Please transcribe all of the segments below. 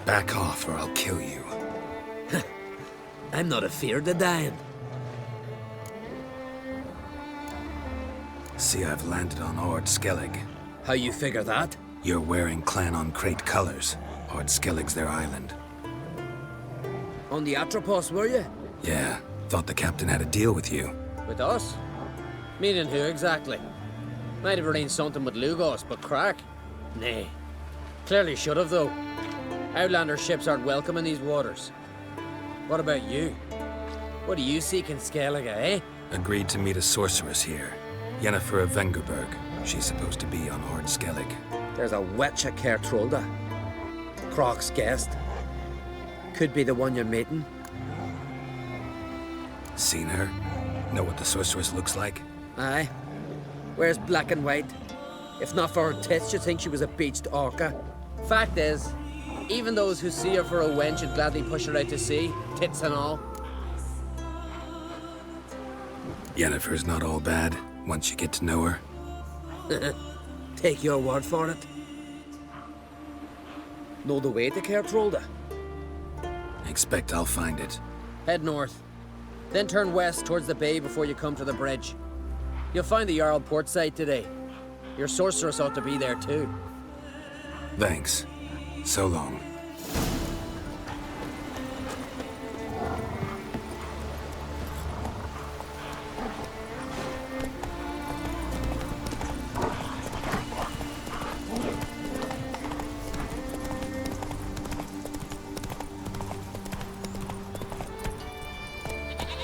Back off or I'll kill you. I'm not afeard of dying. See, I've landed on Skellige. How you figure that? You're wearing Clan on Crate colors. Skellige's their island. On the Atropos, were you? Yeah, thought the captain had a deal with you. With us? Meaning who exactly? Might have arranged something with Lugos, but crack? Nay. Clearly should have, though. Outlander ships aren't welcome in these waters. What about you? What do you seek in Skellige, eh? Agreed to meet a sorceress here. Yennefer of Vengerberg. She's supposed to be on Skellige. There's a witch at Kertrolda. Croc's guest. Could be the one you're meeting. Seen her? Know what the sorceress looks like? Aye. Wears black and white. If not for her tits, you'd think she was a beached orca. Fact is, even those who see her for a wench would gladly push her out to sea, tits and all. Yennefer's not all bad, once you get to know her. Take your word for it. Know the way to Kertrolda? Expect I'll find it. Head north. Then turn west towards the bay before you come to the bridge. You'll find the Jarl port site today. Your sorceress ought to be there too. Thanks. So long.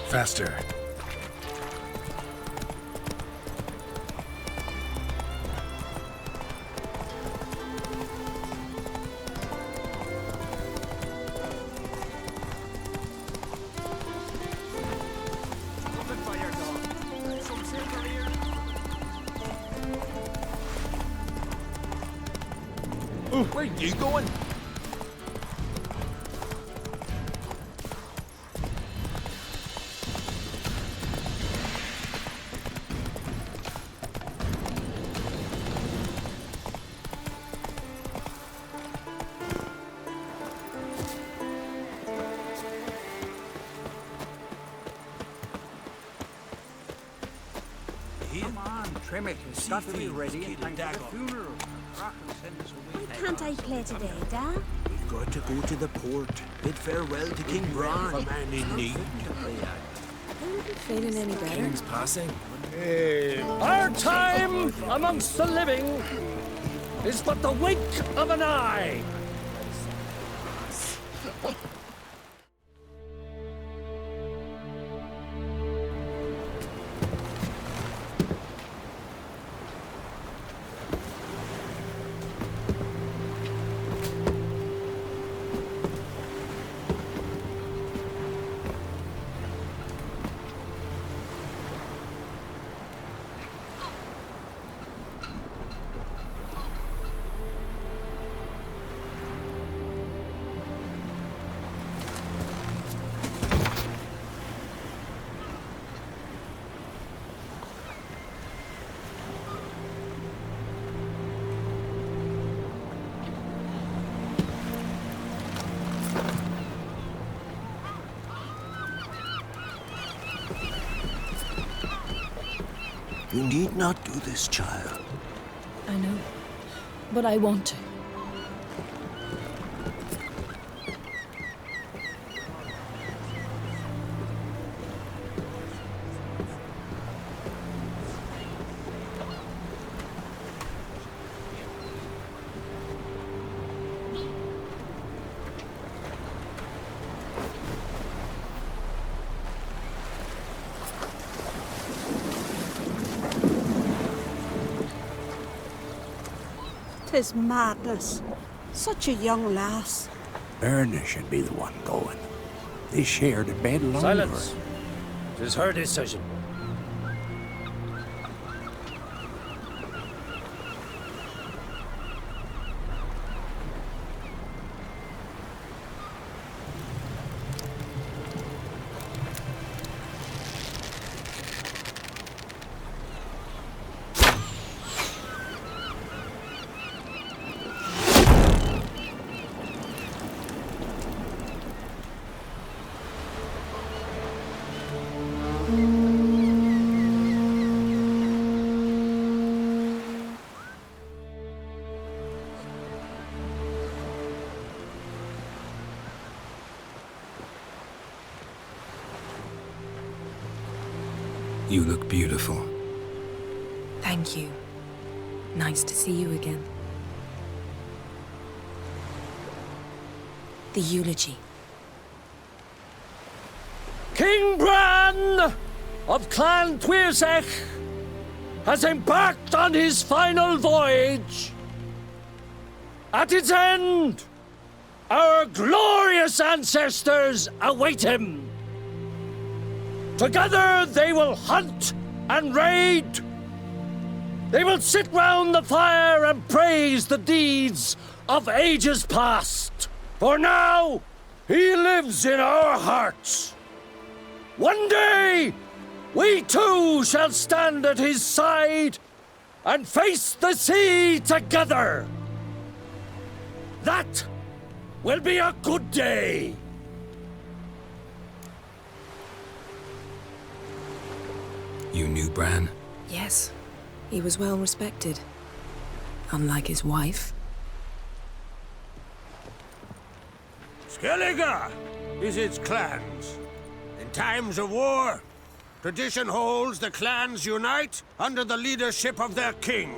Faster. Where are you going? Come on, trim it. It's got to be ready in time for the funeral. Why can't I play today, Dad? We've got to go to the port. Bid farewell to King Bran. A man in need. Are you feeling any better? King's passing. Our time amongst the living is but the wink of an eye. You need not do this, child. I know, but I want to. Tis madness. Such a young lass. Erna should be the one going. They shared a bed longer. Silence. It is her decision. You look beautiful. Thank you. Nice to see you again. The eulogy. King Bran of Clan Tuirsech has embarked on his final voyage. At its end, our glorious ancestors await him. Together they will hunt and raid. They will sit round the fire and praise the deeds of ages past. For now, he lives in our hearts. One day, we too shall stand at his side and face the sea together. That will be a good day. You knew Bran? Yes, he was well respected. Unlike his wife. Skellige is its clans. In times of war, tradition holds the clans unite under the leadership of their king.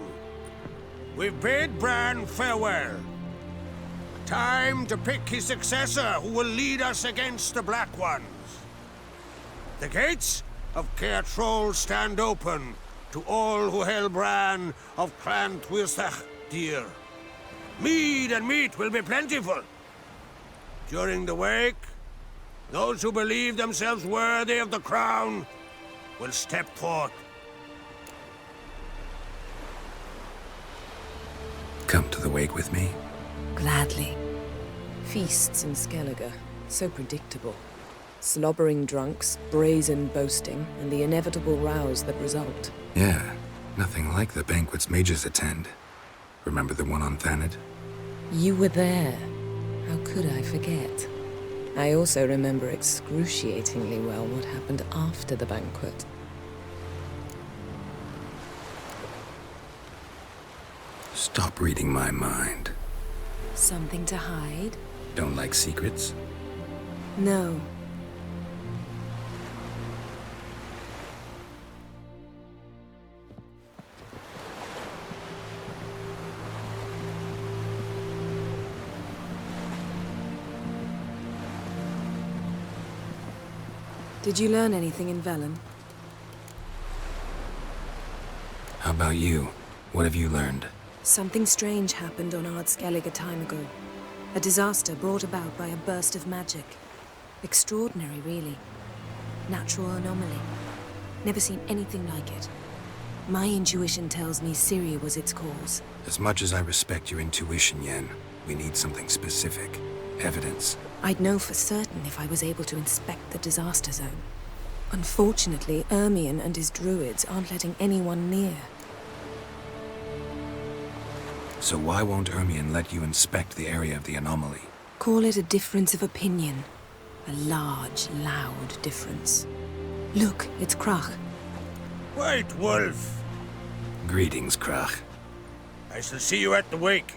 We've bid Bran farewell. Time to pick his successor who will lead us against the Black Ones. The gates of Caer Troll stand open to all who held Bran of Clan Tuirsech dear. Mead and meat will be plentiful. During the wake, those who believe themselves worthy of the crown will step forth. Come to the wake with me? Gladly. Feasts in Skellige, so predictable. Slobbering drunks, brazen boasting, and the inevitable rows that result. Yeah, nothing like the banquets mages attend. Remember the one on Thanedd? You were there. How could I forget? I also remember excruciatingly well what happened after the banquet. Stop reading my mind. Something to hide? Don't like secrets? No. Did you learn anything in Velen? How about you? What have you learned? Something strange happened on Ard Skellige a time ago. A disaster brought about by a burst of magic. Extraordinary, really. Natural anomaly. Never seen anything like it. My intuition tells me Cerys was its cause. As much as I respect your intuition, Yen, we need something specific. Evidence. I'd know for certain if I was able to inspect the disaster zone. Unfortunately, Ermion and his druids aren't letting anyone near. So why won't Ermion let you inspect the area of the anomaly? Call it a difference of opinion. A large, loud difference. Look, it's Krach. White Wolf. Greetings, Krach. I shall see you at the wake,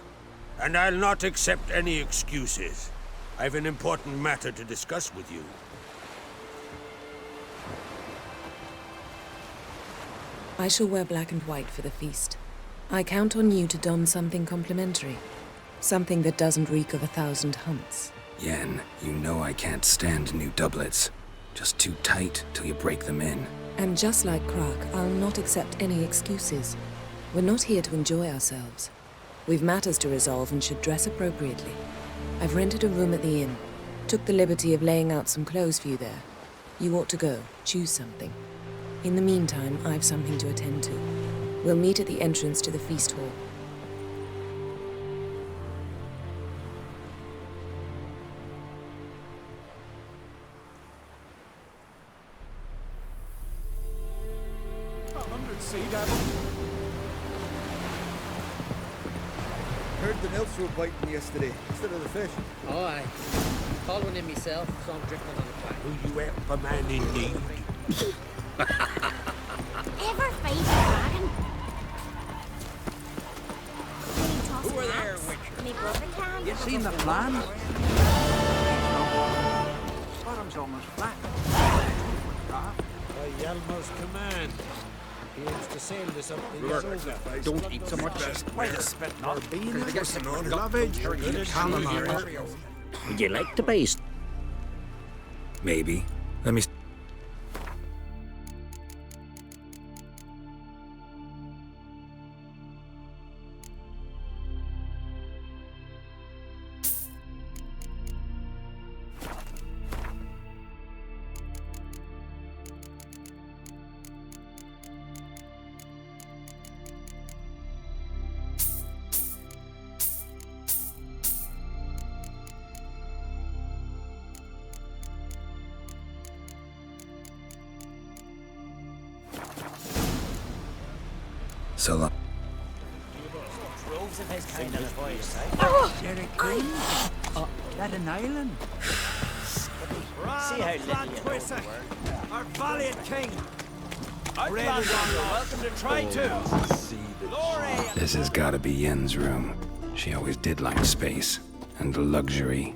and I'll not accept any excuses. I've an important matter to discuss with you. I shall wear black and white for the feast. I count on you to don something complimentary. Something that doesn't reek of 1,000 hunts. Yen, you know I can't stand new doublets. Just too tight till you break them in. And just like Krach, I'll not accept any excuses. We're not here to enjoy ourselves. We've matters to resolve and should dress appropriately. I've rented a room at the inn. Took the liberty of laying out some clothes for you there. You ought to go. Choose something. In the meantime, I've something to attend to. We'll meet at the entrance to the feast hall. Heard the nymphs were biting yesterday instead of the fish. Oh, aye. Called one in myself, so I'm drifting on the plank. Will you help a man in need? Ever face a dragon? Who are there, Witcher? Me brother can. You seen the plans? Bottom's almost flat. By Hjalmar's command. He aims to sail this up the Yasoga. Don't eat so much. Wait a spit, not being Because they get some some lovage. Would you like the beast? Maybe. Let me... So long. Droves of his kind of voice, eh? Jerry Queen? That an island? See how little you know the word. Our valiant king! Outlander, welcome to try to. This has gotta be Yen's room. She always did like space and luxury.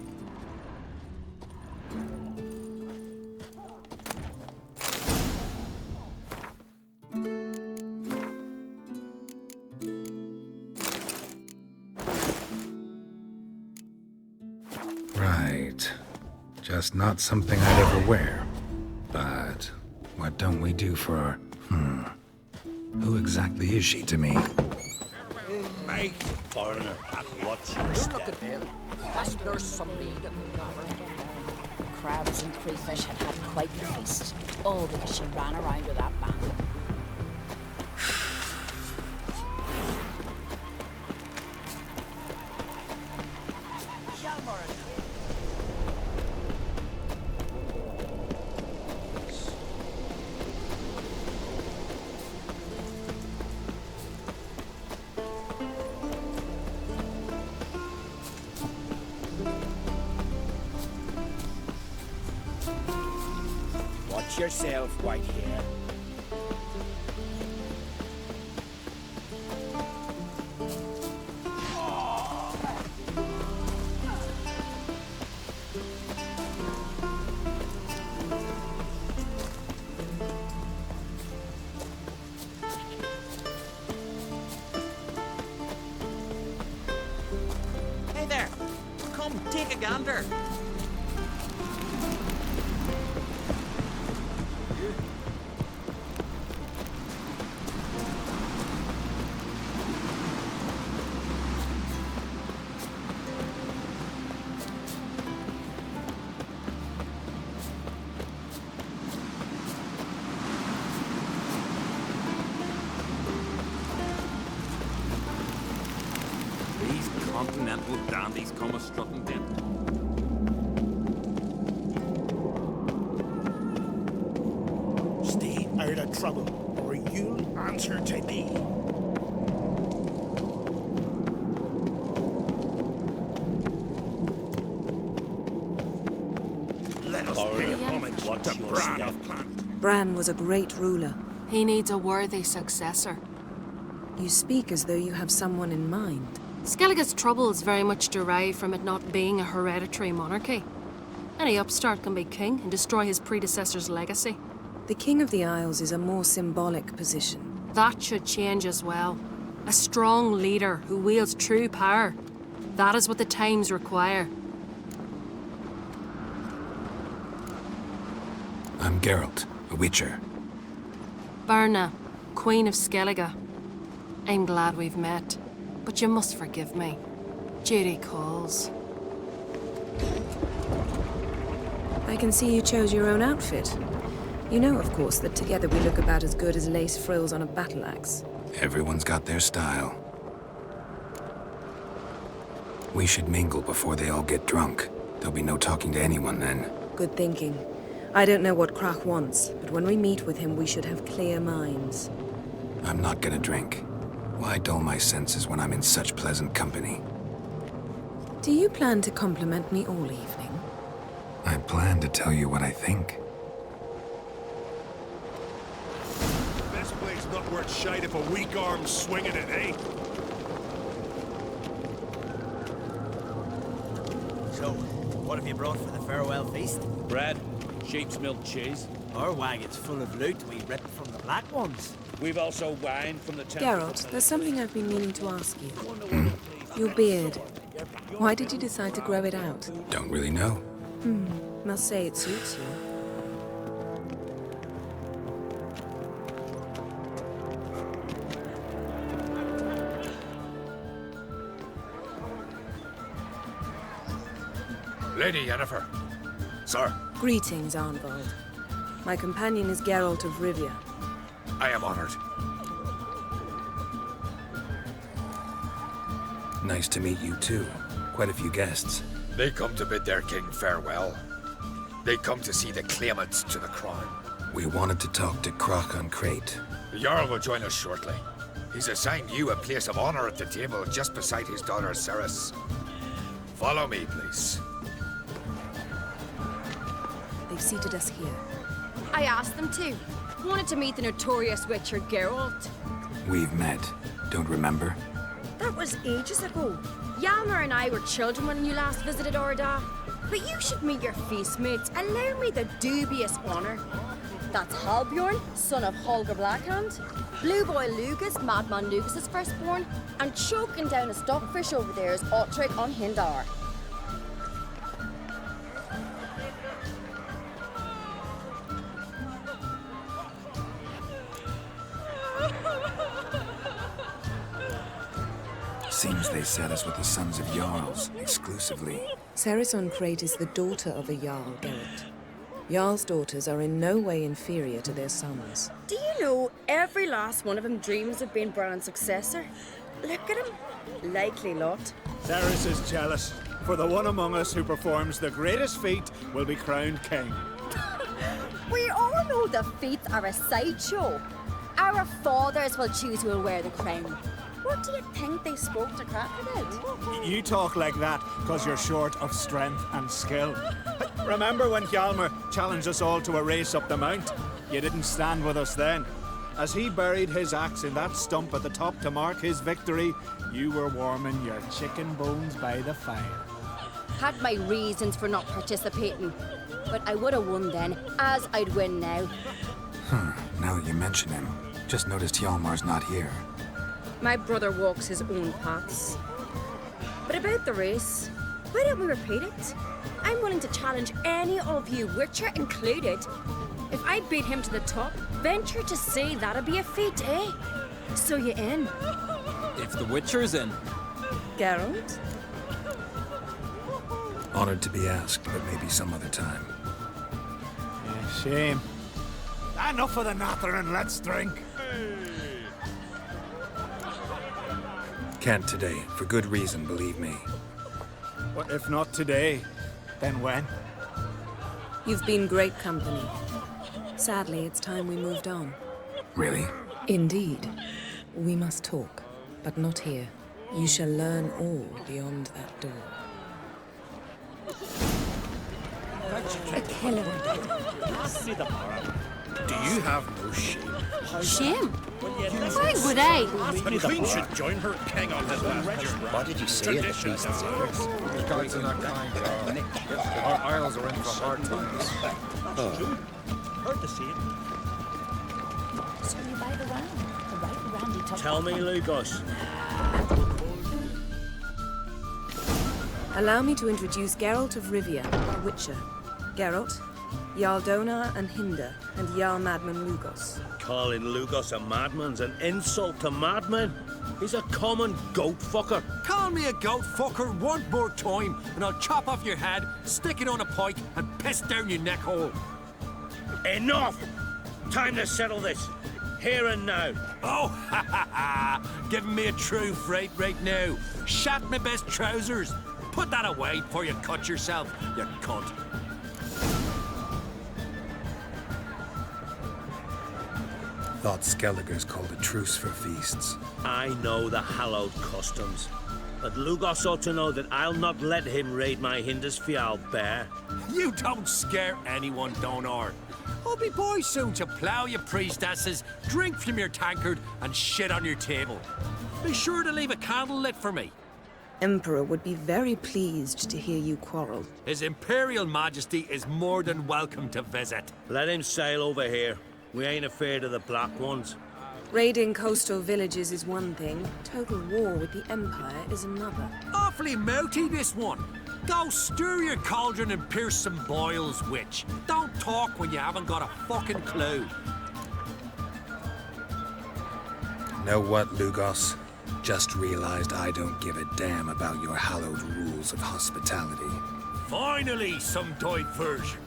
Right. Just not something I'd ever wear. But what don't we do for our... Who exactly is she to me? Mate, Foreigner, watch your Look at them. That's nurse some meat at the tavern. Crabs and crayfish had had quite the feast. All because she ran around with that man. Watch yourself, white hair. Hey there! Come, take a gander! These continental dandies come a-strutting in. stay out of trouble, or you'll answer to me. Let us pay homage to Bran of Clan. Bran was a great ruler. He needs a worthy successor. You speak as though you have someone in mind. Skellige's troubles very much derive from it not being a hereditary monarchy. Any upstart can be king and destroy his predecessor's legacy. The King of the Isles is a more symbolic position. That should change as well. A strong leader who wields true power. That is what the times require. I'm Geralt, a Witcher. Berna, Queen of Skellige. I'm glad we've met, but you must forgive me. Duty calls. I can see you chose your own outfit. You know, of course, that together we look about as good as lace frills on a battle axe. Everyone's got their style. We should mingle before they all get drunk. There'll be no talking to anyone then. Good thinking. I don't know what Krach wants, but when we meet with him, we should have clear minds. I'm not gonna drink. Why dull my senses when I'm in such pleasant company? Do you plan to compliment me all evening? I plan to tell you what I think. This blade's not worth shite if a weak arm's swinging it, eh? So, what have you brought for the farewell feast? Bread, sheep's milk cheese. Our wagon's full of loot we ripped from the Black Ones. We've also wine from the temple. Geralt, there's something I've been meaning to ask you. Your beard. Why did you decide to grow it out? Don't really know. Must say it suits you. Lady Yennefer. Sir. Greetings, Arnvald. My companion is Geralt of Rivia. I am honored. Nice to meet you, too. Quite a few guests. They come to bid their king farewell. They come to see the claimants to the crown. We wanted to talk to Croc on Crate. The Jarl will join us shortly. He's assigned you a place of honor at the table just beside his daughter Cerys. Follow me, please. They've seated us here. I asked them to. Wanted to meet the notorious witcher Geralt. We've met. Don't remember? That was ages ago. Hjalmar and I were children when you last visited Orda. But you should meet your feast mates. Allow me the dubious honor. That's Halbjorn, son of Holger Blackhand. Blue Boy Lugas, Madman Lugas' firstborn. And choking down a stockfish over there is Udalryk on Hindar. Seems they set us with the sons of Jarls, exclusively. Cerys on Crate is the daughter of a Jarl, Geralt. Jarl's daughters are in no way inferior to their sons. Do you know every last one of them dreams of being Bran's successor? Look at him. Likely lot. Cerys is jealous, for the one among us who performs the greatest feat will be crowned king. We all know the feats are a sideshow. Our fathers will choose who will wear the crown. What do you think they spoke to Crack about? You talk like that because you're short of strength and skill. Remember when Hjalmar challenged us all to a race up the mount? You didn't stand with us then. As he buried his axe in that stump at the top to mark his victory, you were warming your chicken bones by the fire. Had my reasons for not participating, but I would have won then, as I'd win now. Now that you mention him, just noticed Hjalmar's not here. My brother walks his own paths. But about the race, why don't we repeat it? I'm willing to challenge any of you, Witcher included. If I beat him to the top, venture to say that'd be a feat, eh? So you in? If the Witcher's in. Geralt? Honored to be asked, but maybe some other time. Yeah, shame. Enough of the natter and let's drink. Can't today, for good reason, believe me. Well, if not today, then when? You've been great company. Sadly, it's time we moved on. Really? Indeed. We must talk, but not here. You shall learn all beyond that door. A killer. Do you have no shame? Shame? Why would I? The Queen should join her king on his last. What did you say at the feast, Cerys? The gods are not kind, Jarl. Our isles are in for hard times. Heard to see it. So you buy the round. The right Randy took. Tell me, Lugos. Allow me to introduce Geralt of Rivia, our Witcher. Geralt, Jarl Donar and Hinder, and Jarl Madman Lugos. Calling Lugos a madman's an insult to madmen. He's a common goat fucker. Call me a goat fucker one more time, and I'll chop off your head, stick it on a pike, and piss down your neck hole. Enough! Time to settle this. Here and now. Oh, ha ha ha! Giving me a true fright right now. Shat my best trousers. Put that away before you cut yourself, you cunt. Thought Skellige's called a truce for feasts. I know the hallowed customs. But Lugos ought to know that I'll not let him raid my Hindisfial bear. You don't scare anyone, Donar. I'll be boys soon to plough your priestesses, drink from your tankard, and shit on your table. Be sure to leave a candle lit for me. Emperor would be very pleased to hear you quarrel. His Imperial Majesty is more than welcome to visit. Let him sail over here. We ain't afraid of the Black Ones. Raiding coastal villages is one thing. Total war with the Empire is another. Awfully melty, this one. Go stir your cauldron and pierce some boils, witch. Don't talk when you haven't got a fucking clue. Know what, Lugos? Just realized I don't give a damn about your hallowed rules of hospitality. Finally, some diversion.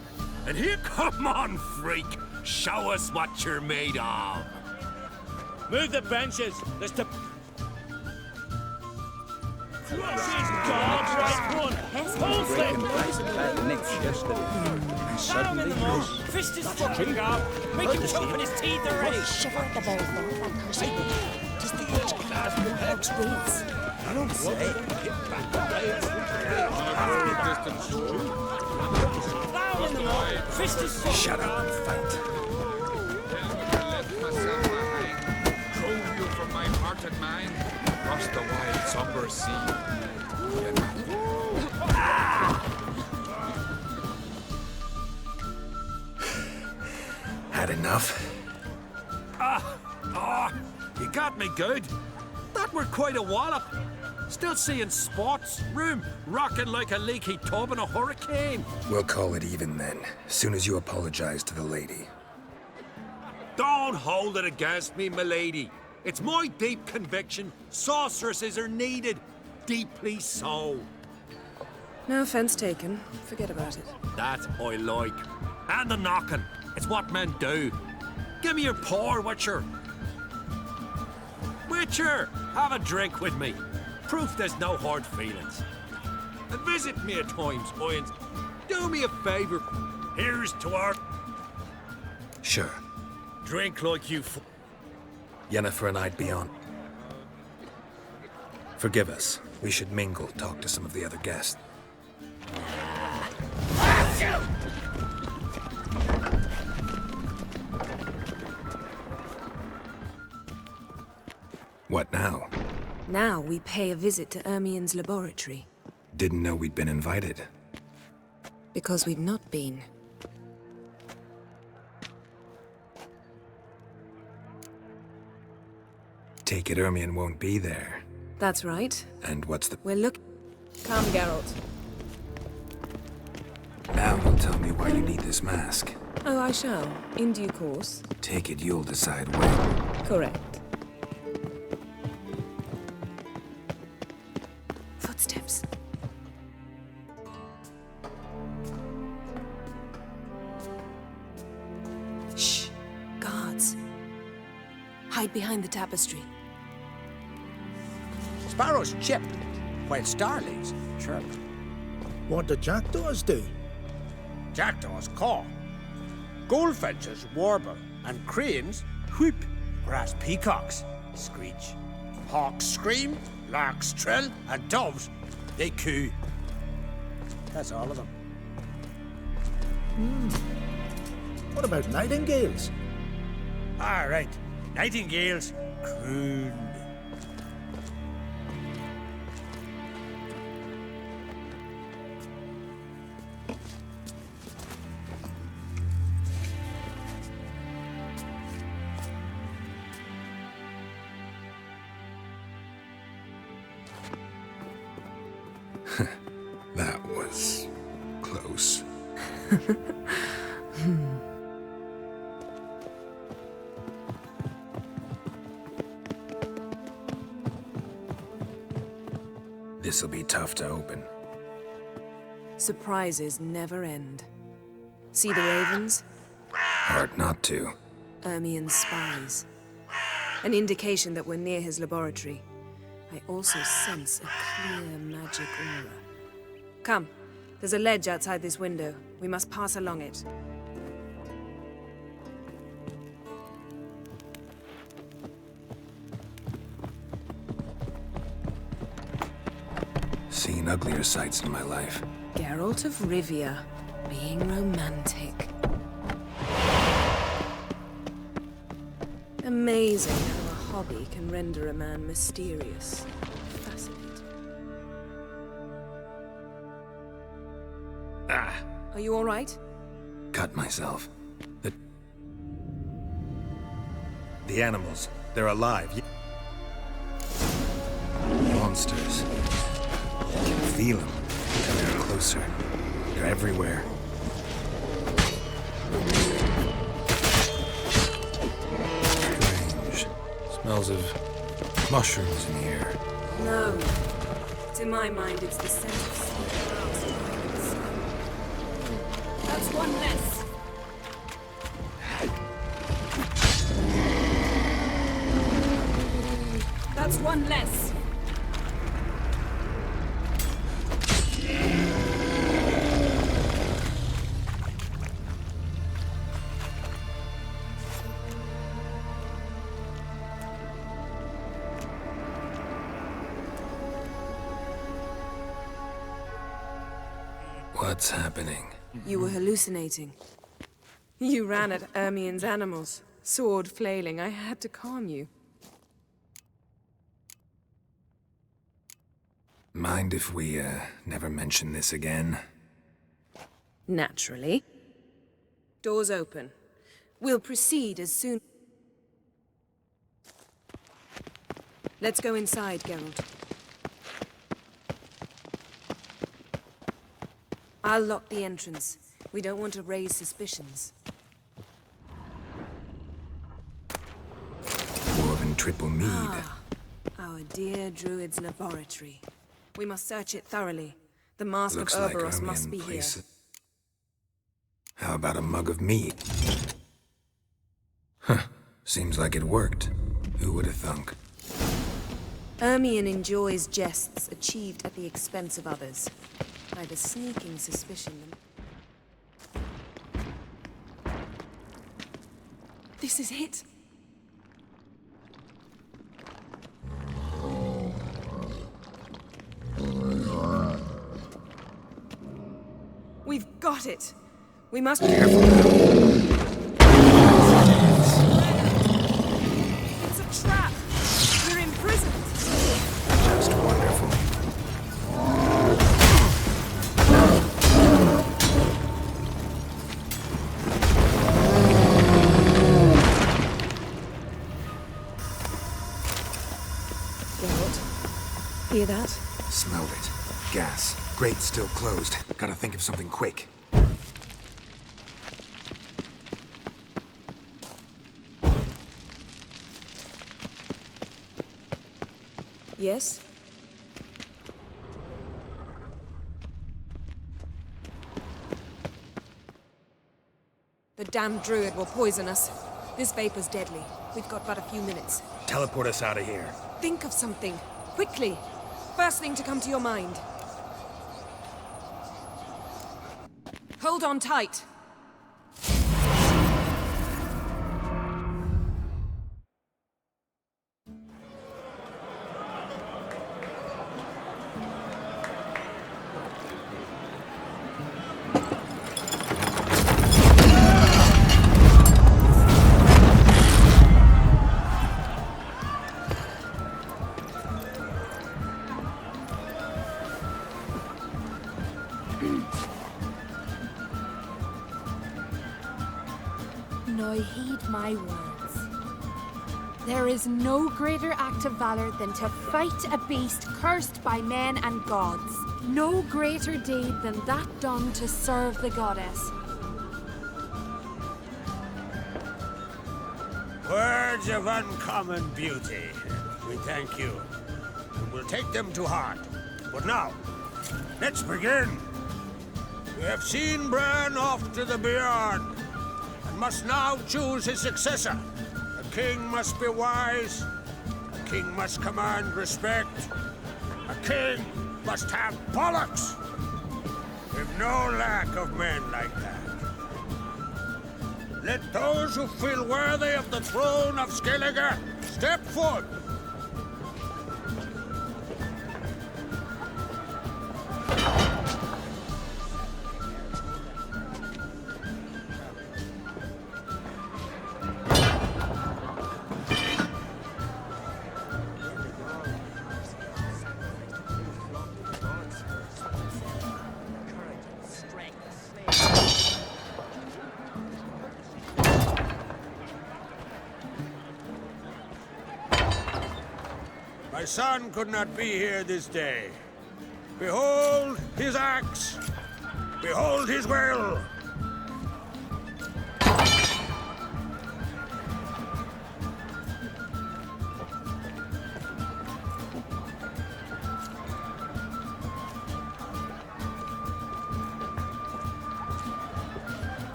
And here, come on, freak. Show us what you're made of. Move the benches. There's the... God, right one. Hold Suddenly, him in the mouth. Fist his fucking gob. Make him choke in his teeth already. Shiver at the very thought that person. Just the edge of the hog's ways. I don't say. Plow in the mouth. Fist his fucking Shut up and fight. Drove you from my heart and mind across the wide, somber sea. Had enough? You got me good. That were quite a wallop. Still seeing spots, room rocking like a leaky tub in a hurricane. We'll call it even then, soon as you apologize to the lady. Don't hold it against me, milady. It's my deep conviction sorceresses are needed. Deeply so. No offense taken. Forget about it. That I like. And the knocking. It's what men do. Give me your paw, Witcher. Witcher, have a drink with me. Proof there's no hard feelings. And visit me at times, Irons. Do me a favor. Here's to our... Sure. Drink like you Yennefer and I'd be on. Forgive us. We should mingle, talk to some of the other guests. What now? Now we pay a visit to Ermien's laboratory. Didn't know we'd been invited. Because we've not been. Take it Ermien won't be there. That's right. And what's the... We're looking... Come, Geralt. Now you'll tell me why you need this mask. Oh, I shall. In due course. Take it you'll decide when. Correct. Footsteps. Shh. Guards. Hide behind the tapestry. Sparrows chip, while starlings chirp. What do jackdaws do? Jackdaws caw. Goldfinches warble, and cranes whoop, whereas peacocks screech. Hawks scream, larks trill, and doves, they coo. That's all of them. What about nightingales? All right, nightingales crooned. That was... close. This'll be tough to open. Surprises never end. See the ravens? Hard not to. Ermien's spies. An indication that we're near his laboratory. I also sense a clear magic aura. Come, there's a ledge outside this window. We must pass along it. Seen uglier sights in my life. Geralt of Rivia, being romantic. Amazing how a hobby can render a man mysterious. Fascinating. Are you all right? Cut myself. The animals, they're alive. Monsters. I can feel them. They're closer. They're everywhere. Strange. Smells of mushrooms in here. No. To my mind, it's the scent of sea. That's one less. That's one less. What's happening? You were hallucinating. You ran at Ermien's animals, sword flailing. I had to calm you. Mind if we, never mention this again? Naturally. Doors open. We'll proceed as soon... Let's go inside, Geralt. I'll lock the entrance. We don't want to raise suspicions. Dwarven triple mead. Our dear druid's laboratory. We must search it thoroughly. The mask Looks of like Cerys Ermion must be here. places. How about a mug of mead? Huh. Seems like it worked. Who would have thunk? Ermion enjoys jests achieved at the expense of others. I've a sneaking suspicion. This is it. We've got it. We must be careful now. It's a trap. We're imprisoned. Just wonderful. Geralt, hear that? Smelled it. Gas. Grate still closed. Gotta think of something quick. Yes? The damned druid will poison us. This vapor's deadly. We've got but a few minutes. Teleport us out of here. Think of something. Quickly. First thing to come to your mind. Hold on tight. Now heed my words. There is no greater act of valor than to fight a beast cursed by men and gods. No greater deed than that done to serve the goddess. Words of uncommon beauty. We thank you. And we'll take them to heart. But now, let's begin. We have seen Bran off to the beyond, and must now choose his successor. A king must be wise. A king must command respect. A king must have bollocks. We've no lack of men like that. Let those who feel worthy of the throne of Skellige step forth. My son could not be here this day. Behold his axe! Behold his will!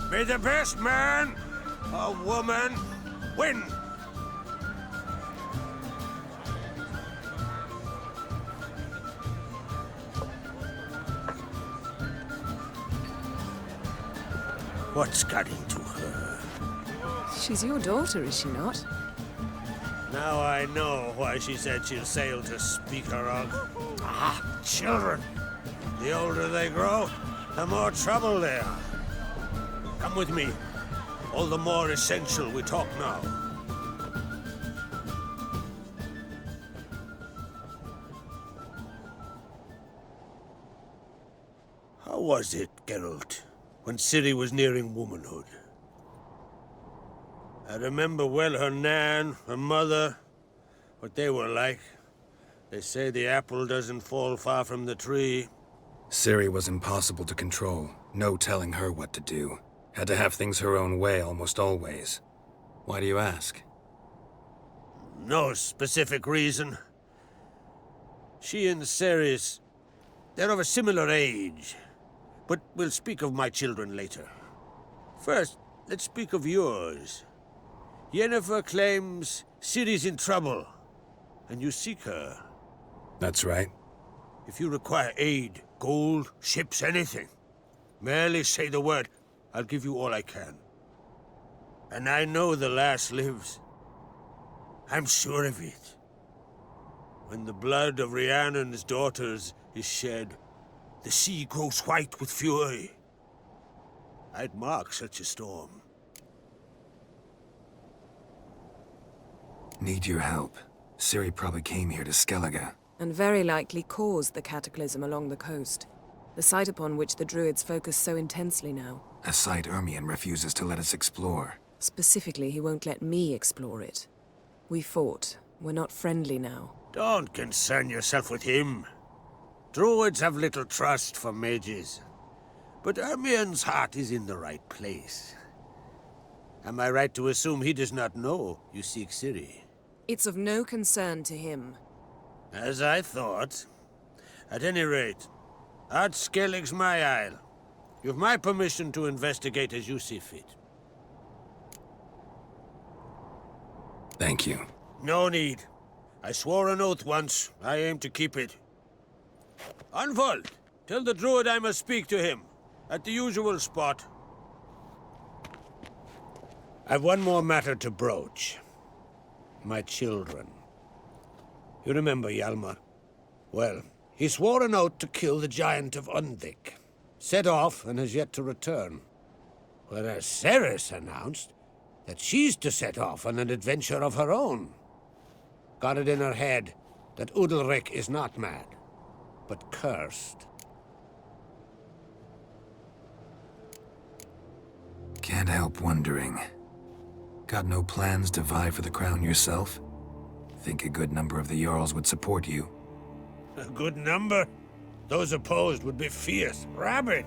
May the best man or woman win! What's got into her? She's your daughter, is she not? Now I know why she said she'll sail to speak her of. Ah, children! The older they grow, the more trouble they are. Come with me. All the more essential we talk now. How was it, Geralt, when Ciri was nearing womanhood? I remember well her nan, her mother, what they were like. They say the apple doesn't fall far from the tree. Ciri was impossible to control. No telling her what to do. Had to have things her own way almost always. Why do you ask? No specific reason. She and Cerys, they're of a similar age. But we'll speak of my children later. First, let's speak of yours. Yennefer claims Ciri's in trouble, and you seek her. That's right. If you require aid, gold, ships, anything, merely say the word. I'll give you all I can. And I know the lass lives. I'm sure of it. When the blood of Rhiannon's daughters is shed, the sea grows white with fury. I'd mark such a storm. Need your help. Ciri probably came here to Skellige. And very likely caused the cataclysm along the coast. The site upon which the Druids focus so intensely now. A site Ermion refuses to let us explore. Specifically, he won't let me explore it. We fought. We're not friendly now. Don't concern yourself with him. Druids have little trust for mages. But Ermion's heart is in the right place. Am I right to assume he does not know you seek Ciri? It's of no concern to him. As I thought. At any rate, Art Skellige's my isle. You've my permission to investigate as you see fit. Thank you. No need. I swore an oath once. I aim to keep it. Unfold! Tell the druid I must speak to him. At the usual spot. I've one more matter to broach. My children. You remember Hjalmar? Well, he swore an oath to kill the giant of Undvik. Set off and has yet to return. Whereas Cerys announced that she's to set off on an adventure of her own. Got it in her head that Udalryk is not mad, but cursed. Can't help wondering. Got no plans to vie for the crown yourself? Think a good number of the Jarls would support you. A good number? Those opposed would be fierce, rabid.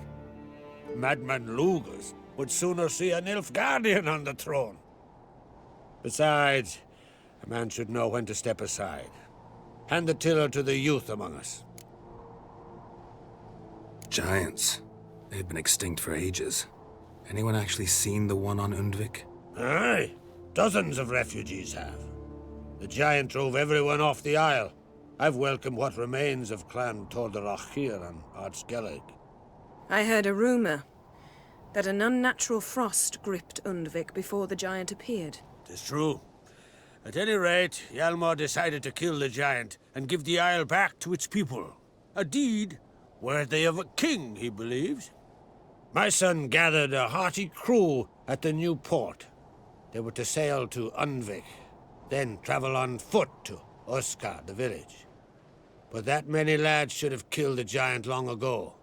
Madman Lugas would sooner see an Nilfgaardian on the throne. Besides, a man should know when to step aside. Hand the tiller to the youth among us. Giants. They've been extinct for ages. Anyone actually seen the one on Undvik? Aye. Dozens of refugees have. The giant drove everyone off the isle. I've welcomed what remains of Clan Tordarach here on Ard Skellige. I heard a rumor that an unnatural frost gripped Undvik before the giant appeared. 'Tis true. At any rate, Hjalmar decided to kill the giant and give the isle back to its people. A deed worthy of a king, he believes. My son gathered a hearty crew at the new port. They were to sail to Undvik, then travel on foot to Oskar, the village. But that many lads should have killed the giant long ago.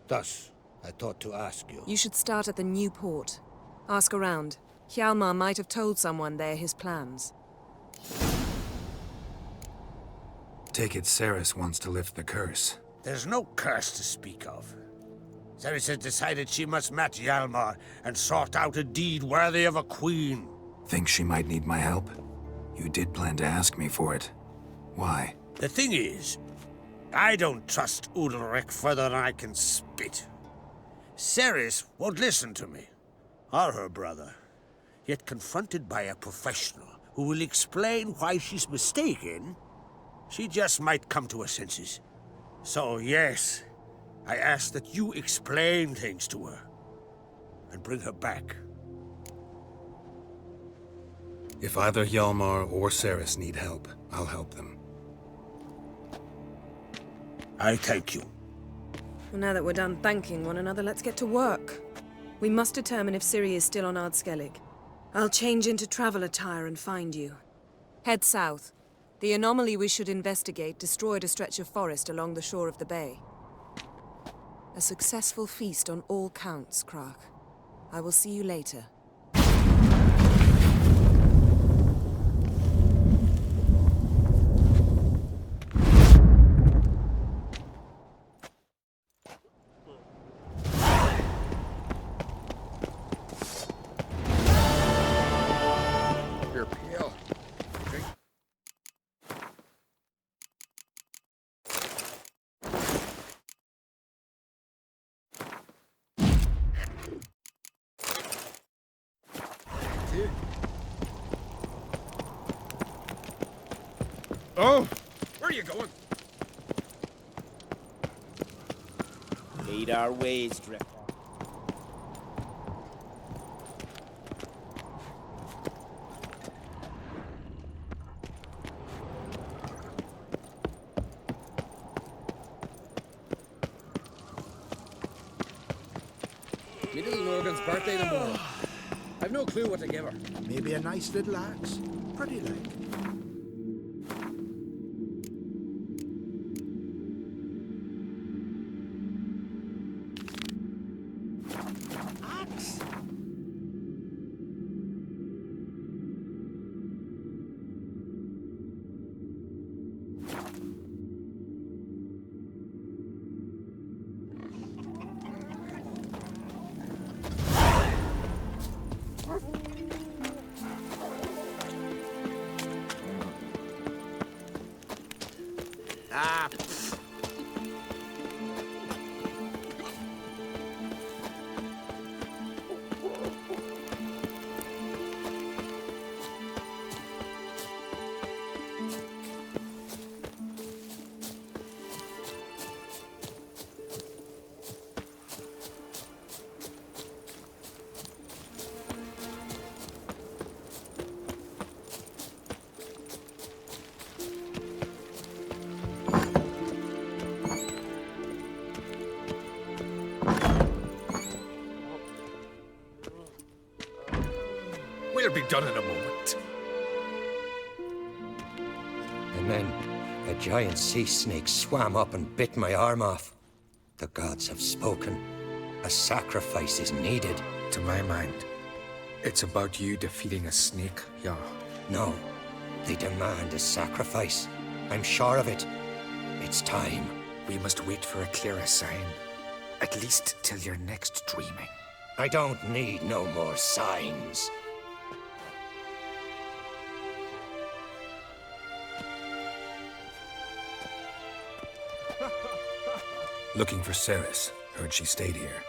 Thus, I thought to ask you. You should start at the new port. Ask around. Hjalmar might have told someone there his plans. Take it Cerys wants to lift the curse. There's no curse to speak of. Cerys has decided she must match Hjalmar and sort out a deed worthy of a queen. Think she might need my help? You did plan to ask me for it. Why? The thing is, I don't trust Udalryk further than I can spit. Cerys won't listen to me, or her brother. Yet confronted by a professional who will explain why she's mistaken, she just might come to her senses. So yes, I ask that you explain things to her and bring her back. If either Hjalmar or Cerys need help, I'll help them. I thank you. Well, now that we're done thanking one another, let's get to work. We must determine if Ciri is still on Skellige. I'll change into travel attire and find you. Head south. The anomaly we should investigate destroyed a stretch of forest along the shore of the bay. A successful feast on all counts, Krak. I will see you later. You're pale. Drink. Oh! Where are you going? Lead our ways, Drifter. Me little Morgan's birthday tomorrow. I've no clue what to give her. Maybe a nice little axe. Pretty like. Axe? Ah, pfft. We'll be done in a moment. And then a giant sea snake swam up and bit my arm off. The gods have spoken. A sacrifice is needed. To my mind, it's about you defeating a snake, yeah. No, they demand a sacrifice. I'm sure of it. It's time. We must wait for a clearer sign. At least till your next dreaming. I don't need no more signs. Looking for Cerys. Heard she stayed here.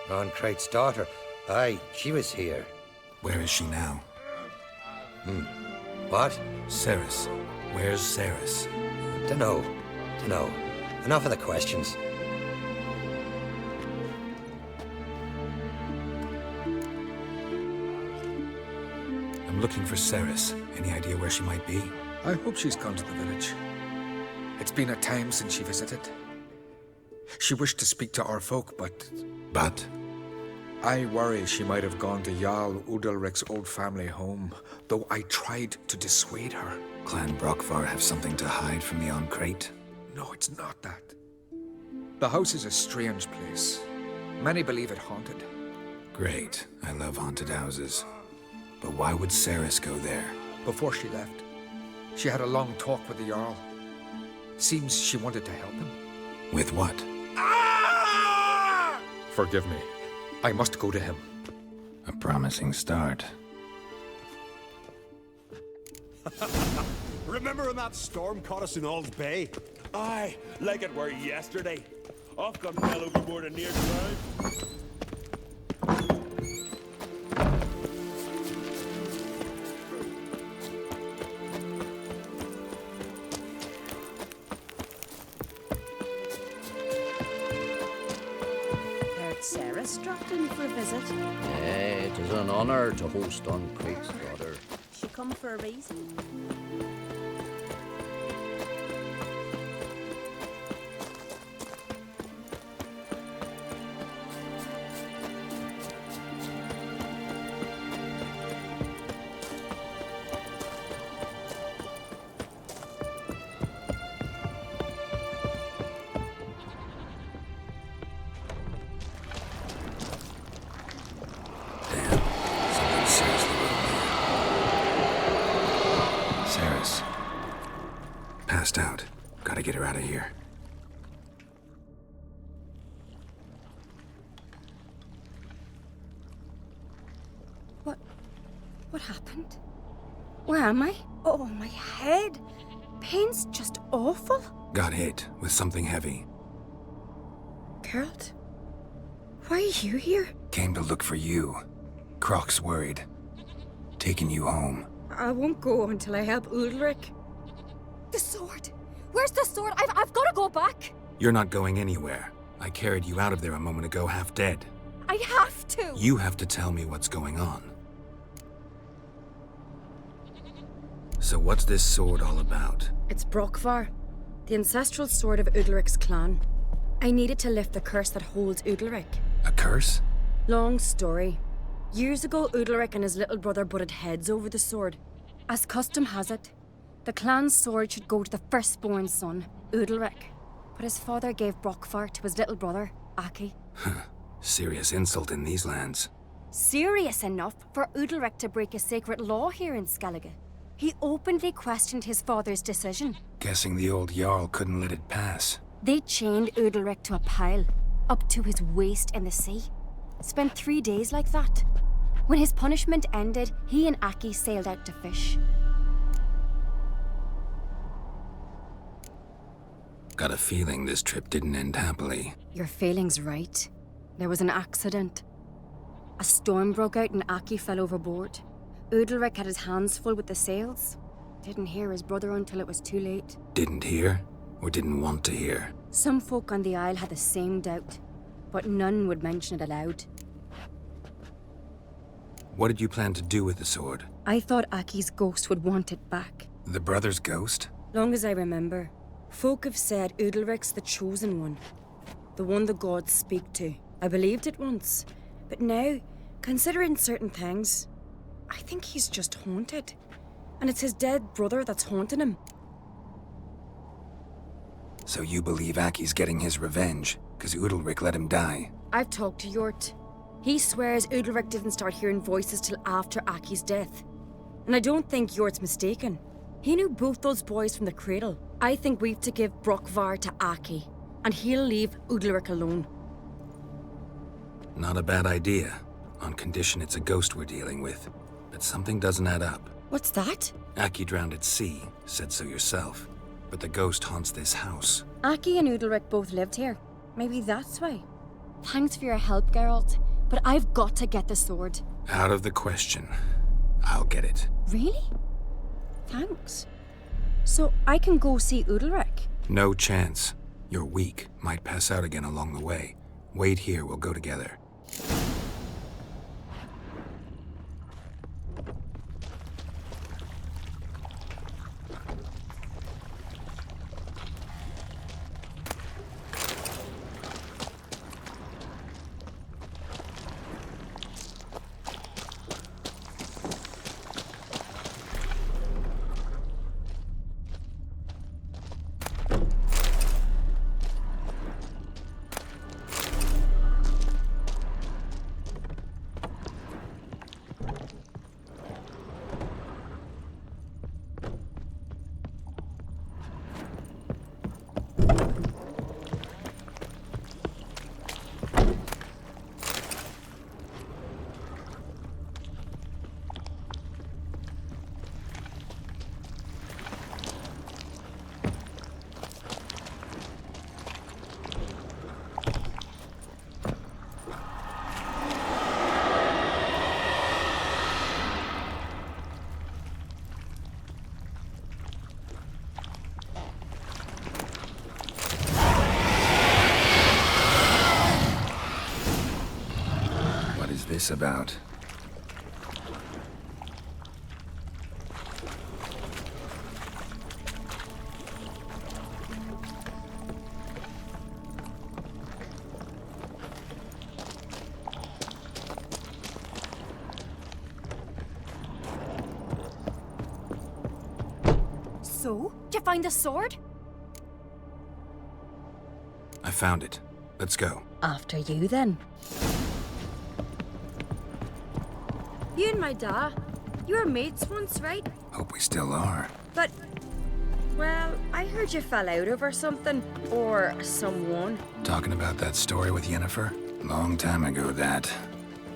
Ron-Krait's daughter. Aye, she was here. Where is she now? What? Cerys. Where's Cerys? Dunno. Enough of the questions. I'm looking for Cerys. Any idea where she might be? I hope she's gone to the village. It's been a time since she visited. She wished to speak to our folk, but... But? I worry she might have gone to Jarl Udalryk's old family home, though I tried to dissuade her. Clan Brockvar have something to hide from the Hjalmar? No, it's not that. The house is a strange place. Many believe it haunted. Great. I love haunted houses. But why would Cerys go there? Before she left, she had a long talk with the Jarl. Seems she wanted to help him. With what? Forgive me. I must go to him. A promising start. Remember when that storm caught us in Ald's Bay? Aye, like it were yesterday. Off come hell overboard and near drowned. Cerys dropped in for a visit. It is an honor to host on Creek's daughter. She come for a reason. Cerys. Passed out. Gotta get her out of here. What happened? Where am I? Oh, my head. Pain's just awful. Got hit with something heavy. Geralt? Why are you here? Came to look for you. Croc's worried. Taking you home. I won't go until I help Udalryk. The sword! Where's the sword? I've got to go back! You're not going anywhere. I carried you out of there a moment ago half dead. I have to! You have to tell me what's going on. So what's this sword all about? It's Brokvar, the ancestral sword of Udalryk's clan. I needed to lift the curse that holds Udalryk. A curse? Long story. Years ago, Udalryk and his little brother butted heads over the sword. As custom has it, the clan's sword should go to the firstborn son, Udalryk. But his father gave Brokvar to his little brother, Aki. Serious insult in these lands. Serious enough for Udalryk to break a sacred law here in Skellige. He openly questioned his father's decision. Guessing the old Jarl couldn't let it pass. They chained Udalryk to a pile, up to his waist in the sea. Spent 3 days like that. When his punishment ended, he and Aki sailed out to fish. Got a feeling this trip didn't end happily. Your feeling's right. There was an accident. A storm broke out and Aki fell overboard. Udalryk had his hands full with the sails. Didn't hear his brother until it was too late. Didn't hear? Or didn't want to hear? Some folk on the Isle had the same doubt, but none would mention it aloud. What did you plan to do with the sword? I thought Aki's ghost would want it back. The brother's ghost? Long as I remember, folk have said Udalryk's the chosen one. The one the gods speak to. I believed it once, but now, considering certain things, I think he's just haunted. And it's his dead brother that's haunting him. So you believe Aki's getting his revenge, because Udalryk let him die? I've talked to Yort. He swears Udalryk didn't start hearing voices till after Aki's death. And I don't think Yort's mistaken. He knew both those boys from the cradle. I think we've to give Brokvar to Aki, and he'll leave Udalryk alone. Not a bad idea, on condition it's a ghost we're dealing with. But something doesn't add up. What's that? Aki drowned at sea, said so yourself. But the ghost haunts this house. Aki and Udalryk both lived here. Maybe that's why. Thanks for your help, Geralt. But I've got to get the sword. Out of the question. I'll get it. Really? Thanks. So I can go see Udalryk? No chance. You're weak. Might pass out again along the way. Wait here, we'll go together. this about? So, did you find the sword? I found it. Let's go. After you, then. You and my da, you were mates once, right? Hope we still are. But, well, I heard you fell out over something. Or someone. Talking about that story with Yennefer? Long time ago, that.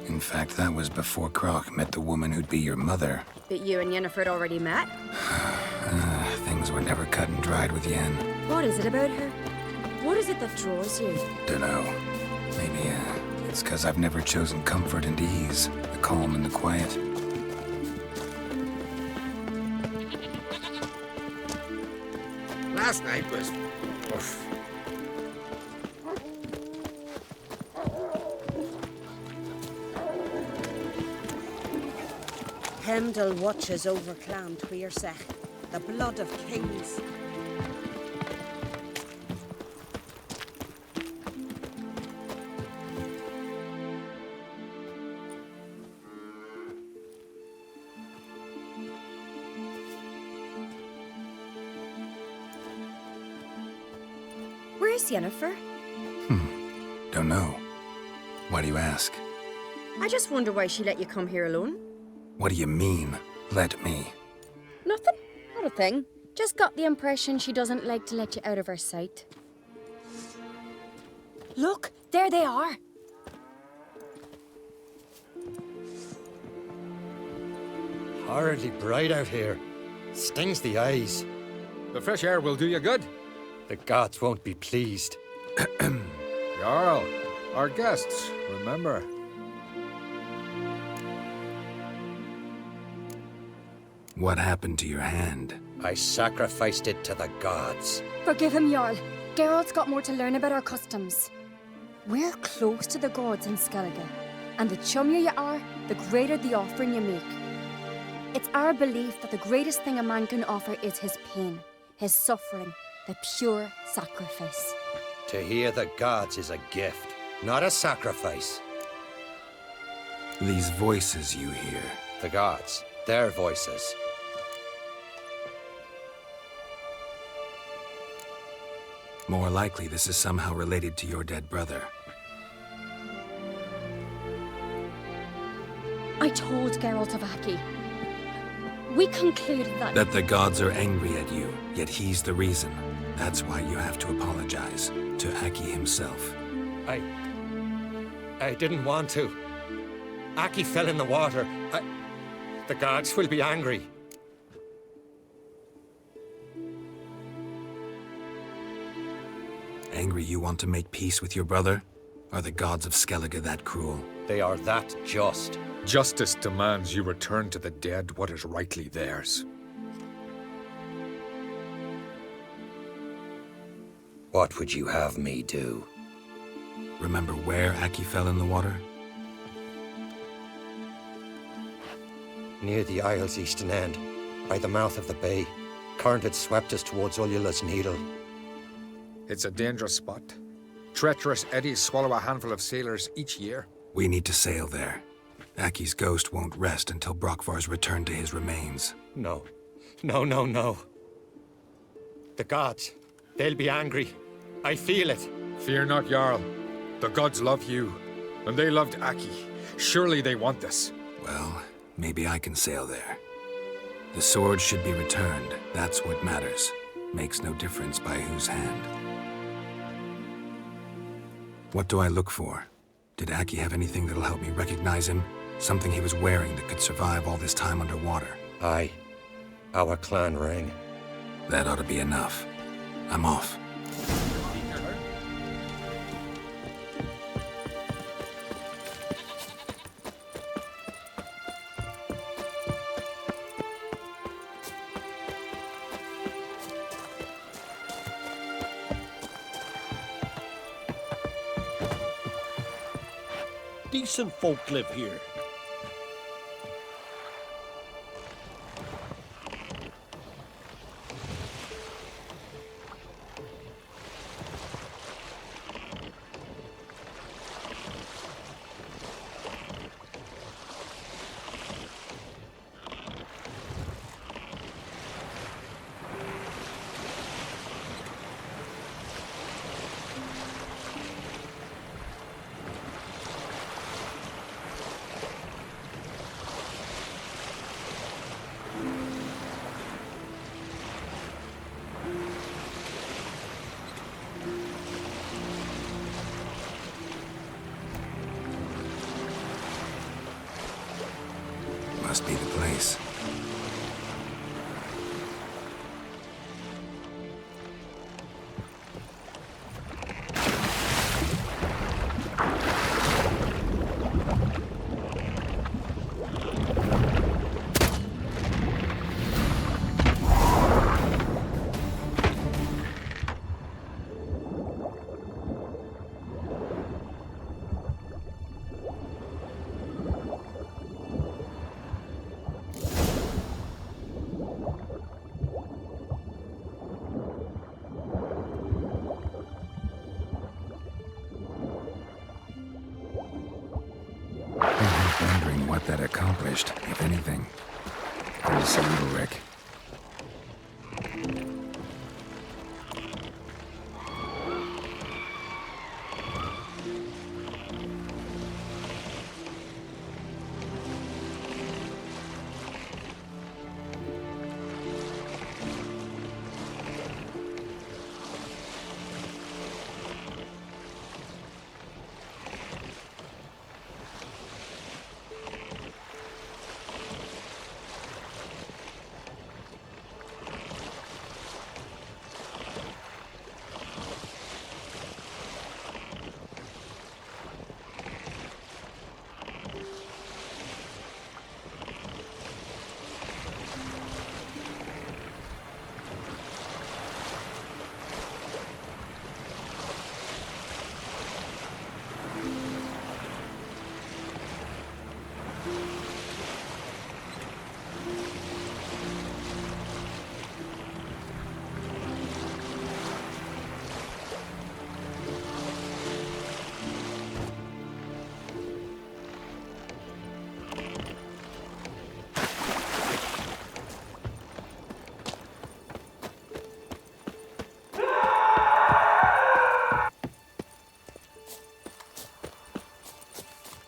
In fact, that was before Croc met the woman who'd be your mother. But you and Yennefer had already met? Things were never cut and dried with Yen. What is it about her? What is it that draws you? Dunno. Maybe, it's because I've never chosen comfort and ease, the calm and the quiet. Last night was... Oof. Hemdall watches over Clan Tweersech, the blood of kings. Where's Yennefer? Don't know. Why do you ask? I just wonder why she let you come here alone. What do you mean, let me? Nothing. Not a thing. Just got the impression she doesn't like to let you out of her sight. Look, there they are. Horridly bright out here. Stings the eyes. The fresh air will do you good. The gods won't be pleased. Jarl, our guests, remember. What happened to your hand? I sacrificed it to the gods. Forgive him, Jarl. Geralt's got more to learn about our customs. We're close to the gods in Skellige, and the chummier you are, the greater the offering you make. It's our belief that the greatest thing a man can offer is his pain, his suffering, the pure sacrifice. To hear the gods is a gift, not a sacrifice. These voices you hear. The gods, their voices. More likely, this is somehow related to your dead brother. I told Geralt of Aki. We concluded that... That the gods are angry at you, yet he's the reason. That's why you have to apologize to Aki himself. I didn't want to. Aki fell in the water. The gods will be angry. Angry you want to make peace with your brother? Are the gods of Skellige that cruel? They are that just. Justice demands you return to the dead what is rightly theirs. What would you have me do? Remember where Aki fell in the water? Near the Isle's eastern end, by the mouth of the bay. Current had swept us towards Ullula's Needle. It's a dangerous spot. Treacherous eddies swallow a handful of sailors each year. We need to sail there. Aki's ghost won't rest until Brokvar's returned to his remains. No. No. The gods, they'll be angry. I feel it. Fear not, Jarl. The gods love you, and they loved Aki. Surely they want this. Well, maybe I can sail there. The sword should be returned. That's what matters. Makes no difference by whose hand. What do I look for? Did Aki have anything that'll help me recognize him? Something he was wearing that could survive all this time underwater? Aye. Our clan ring. That ought to be enough. I'm off. decent folk live here. Must be the place. Wondering what that accomplished, if anything. There's Udalryk.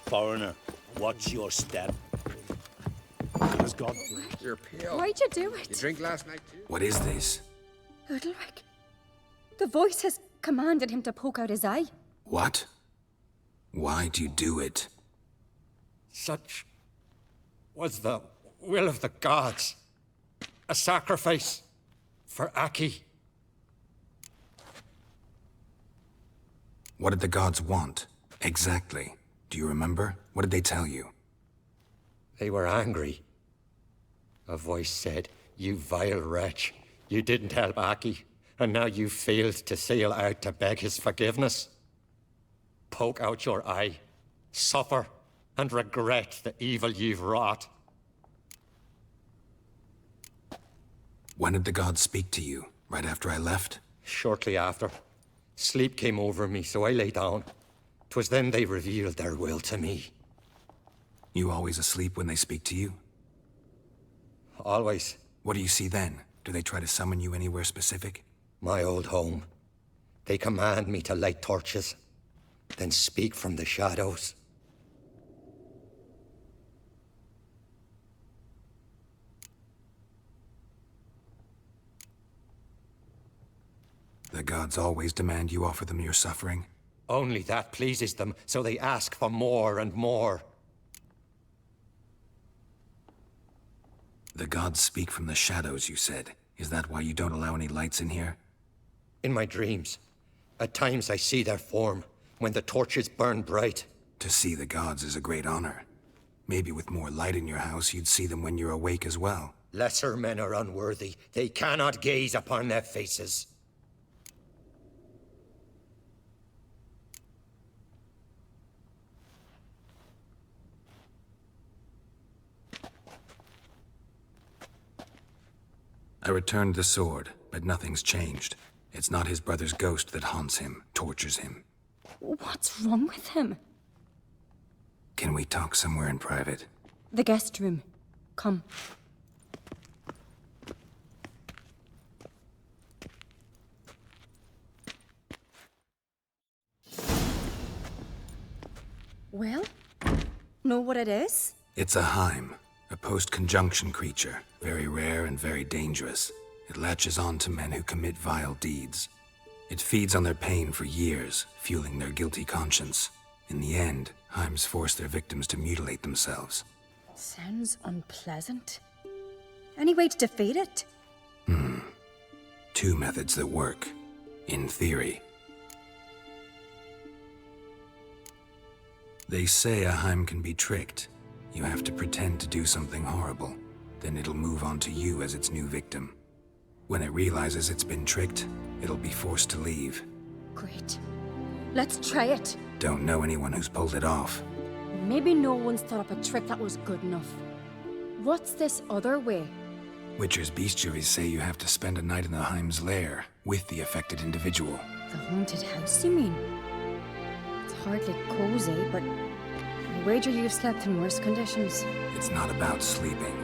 Foreigner, watch your step. Has God breathed? You're pale. Why'd you do it? You drink last night too? What is this? Udalryk. The voice has commanded him to poke out his eye. What? Why'd you do it? Such was the will of the gods. A sacrifice for Aki. What did the gods want? Exactly. Do you remember? What did they tell you? They were angry. A voice said, "You vile wretch. You didn't help Aki, and now you failed to sail out to beg his forgiveness. Poke out your eye, suffer, and regret the evil you've wrought." When did the gods speak to you? Right after I left? Shortly after. Sleep came over me, so I lay down. 'Twas then they revealed their will to me. You always asleep when they speak to you? Always. What do you see then? Do they try to summon you anywhere specific? My old home. They command me to light torches, then speak from the shadows. The gods always demand you offer them your suffering? Only that pleases them, so they ask for more and more. The gods speak from the shadows, you said. Is that why you don't allow any lights in here? In my dreams. At times I see their form, when the torches burn bright. To see the gods is a great honor. Maybe with more light in your house, you'd see them when you're awake as well. Lesser men are unworthy. They cannot gaze upon their faces. I returned the sword, but nothing's changed. It's not his brother's ghost that haunts him, tortures him. What's wrong with him? Can we talk somewhere in private? The guest room. Come. Well, know what it is? It's a Heim, a post-conjunction creature, very rare and very dangerous. It latches on to men who commit vile deeds. It feeds on their pain for years, fueling their guilty conscience. In the end, Heims force their victims to mutilate themselves. Sounds unpleasant. Any way to defeat it? Two methods that work, in theory. They say a Heim can be tricked. You have to pretend to do something horrible. Then it'll move on to you as its new victim. When it realizes it's been tricked, it'll be forced to leave. Great. Let's try it. Don't know anyone who's pulled it off. Maybe no one's thought up a trick that was good enough. What's this other way? Witcher's bestiaries say you have to spend a night in the Heim's lair with the affected individual. The haunted house, you mean? It's hardly cozy, but I wager you've slept in worse conditions. It's not about sleeping.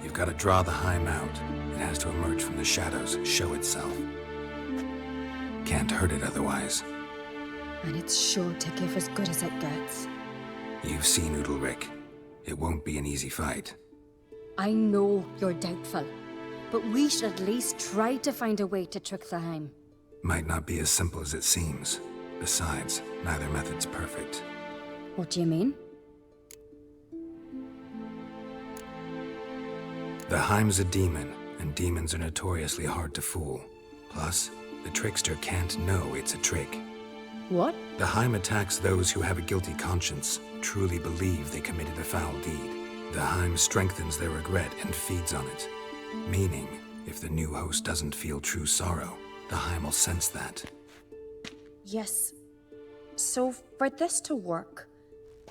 You've got to draw the Heim out. It has to emerge from the shadows, show itself. Can't hurt it otherwise. And it's sure to give as good as it gets. You've seen Udalryk. It won't be an easy fight. I know you're doubtful, but we should at least try to find a way to trick the Heim. Might not be as simple as it seems. Besides, neither method's perfect. What do you mean? The Heim's a demon, and demons are notoriously hard to fool. Plus, the trickster can't know it's a trick. What? The Heim attacks those who have a guilty conscience, truly believe they committed a foul deed. The Heim strengthens their regret and feeds on it. Meaning, if the new host doesn't feel true sorrow, the Heim will sense that. Yes. So, for this to work,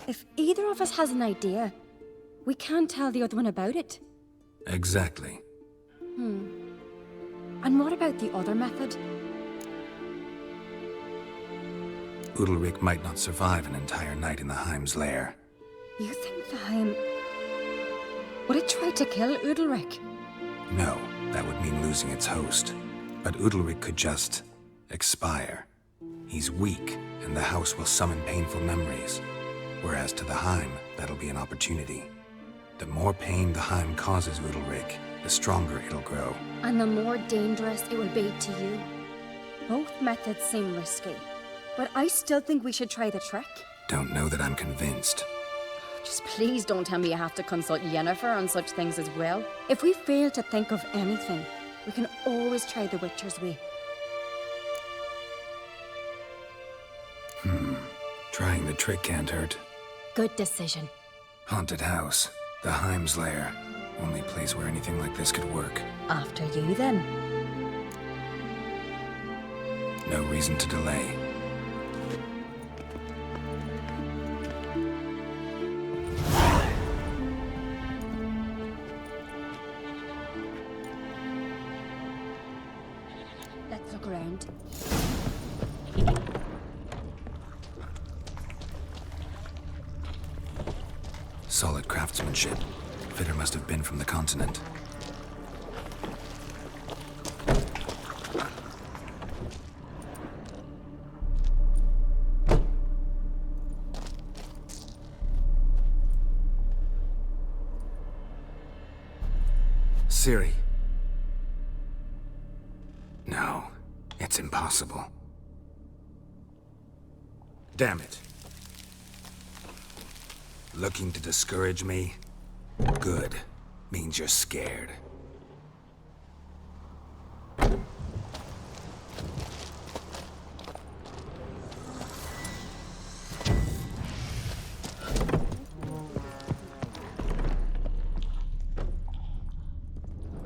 if either of us has an idea, we can't tell the other one about it. Exactly. And what about the other method? Udalryk might not survive an entire night in the Heim's lair. You think the Heim... Would it try to kill Udalryk? No, that would mean losing its host. But Udalryk could just... expire. He's weak, and the house will summon painful memories. Whereas to the Heim, that'll be an opportunity. The more pain the Heim causes Udalryk, the stronger it'll grow. And the more dangerous it will be to you. Both methods seem risky, but I still think we should try the trick. Don't know that I'm convinced. Just please don't tell me you have to consult Yennefer on such things as well. If we fail to think of anything, we can always try the Witcher's way. Trying the trick can't hurt. Good decision. Haunted house. The Heim's lair. Only place where anything like this could work. After you, then. No reason to delay. Let's look around. Solid craftsmanship. Fitter must have been from the continent. Ciri. No, it's impossible. Damn it. Looking to discourage me? Good. Means you're scared.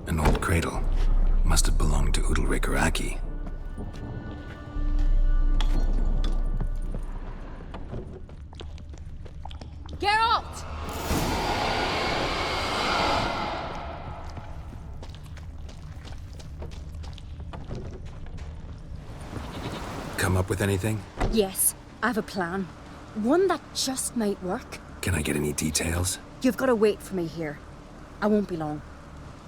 An old cradle. Must have belonged to Udalryk or Aki. Geralt! Come up with anything? Yes, I have a plan. One that just might work. Can I get any details? You've got to wait for me here. I won't be long.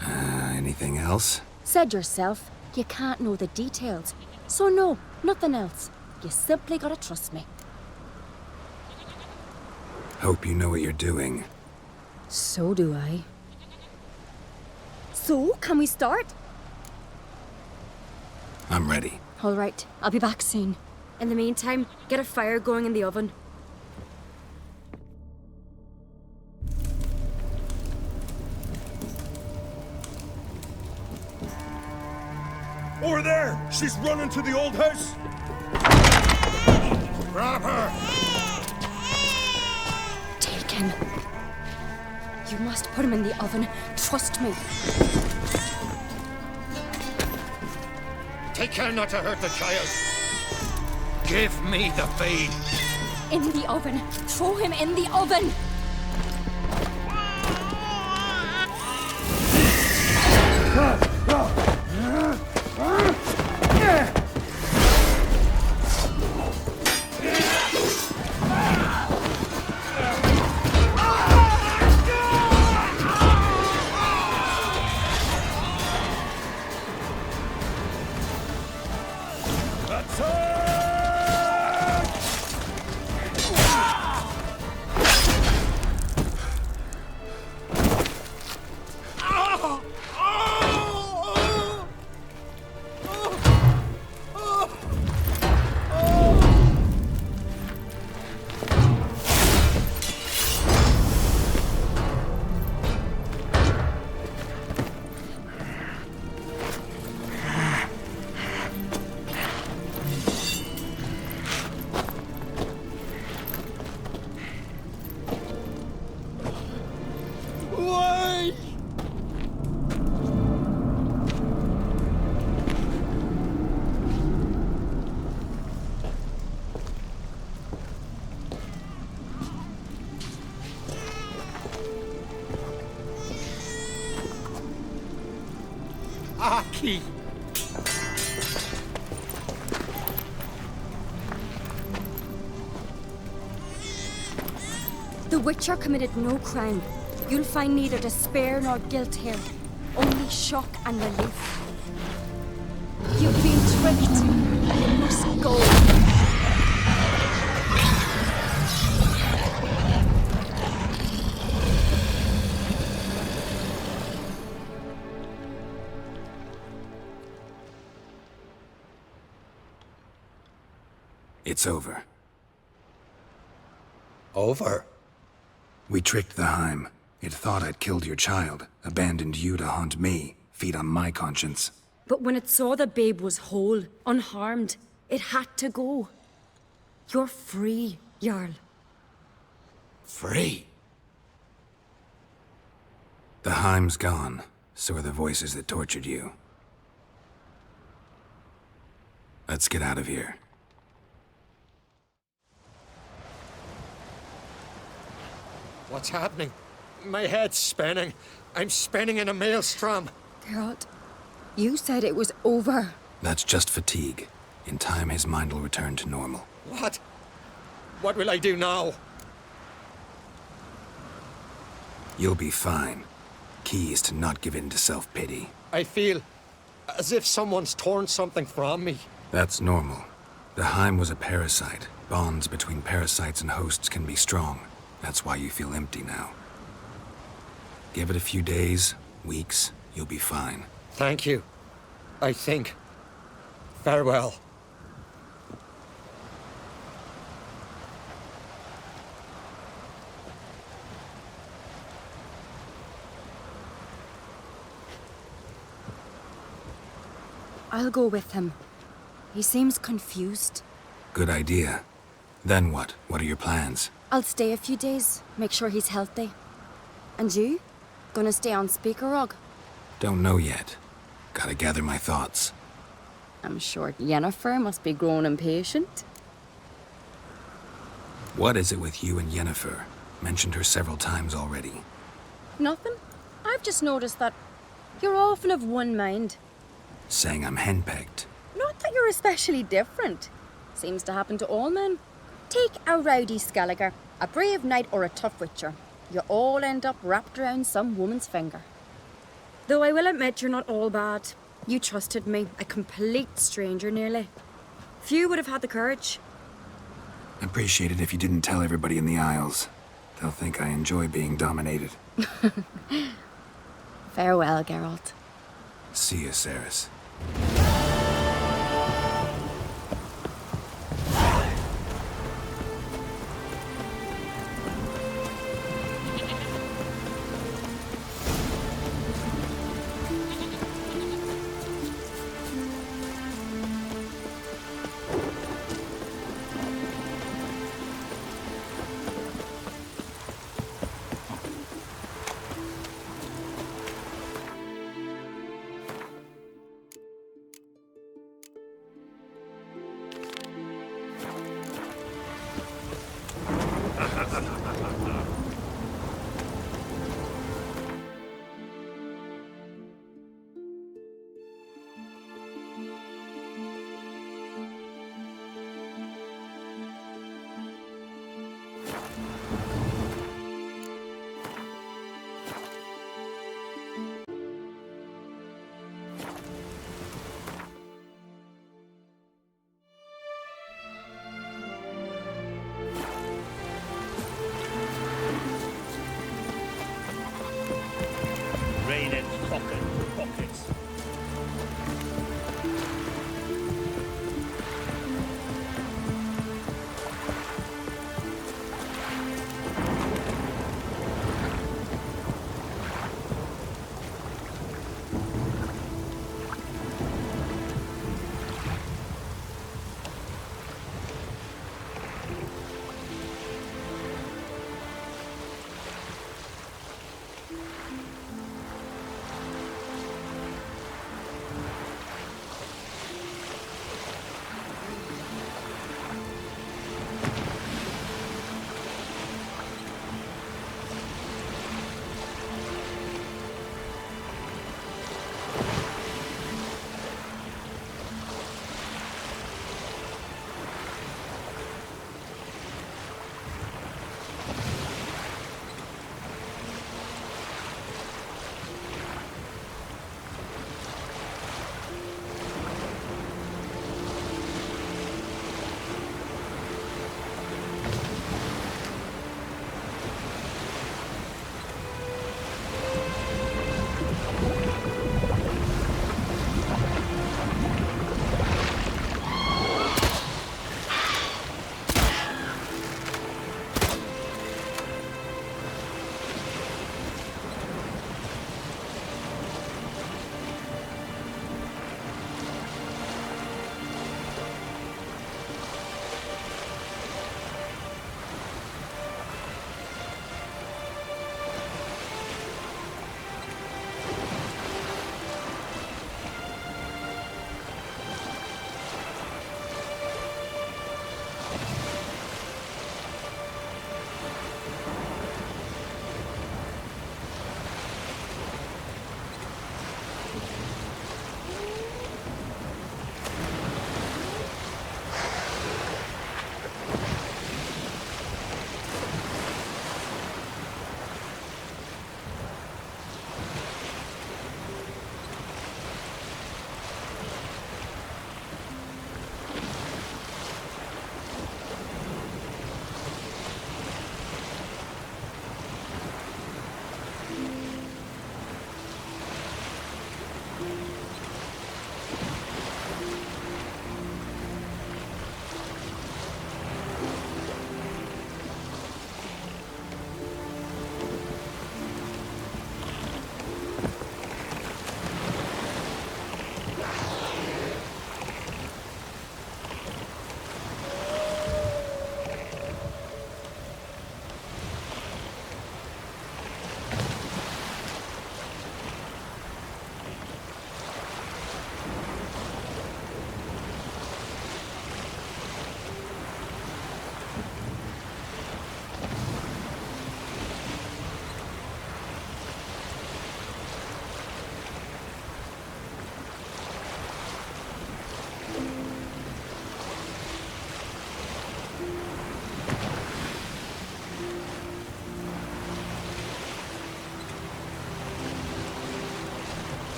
Anything else? Said yourself, you can't know the details. So no, nothing else. You simply gotta trust me. Hope you know what you're doing. So do I. So, can we start? I'm ready. All right, I'll be back soon. In the meantime, get a fire going in the oven. Over there! She's running to the old house! Grab her! Take him. You must put him in the oven. Trust me. Take care not to hurt the child. Give me the feed. In the oven. Throw him in the oven. Aki! The Witcher committed no crime. You'll find neither despair nor guilt here. Only shock and relief. You've been tricked. You must go. It's over. Over? We tricked the Heim. It thought I'd killed your child, abandoned you to haunt me, feed on my conscience. But when it saw the babe was whole, unharmed, it had to go. You're free, Jarl. Free? The Heim's gone, so are the voices that tortured you. Let's get out of here. What's happening? My head's spinning. I'm spinning in a maelstrom. Geralt, you said it was over. That's just fatigue. In time, his mind will return to normal. What? What will I do now? You'll be fine. Key is to not give in to self-pity. I feel as if someone's torn something from me. That's normal. The Heim was a parasite. Bonds between parasites and hosts can be strong. That's why you feel empty now. Give it a few days, weeks, you'll be fine. Thank you. I think. Farewell. I'll go with him. He seems confused. Good idea. Then what? What are your plans? I'll stay a few days, make sure he's healthy. And you? Gonna stay on Speaker Rog? Don't know yet. Gotta gather my thoughts. I'm sure Yennefer must be growing impatient. What is it with you and Yennefer? Mentioned her several times already. Nothing. I've just noticed that you're often of one mind. Saying I'm henpecked. Not that you're especially different. Seems to happen to all men. Take a rowdy Skellige, a brave knight or a tough witcher. You all end up wrapped around some woman's finger. Though I will admit you're not all bad. You trusted me, a complete stranger nearly. Few would have had the courage. Appreciate it if you didn't tell everybody in the Isles. They'll think I enjoy being dominated. Farewell, Geralt. See you, Cerys.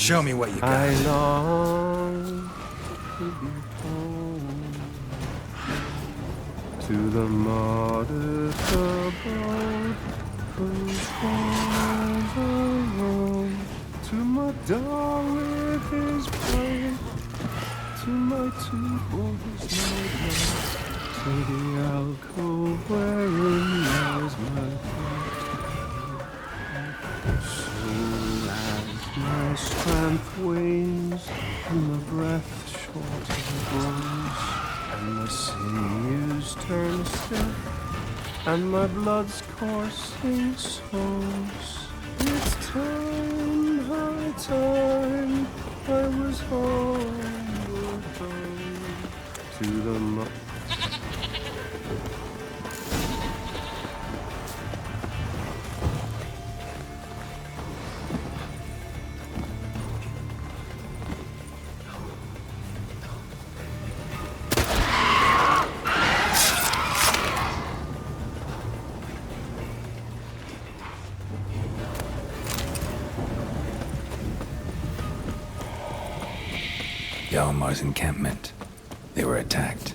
Show me what you got. I long to be home, to the modest abode whose walls alone, to my doll with his play, to my two boys, my love, to the alcove wherein lies my heart. So as my strength wanes, and the breath short grows, and the sinews turn stiff, and my blood's coursing slows, it's time, high time, I was homeward bound to the Hjalmar's encampment. They were attacked.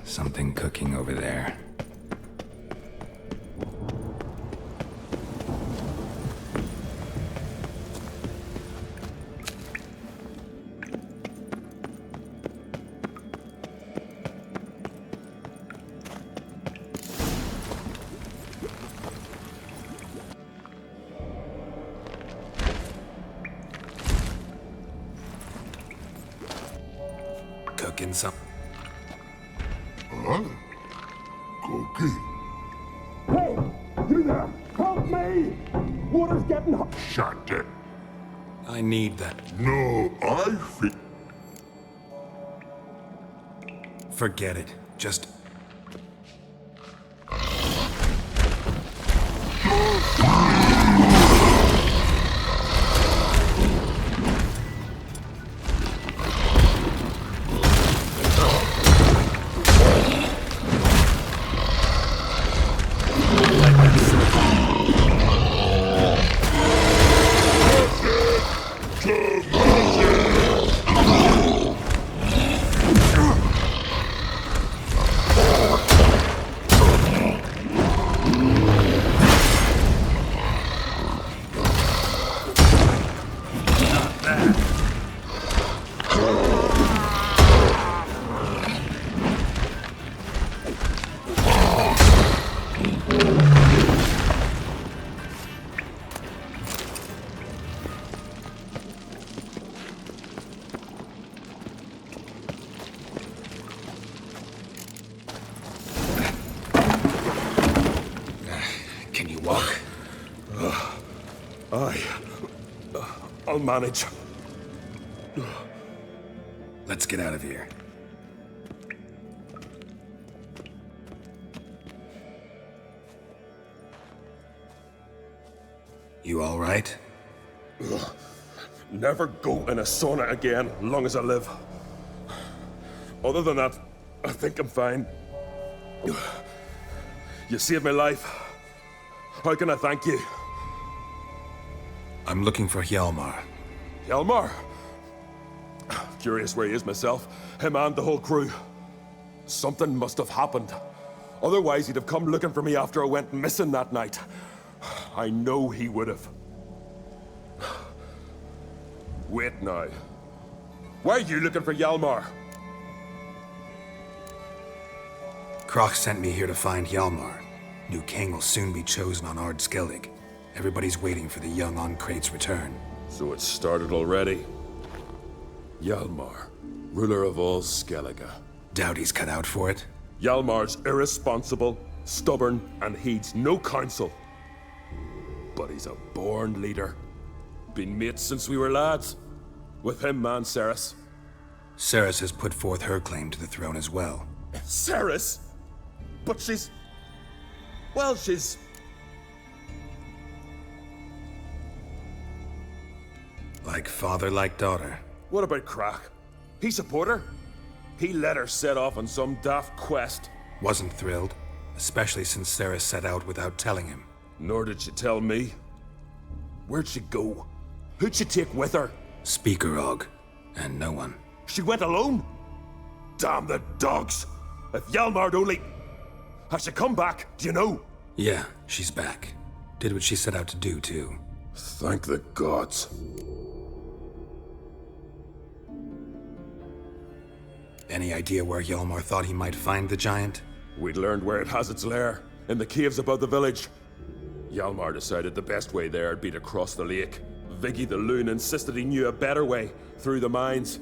Something cooking over there. Cooking some. Huh? Cookie? Hey! You there! Help me! Water's getting hot! Shut it. I need that. No, I think... Forget it. Just... I'll manage. Let's get out of here. You all right? Never go in a sauna again, long as I live. Other than that, I think I'm fine. You saved my life. How can I thank you? I'm looking for Hjalmar. Hjalmar? Curious where he is myself. Him and the whole crew. Something must have happened. Otherwise, he'd have come looking for me after I went missing that night. I know he would have. Wait now. Why are you looking for Hjalmar? Croc sent me here to find Hjalmar. New king will soon be chosen on Ard Skellige. Everybody's waiting for the young Oncrate's return. So it's started already. Hjalmar, ruler of all Skellige. Doubt he's cut out for it. Hjalmar's irresponsible, stubborn, and heeds no counsel. But he's a born leader. Been mates since we were lads. With him and Cerys. Cerys has put forth her claim to the throne as well. Cerys? But she's... well, she's... Like father, like daughter. What about Crack? He support her? He let her set off on some daft quest. Wasn't thrilled, especially since Cerys set out without telling him. Nor did she tell me. Where'd she go? Who'd she take with her? Speaker Og, and no one. She went alone? Damn the dogs! If Hjalmar'd only... Has she come back? Do you know? Yeah, she's back. Did what she set out to do, too. Thank the gods. Any idea where Hjalmar thought he might find the giant? We'd learned where it has its lair, in the caves above the village. Hjalmar decided the best way there would be to cross the lake. Viggy the loon insisted he knew a better way, through the mines.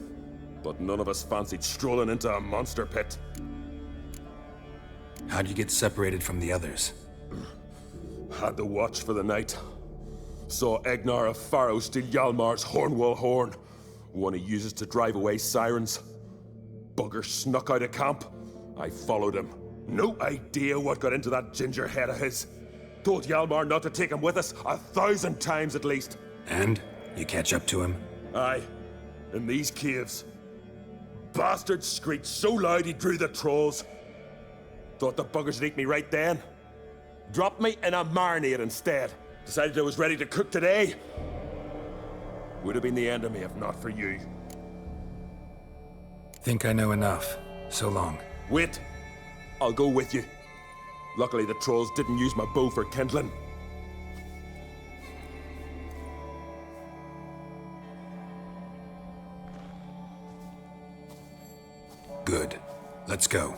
But none of us fancied strolling into a monster pit. How'd you get separated from the others? Had to watch for the night. Saw Egnar of Pharaoh steal Hjalmar's Hornwall horn, one he uses to drive away sirens. Bugger snuck out of camp. I followed him. No idea what got into that ginger head of his. Told Hjalmar not to take him with us 1,000 times at least. And? You catch up to him? Aye. In these caves. Bastard screeched so loud he drew the trolls. Thought the buggers would eat me right then. Dropped me in a marinade instead. Decided I was ready to cook today. Would have been the end of me if not for you. Think I know enough. So long. Wait. I'll go with you. Luckily the trolls didn't use my bow for kindling. Good. Let's go.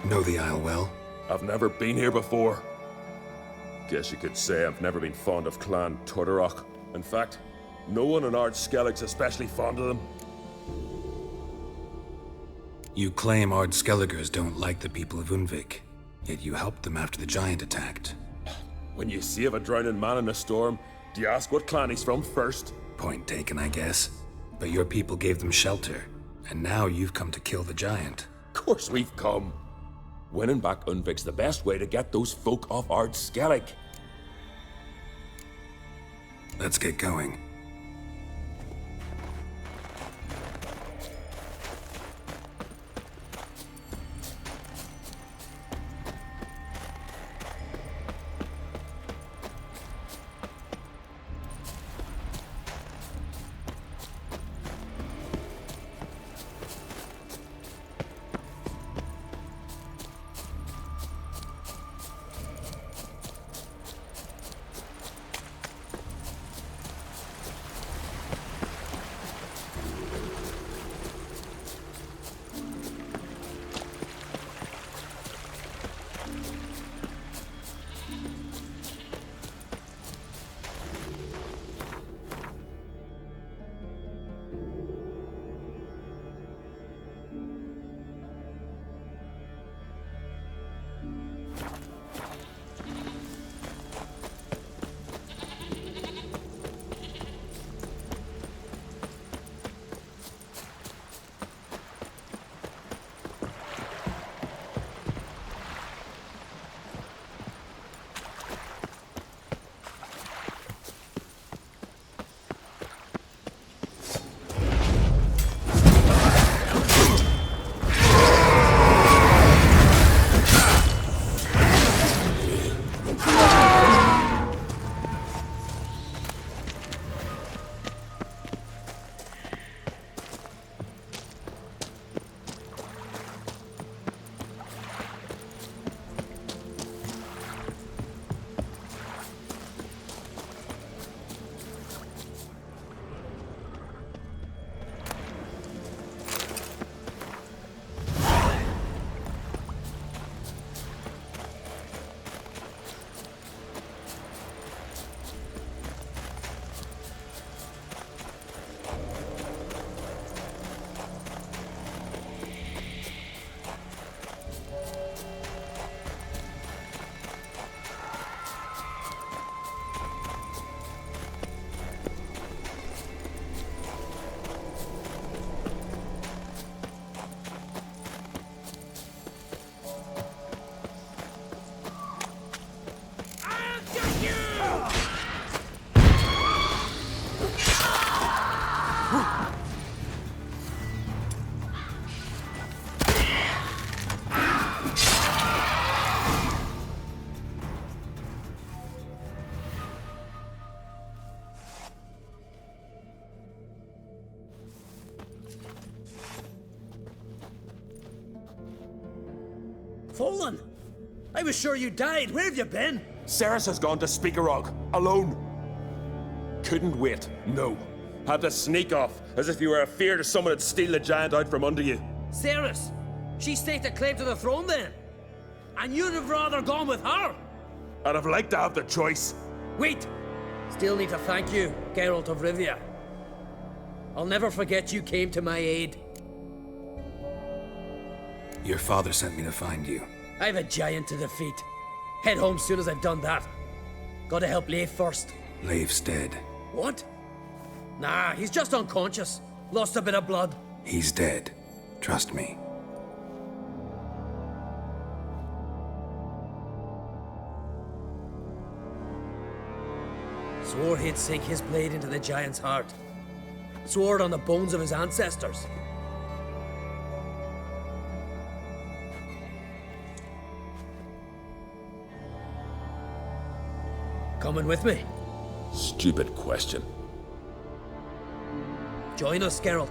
Know the Isle well? I've never been here before. Guess you could say I've never been fond of Clan Udalryk. In fact, no one in Ard Skellige's especially fond of them. You claim Ard Skelligers don't like the people of Unvik, yet you helped them after the giant attacked. When you save a drowning man in a storm, do you ask what clan he's from first? Point taken, I guess. But your people gave them shelter, and now you've come to kill the giant. Of course we've come. Winning back Unvik's the best way to get those folk off Ard Skellige. Let's get going. Fallen? I was sure you died. Where have you been? Cerys has gone to Speakerog, alone. Couldn't wait, no. Had to sneak off, as if you were afeard of someone would steal the giant out from under you. Cerys? She staked a claim to the throne then? And you'd have rather gone with her? I'd have liked to have the choice. Wait! Still need to thank you, Geralt of Rivia. I'll never forget you came to my aid. Your father sent me to find you. I have a giant to defeat. Head home soon as I've done that. Gotta help Leif first. Leif's dead. What? Nah, he's just unconscious. Lost a bit of blood. He's dead. Trust me. Swore he'd sink his blade into the giant's heart. Swore it on the bones of his ancestors. Coming with me? Stupid question. Join us, Geralt.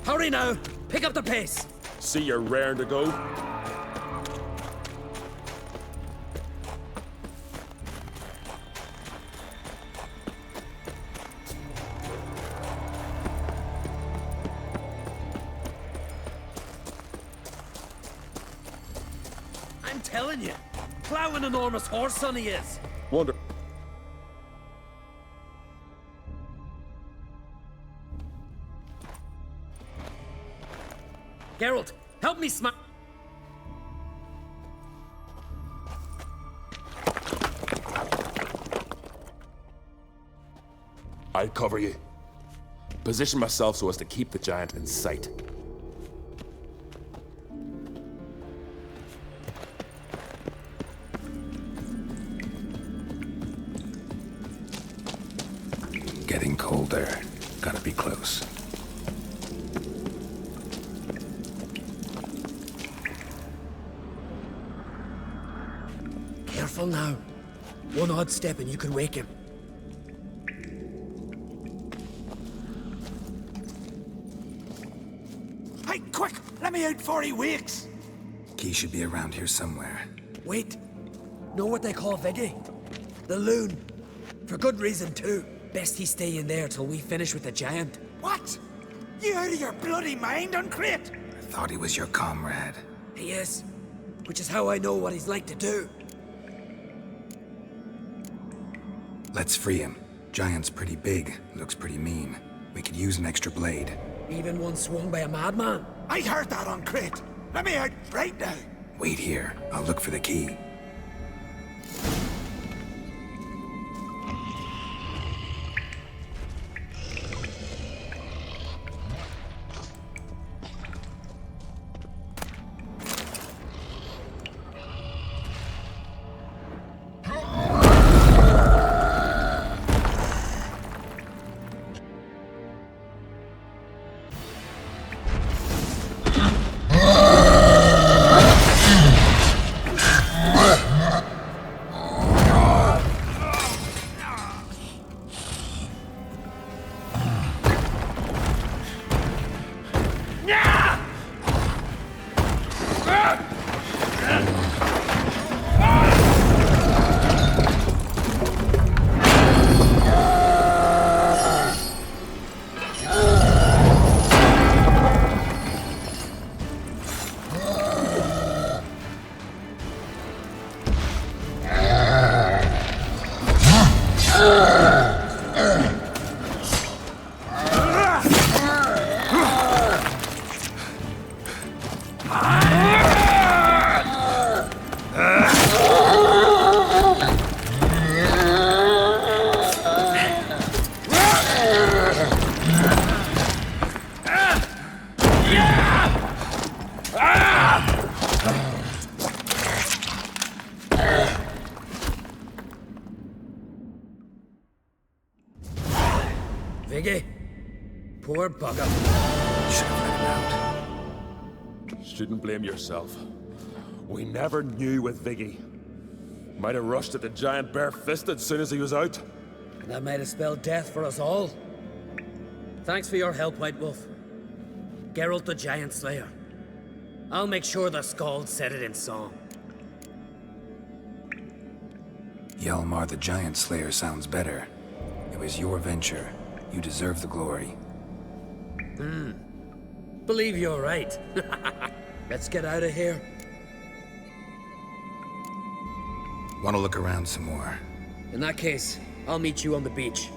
Hurry now! Pick up the pace! See you're raring to go? I'm telling you, plow an enormous horse son he is. Wonder... Geralt, help me smack. I'll cover you. Position myself so as to keep the giant in sight. Getting colder. Gotta be close. Careful now. One odd step and you can wake him. Hey, quick! Let me out before he wakes! Key should be around here somewhere. Wait. Know what they call Viggy? The loon. For good reason, too. Best he stay in there till we finish with the giant. What? You out of your bloody mind, Uncrate? I thought he was your comrade. He is. Which is how I know what he's like to do. Let's free him. Giant's pretty big, looks pretty mean. We could use an extra blade. Even one swung by a madman. I heard that, Uncrate. Let me out right now. Wait here. I'll look for the key. Viggy. Poor bugger. Should have let him out. Shouldn't blame yourself. We never knew with Viggy. Might have rushed at the giant bare-fisted soon as he was out. That might have spelled death for us all. Thanks for your help, White Wolf. Geralt the Giant Slayer. I'll make sure the Skald said it in song. Hjalmar the Giant Slayer sounds better. It was your venture. You deserve the glory. Believe you're right. Let's get out of here. Want to look around some more? In that case, I'll meet you on the beach.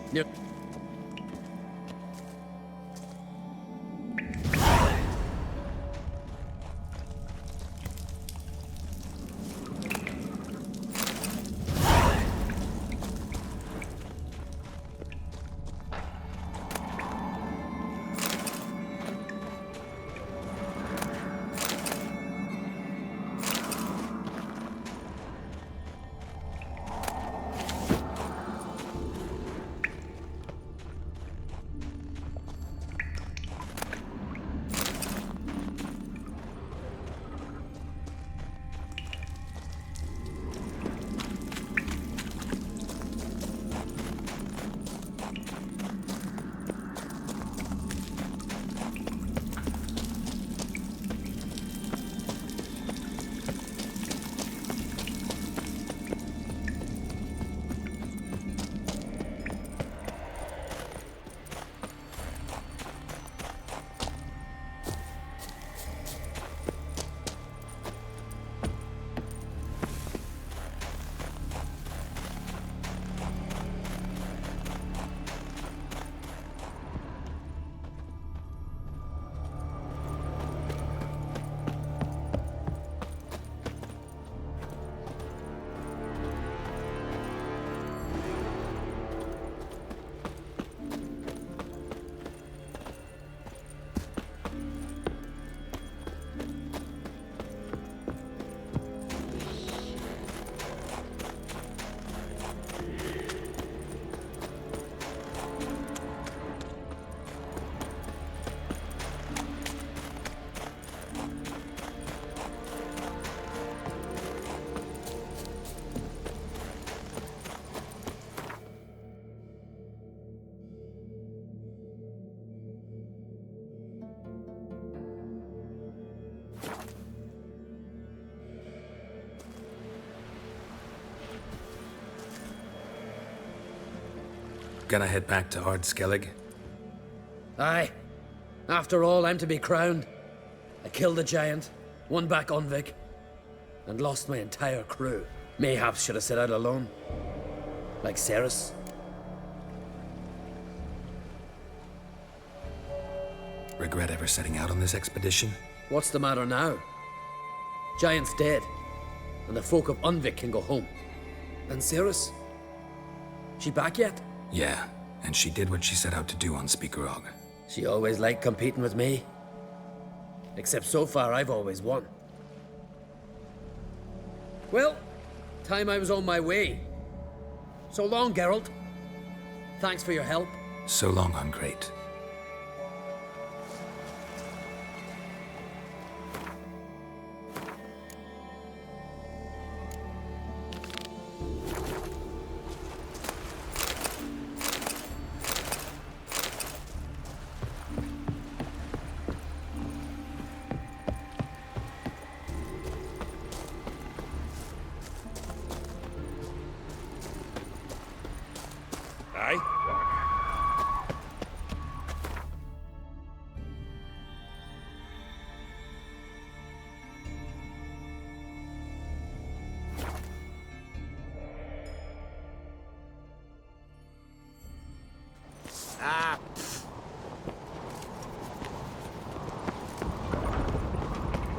Gonna head back to Skellige? Aye. After all, I'm to be crowned. I killed the giant, won back Unvik, and lost my entire crew. Mayhaps should have set out alone. Like Cerys. Regret ever setting out on this expedition? What's the matter now? Giant's dead, and the folk of Unvik can go home. And Cerys? She back yet? Yeah, and she did what she set out to do on Speakerog. She always liked competing with me. Except so far, I've always won. Well, time I was on my way. So long, Geralt. Thanks for your help. So long, Ungreat.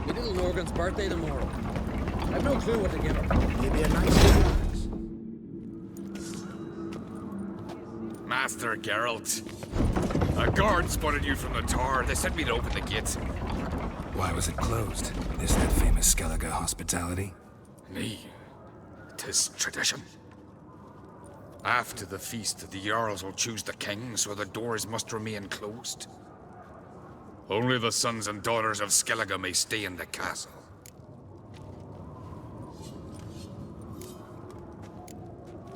My little Norgan's birthday tomorrow. I've no clue what to give her. Maybe a nice Master Geralt. A guard spotted you from the tower. They sent me to open the gate. Why was it closed? Is that famous Skellige hospitality? Nay, 'tis tradition. After the feast, the Jarls will choose the king, so the doors must remain closed. Only the sons and daughters of Skellige may stay in the castle.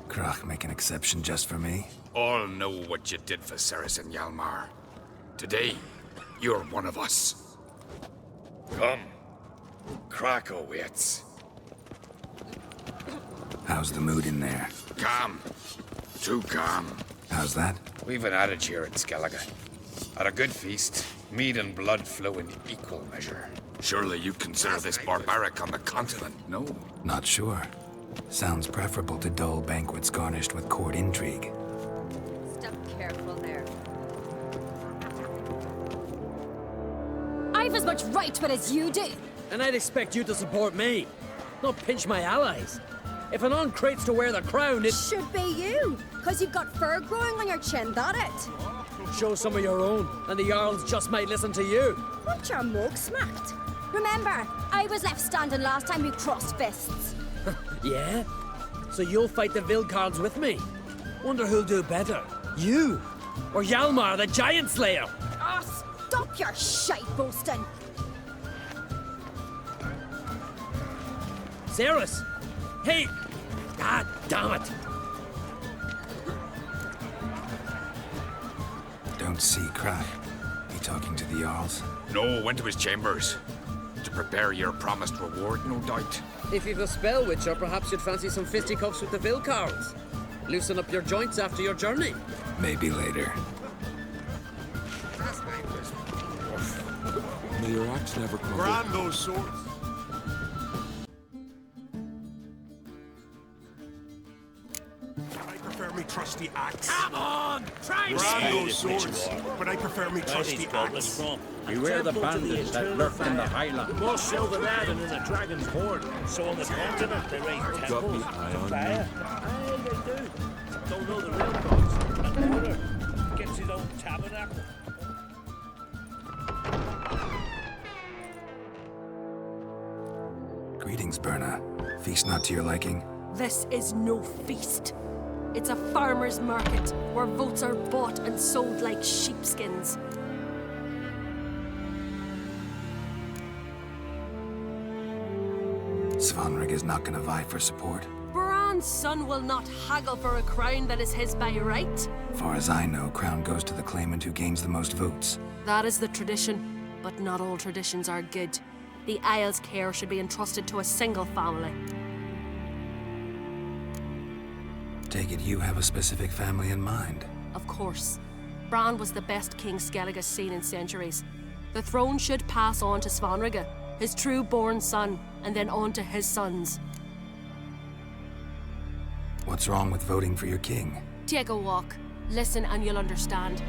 Krach make an exception just for me? all know what you did for Cerys and Hjalmar. Today, you're one of us. Come. Crach awaits. How's the mood in there? Calm. Too calm. How's that? We've an adage here in Skellige. At a good feast, mead and blood flow in equal measure. Surely you consider this barbaric on the continent, no? Not sure. Sounds preferable to dull banquets garnished with court intrigue. Step careful there. I've as much right to it as you do. And I'd expect you to support me, not pinch my allies. If an uncrate's to wear the crown, it should be you, because you've got fur growing on your chin, that it? Show some of your own, and the Jarls just might listen to you. Want your mug smacked? Remember, I was left standing last time we crossed fists. Yeah? So you'll fight the Vilcards with me? Wonder who'll do better, you or Hjalmar, the Giant Slayer? Oh, stop your shite boasting! Cerys! Hey! God damn it! Don't see Crach. He talking to the Jarls? No, went to his chambers. To prepare your promised reward, no doubt. If you've a spell witcher, perhaps you'd fancy some fisticuffs with the Vilcards. Loosen up your joints after your journey. Maybe later. May your axe never crumble. Brand those swords. I prefer me trusty axe. Come on! Try and Brand see those swords, but I prefer me trusty axe. Beware the bandits that lurk in the highland. More so than that and in a dragon's horn. So on the continent they raise temples to Freya. Aye, they do. Don't know the real gods. And the other gets his own tabernacle. Greetings, Berna. Feast not to your liking? This is no feast. It's a farmer's market where votes are bought and sold like sheepskins. Svanrig is not gonna vie for support. Bran's son will not haggle for a crown that is his by right. Far as I know, crown goes to the claimant who gains the most votes. That is the tradition, but not all traditions are good. The Isle's care should be entrusted to a single family. Take it you have a specific family in mind. Of course. Bran was the best king Skellige has seen in centuries. The throne should pass on to Svanrig, his true-born son, and then on to his sons. What's wrong with voting for your king? Take a walk. Listen and you'll understand.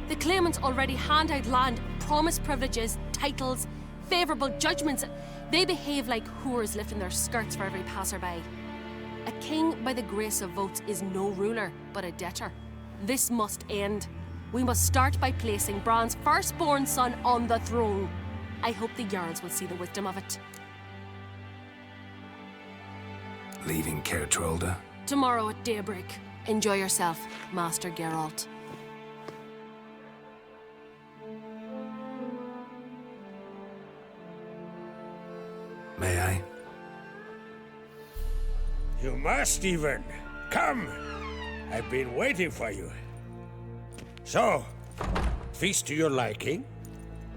The claimants already hand out land, promise privileges, titles, favourable judgments. They behave like whores lifting their skirts for every passerby. A king by the grace of votes is no ruler, but a debtor. This must end. We must start by placing Bran's firstborn son on the throne. I hope the Jarls will see the wisdom of it. Leaving Caer Trolda? Tomorrow at daybreak. Enjoy yourself, Master Geralt. May I? You must even. Come. I've been waiting for you. So, feast to your liking?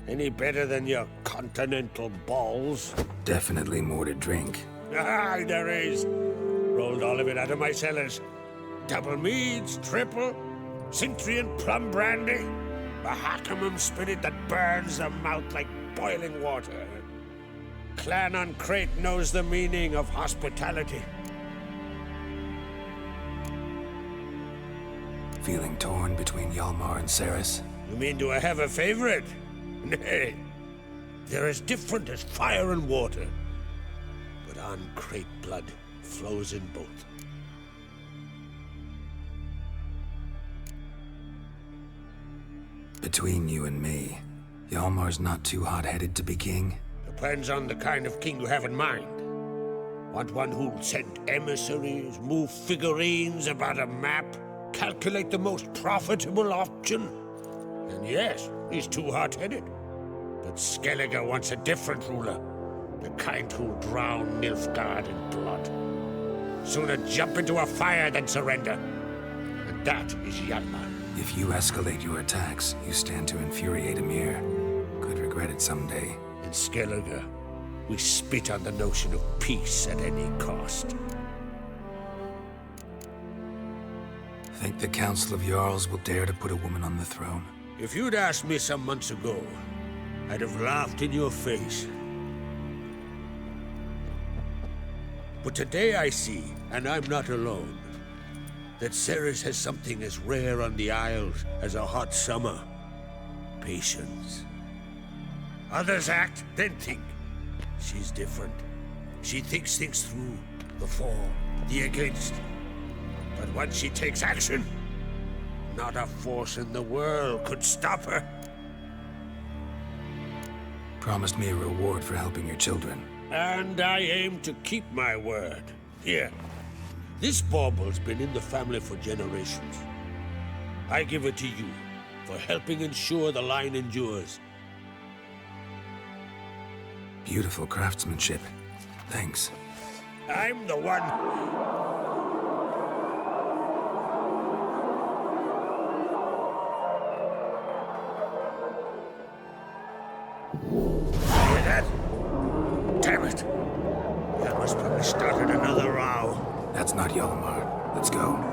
Any better than your continental balls? Definitely more to drink. Ah, there is. Rolled all of it out of my cellars. Double meads, triple, Cintrian plum brandy, Mahakimum spirit that burns the mouth like boiling water. Clan on Crate knows the meaning of hospitality. Feeling torn between Hjalmar and Cerys? You mean do I have a favorite? Nay. They're as different as fire and water. But on Crate blood flows in both. Between you and me, Hjalmar's not too hot-headed to be king? Depends on the kind of king you have in mind. Want one who'll send emissaries, move figurines about a map, calculate the most profitable option? And yes, he's too hot-headed. But Skellige wants a different ruler. The kind who'll drown Nilfgaard in blood. Sooner jump into a fire than surrender. And That is Hjalmar. If you escalate your attacks, you stand to infuriate Emir. Could regret it someday. In Skellige, we spit on the notion of peace at any cost. Think the Council of Jarls will dare to put a woman on the throne? If you'd asked me some months ago, I'd have laughed in your face. But today I see, and I'm not alone, that Cerys has something as rare on the Isles as a hot summer. Patience. Others act, then think. She's different. She thinks things through. The for, the against. But once she takes action, not a force in the world could stop her. Promised me a reward for helping your children. And I aim to keep my word. Here. This bauble's been in the family for generations. I give it to you for helping ensure the line endures. Beautiful craftsmanship. Thanks. I'm the one. Hear that? Damn it. That must probably started another row. That's not Hjalmar. Let's go.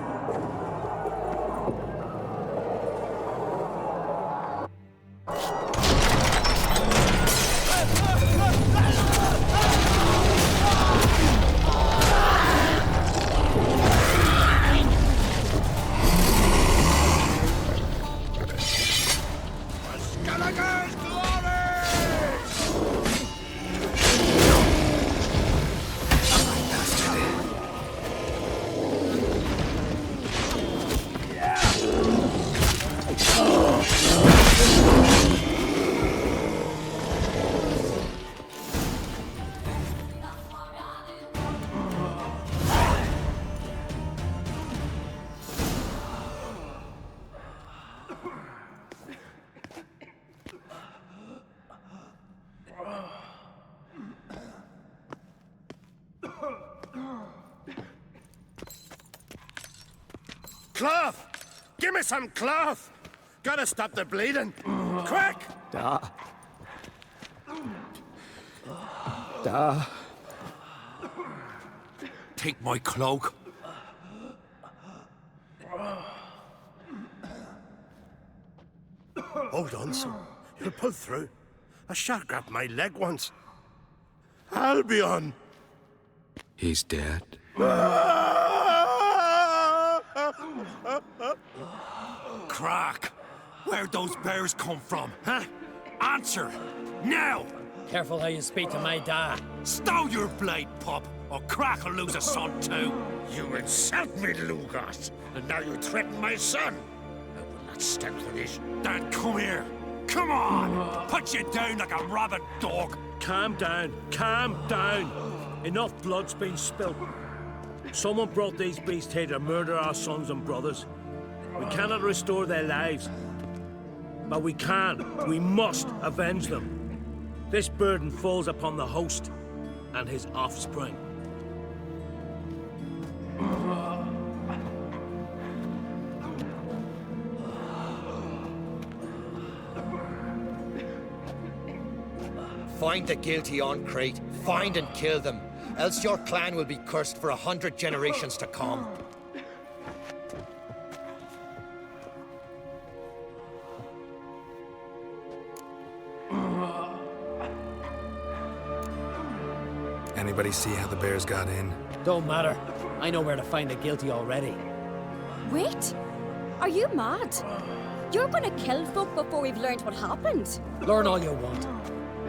Cloth! Give me some cloth! Gotta stop the bleeding. Quick! Da. Da. Take my cloak. Hold on, son. You'll pull through. A shark grabbed my leg once. Albion! He's dead. Crack! Where'd those bears come from, huh? Answer! Now! Careful how you speak to my dad. Stow your blade, pup, or Crack will lose a son too. You insult me, Lugos, and now you threaten my son. I will not stand for this. Dad, come here. Come on! Put you down like a rabid dog. Calm down. Calm down. Enough blood's been spilt. Someone brought these beasts here to murder our sons and brothers. We cannot restore their lives. But we must avenge them. This burden falls upon the host and his offspring. Find the guilty on Crete, find and kill them, else your clan will be cursed for 100 generations to come. Anybody see how the bears got in? Don't matter. I know where to find the guilty already. Wait! Are you mad? You're gonna kill folk before we've learned what happened. Learn all you want.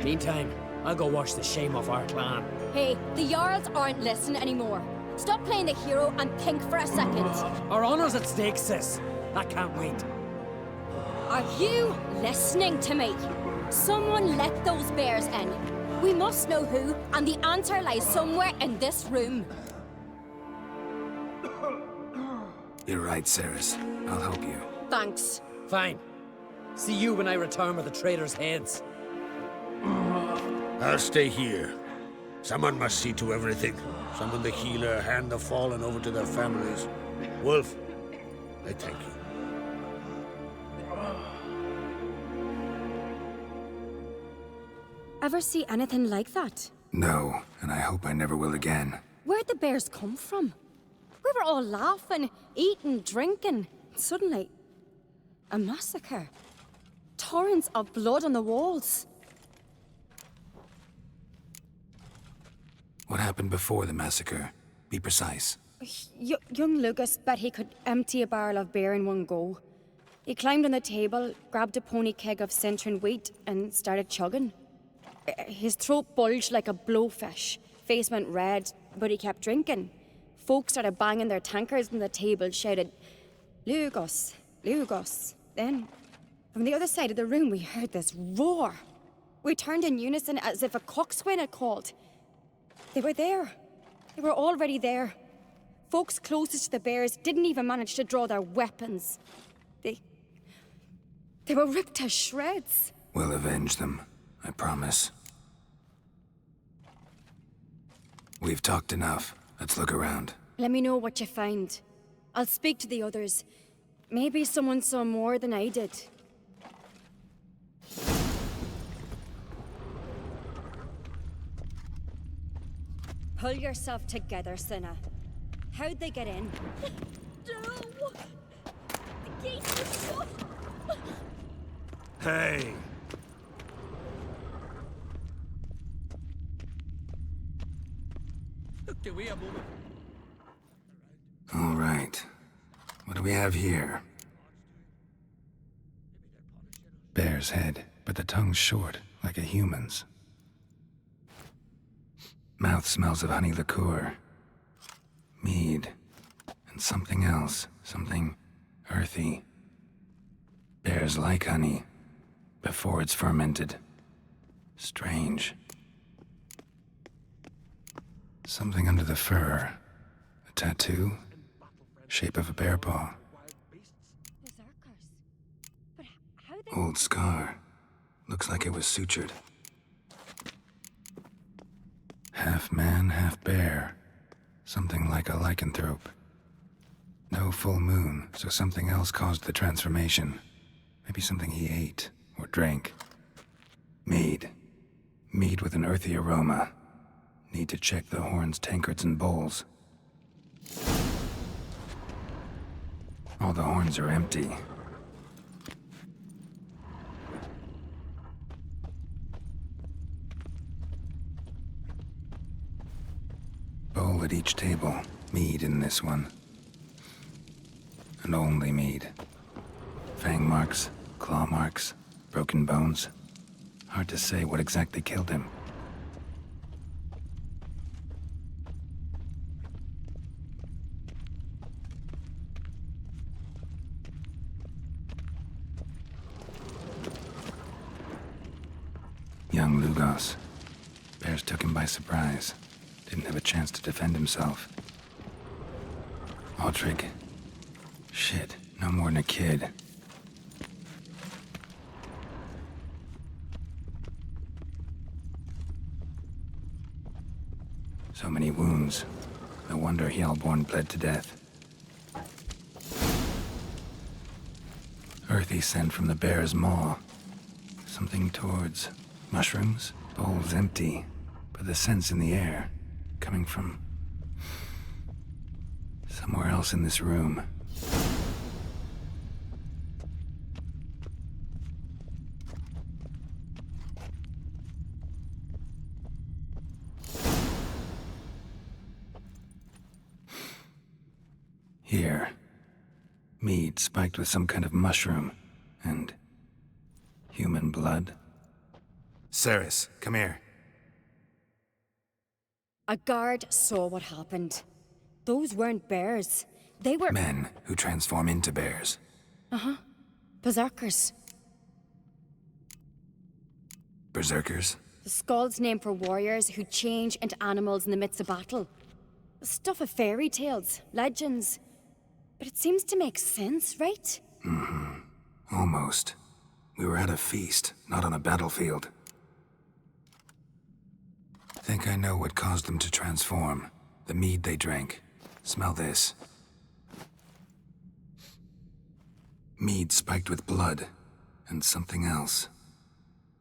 Meantime, I'll go wash the shame off our clan. Hey, the Jarls aren't listening anymore. Stop playing the hero and think for a second. Our honor's at stake, sis. That can't wait. Are you listening to me? Someone let those bears in. We must know who, and the answer lies somewhere in this room. You're right, Cerys. I'll help you. Thanks. Fine. See you when I return with the traitors' heads. I'll stay here. Someone must see to everything. Summon the healer, hand the fallen over to their families. Wolf, I thank you. Ever see anything like that? No, and I hope I never will again. Where'd the bears come from? We were all laughing, eating, drinking. Suddenly, a massacre. Torrents of blood on the walls. What happened before the massacre? Be precise. Young Lucas bet he could empty a barrel of beer in one go. He climbed on the table, grabbed a pony keg of centering wheat, and started chugging. His throat bulged like a blowfish, face went red, but he kept drinking. Folks started banging their tankards on the table, shouted, "Lugos, Lugos." Then, from the other side of the room, we heard this roar. We turned in unison as if a coxswain had called. They were there. They were already there. Folks closest to the bears didn't even manage to draw their weapons. They were ripped to shreds. We'll avenge them, I promise. We've talked enough. Let's look around. Let me know what you find. I'll speak to the others. Maybe someone saw more than I did. Pull yourself together, Cinna. How'd they get in? No! The gate is shut! Hey! Do we have a moment? All right. What do we have here? Bear's head, but the tongue's short, like a human's. Mouth smells of honey liqueur. Mead. And something else. Something earthy. Bears like honey. Before it's fermented. Strange. Something under the fur. A tattoo. Shape of a bear paw. Old scar. Looks like it was sutured. Half man, half bear. Something like a lycanthrope. No full moon, so something else caused the transformation. Maybe something he ate or drank. Mead. Mead with an earthy aroma. Need to check the horns, tankards, and bowls. All the horns are empty. Bowl at each table. Mead in this one. And only mead. Fang marks, claw marks, broken bones. Hard to say what exactly killed him. Young Lugos. Bears took him by surprise. Didn't have a chance to defend himself. Aldrich. Shit, no more than a kid. So many wounds. No wonder Hjalmar bled to death. Earthy scent from the bear's maw. Something towards mushrooms. Bowl's empty, but the scent's in the air. Coming from somewhere else in this room. Here. Mead spiked with some kind of mushroom. And human blood. Cerys, come here. A guard saw what happened. Those weren't bears. They were... Men who transform into bears. Uh-huh. Berserkers. Berserkers? The Skald's name for warriors who change into animals in the midst of battle. The stuff of fairy tales, legends. But it seems to make sense, right? Mm-hmm. Almost. We were at a feast, not on a battlefield. Think I know what caused them to transform. The mead they drank. Smell this. Mead spiked with blood, and something else.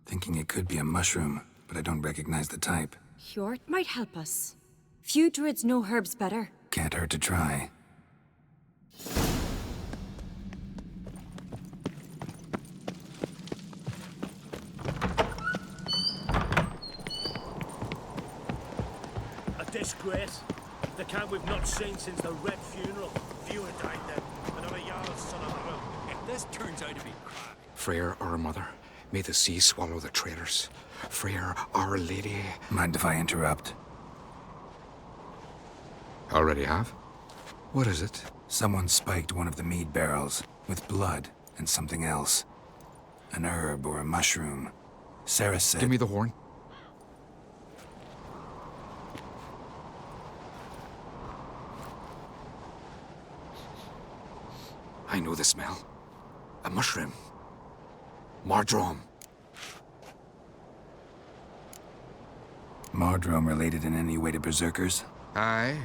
Thinking it could be a mushroom, but I don't recognize the type. Hjort might help us. Few druids know herbs better. Can't hurt to try. A disgrace. The camp we've not seen since the Red Funeral. Fewer died then, and of a Jarl's son of a rum. If this turns out to be crap. Freya, our mother, may the sea swallow the traitors. Freya, our lady. Mind if I interrupt? Already have? What is it? Someone spiked one of the mead barrels with blood and something else. An herb or a mushroom. Cerys said... Give me the horn. I know the smell. A mushroom. Mardrome. Mardrome related in any way to berserkers? Aye.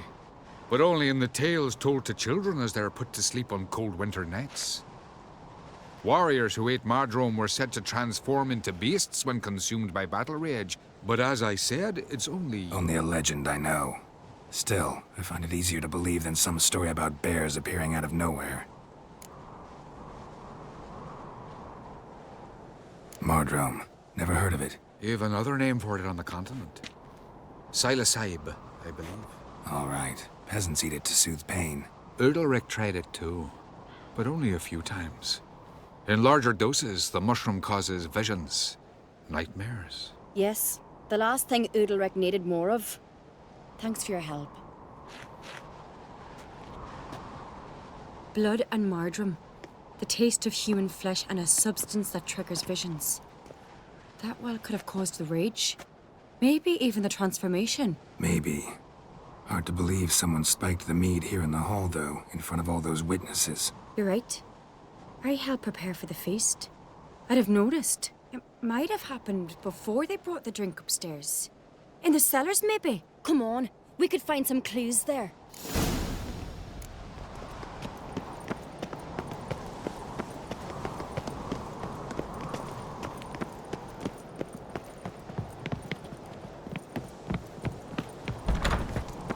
But only in the tales told to children as they're put to sleep on cold winter nights. Warriors who ate Mardrome were said to transform into beasts when consumed by battle rage. But as I said, it's only... Only a legend, I know. Still, I find it easier to believe than some story about bears appearing out of nowhere. Mardrome. Never heard of it. You've another name for it on the continent. Psilocybe, I believe. All right. Peasants eat it to soothe pain. Udalryk tried it too, but only a few times. In larger doses, the mushroom causes visions, nightmares. Yes, the last thing Udalryk needed more of. Thanks for your help. Blood and Mardrome. The taste of human flesh and a substance that triggers visions. That well could have caused the rage. Maybe even the transformation. Maybe. Hard to believe someone spiked the mead here in the hall, though, in front of all those witnesses. You're right. I helped prepare for the feast. I'd have noticed. It might have happened before they brought the drink upstairs. In the cellars, maybe? Come on, we could find some clues there.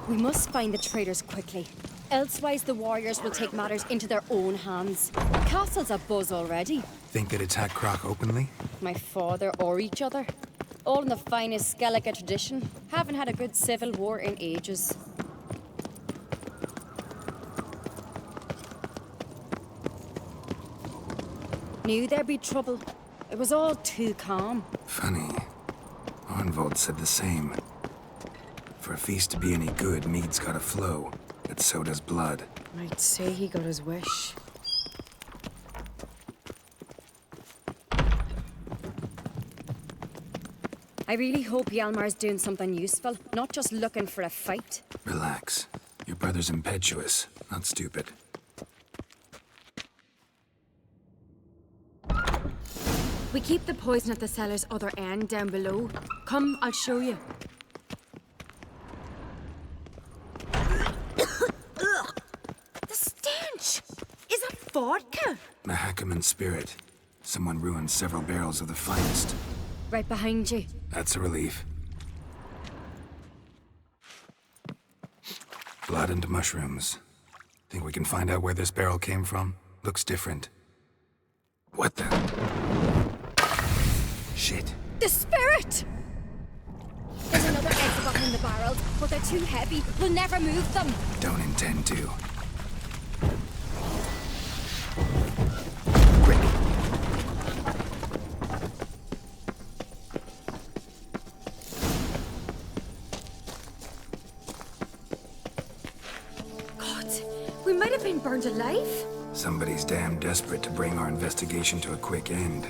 We must find the traitors quickly. Elsewise, the warriors will take matters into their own hands. The castle's abuzz already. Think they'd attack Croc openly? My father or each other. All in the finest Skellige tradition. Haven't had a good civil war in ages. Knew there'd be trouble. It was all too calm. Funny. Arnvold said the same. For a feast to be any good, mead's gotta flow. But so does blood. I'd say he got his wish. I really hope Hjalmar's doing something useful, not just looking for a fight. Relax. Your brother's impetuous, not stupid. We keep the poison at the cellar's other end down below. Come, I'll show you. The stench! Is that vodka? Mahakaman spirit. Someone ruined several barrels of the finest. Right behind you. That's a relief. Blood and mushrooms. Think we can find out where this barrel came from? Looks different. What the? Shit. The spirit! There's another exit behind the barrels, but they're too heavy. We'll never move them. Don't intend to. We might have been burned alive. Somebody's damn desperate to bring our investigation to a quick end.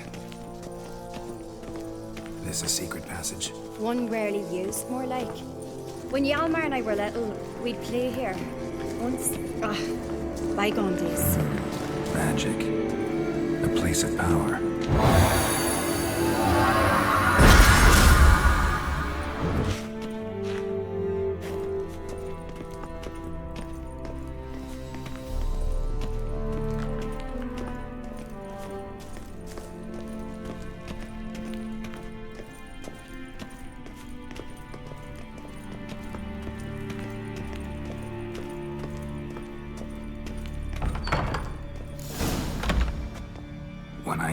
This a secret passage? One rarely used, more like. When Hjalmar and I were little, we'd play here. Once. Bygone days. Magic. A place of power.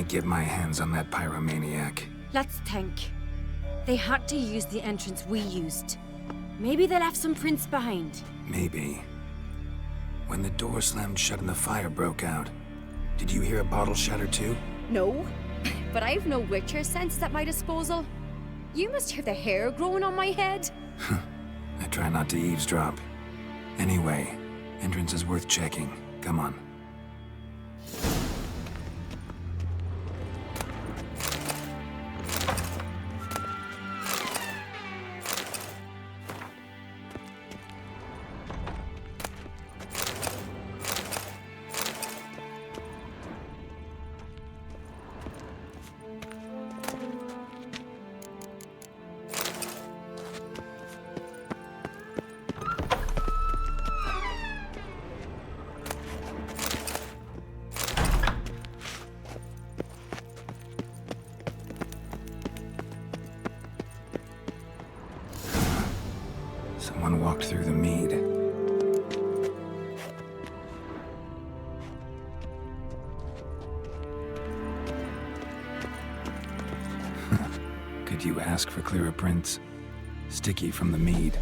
I get my hands on that pyromaniac? Let's think. They had to use the entrance we used. Maybe they left some prints behind. Maybe. When the door slammed shut and the fire broke out, did you hear a bottle shatter too? No, but I've no Witcher senses at my disposal. You must hear the hair growing on my head. I try not to eavesdrop. Anyway, entrance is worth checking. Come on. Someone walked through the mead. Could you ask for clearer prints? Sticky from the mead.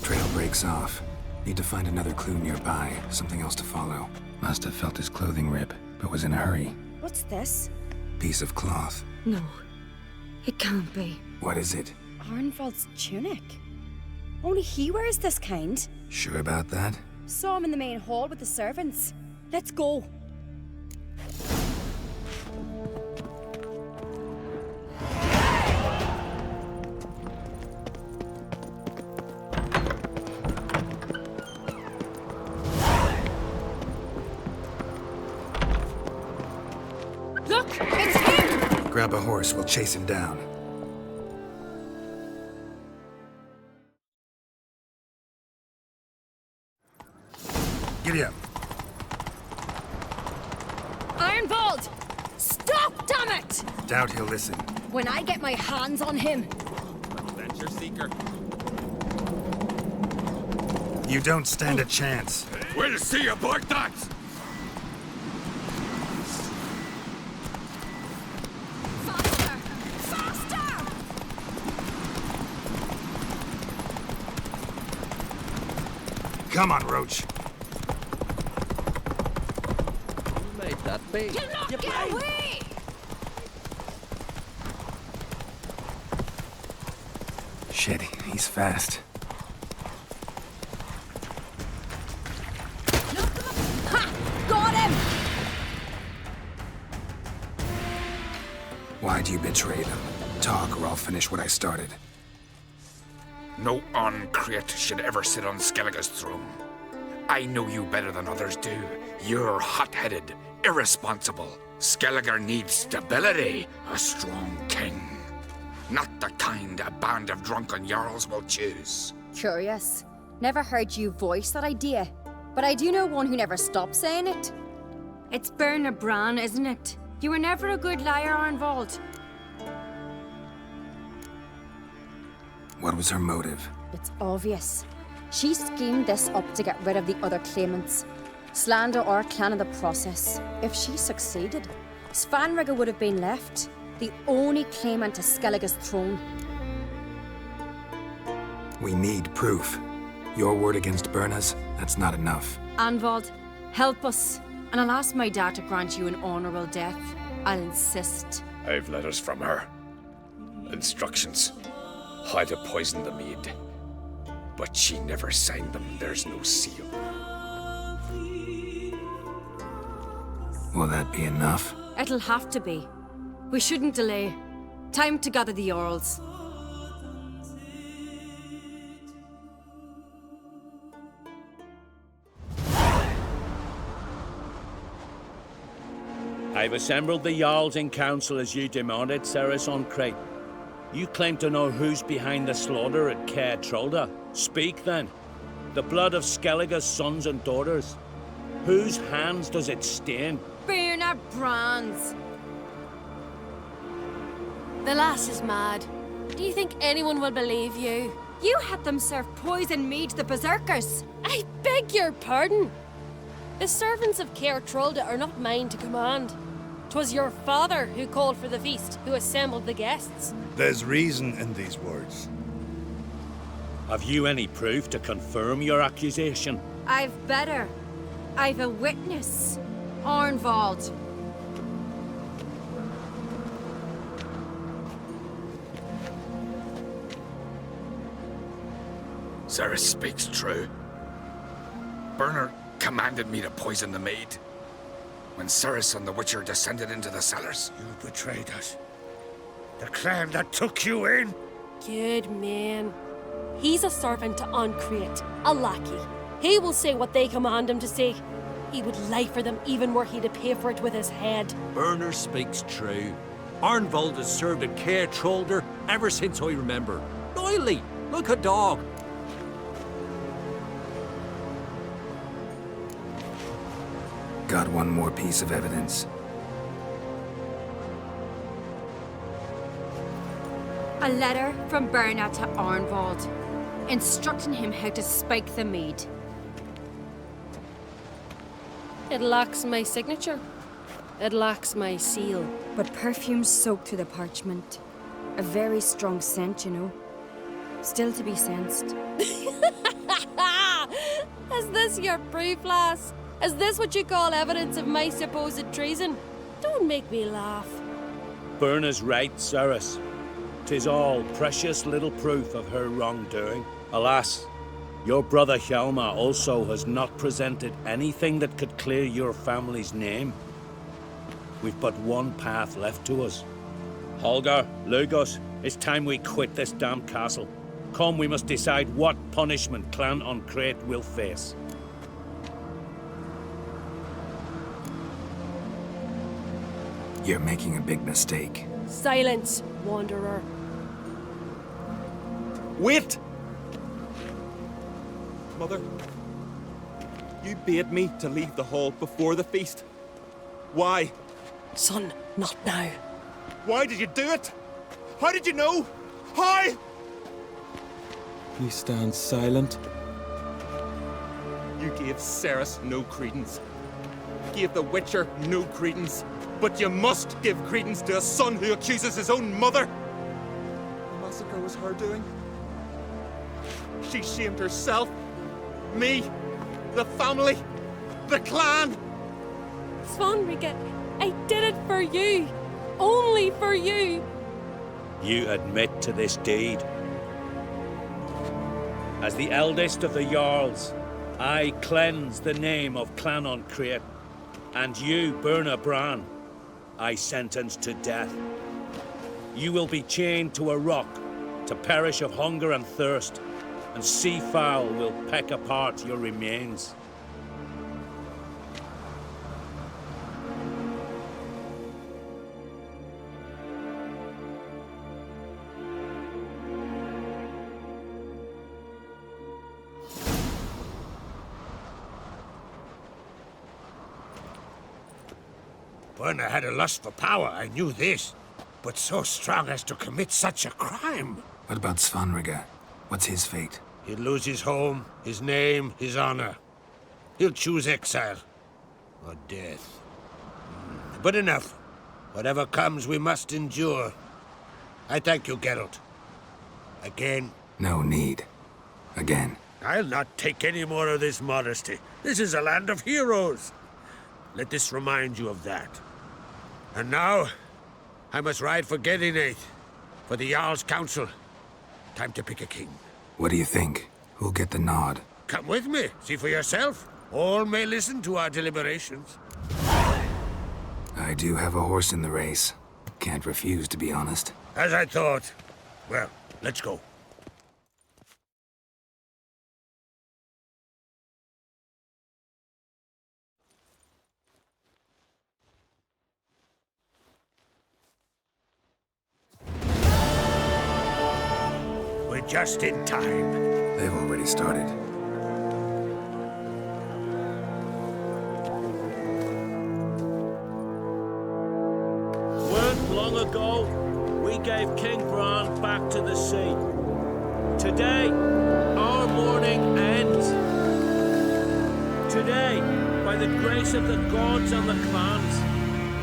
Trail breaks off. Need to find another clue nearby, something else to follow. Must have felt his clothing rip, but was in a hurry. What's this? Piece of cloth. No, it can't be. What is it? Arnvald's tunic. Only he wears this kind. Sure about that? Saw him in the main hall with the servants. Let's go. Look! It's him! Grab a horse, we'll chase him down. Giddy up. Arnvald! Stop, damn it! Doubt he'll listen. When I get my hands on him. Adventure seeker. You don't stand a chance. We'll see about that! Come on, Roach. You made that big. You'll not get away! Shit, he's fast. Ha! Got him! Why'd you betray them? Talk, or I'll finish what I started. No uncreate should ever sit on Skellige's throne. I know you better than others do. You're hot-headed, irresponsible. Skellige needs stability, a strong king. Not the kind a band of drunken jarls will choose. Curious. Never heard you voice that idea. But I do know one who never stops saying it. It's Berna Bran, isn't it? You were never a good liar, Arnvald. What was her motive? It's obvious. She schemed this up to get rid of the other claimants. Slander our clan in the process. If she succeeded, Svanrige would have been left, the only claimant to Skellige's throne. We need proof. Your word against Berna's, that's not enough. Arnvald, help us, and I'll ask my dad to grant you an honourable death. I'll insist. I've letters from her. Instructions. How to poison the mead. But she never signed them. There's no seal. Will that be enough? It'll have to be. We shouldn't delay. Time to gather the Jarls. I've assembled the Jarls in council as you demanded, Cerys on Crate. You claim to know who's behind the slaughter at Caer Trolda. Speak then. The blood of Skellige's sons and daughters. Whose hands does it stain? Berna Bran's. The lass is mad. Do you think anyone will believe you? You had them serve poison mead to the berserkers. I beg your pardon. The servants of Caer Trolda are not mine to command. 'Twas your father who called for the feast, who assembled the guests. There's reason in these words. Have you any proof to confirm your accusation? I've better. I've a witness. Arnvald. Cerys speaks true. Bernard commanded me to poison the maid. When Cerys and the Witcher descended into the cellars. You betrayed us. The clan that took you in. Good man. He's a servant to Ancreate, a lackey. He will say what they command him to say. He would lie for them even were he to pay for it with his head. Bernard speaks true. Arnvald has served at Caer Trolda ever since I remember. Loyally, like a dog. Got one more piece of evidence. A letter from Berna to Arnvald, instructing him how to spike the mead. It lacks my signature. It lacks my seal. But perfume soaked through the parchment. A very strong scent, you know. Still to be sensed. Is this your proof, lass? Is this what you call evidence of my supposed treason? Don't make me laugh. Berna's right, Cerys. 'Tis all precious little proof of her wrongdoing. Alas, your brother Hjalmar also has not presented anything that could clear your family's name. We've but one path left to us. Holger, Lugos, it's time we quit this damn castle. Come, we must decide what punishment Clan Ancreate will face. You're making a big mistake. Silence, wanderer. Wait! Mother, you bade me to leave the hall before the feast. Why? Son, not now. Why did you do it? How did you know? How? You stand silent. You gave Cerys no credence. Gave the Witcher no credence. But you must give credence to a son who accuses his own mother. The massacre was her doing. She shamed herself, me, the family, the clan. Svanrige, I did it for you. Only for you. You admit to this deed. As the eldest of the Jarls, I cleanse the name of Clan Ancreate, and you, Berna Bran, I sentence to death. You will be chained to a rock to perish of hunger and thirst, and sea fowl will peck apart your remains. Berna had a lust for power, I knew this. But so strong as to commit such a crime. What about Svanrige? What's his fate? He'll lose his home, his name, his honor. He'll choose exile. Or death. But enough. Whatever comes, we must endure. I thank you, Geralt. Again. No need. Again. I'll not take any more of this modesty. This is a land of heroes. Let this remind you of that. And now, I must ride for Gedinath, for the Jarl's Council. Time to pick a king. What do you think? Who'll get the nod? Come with me, see for yourself. All may listen to our deliberations. I do have a horse in the race. Can't refuse, to be honest. As I thought. Well, let's go. Just in time. They've already started. Weren't long ago, we gave King Bran back to the sea. Today, our mourning ends. Today, by the grace of the gods and the clans,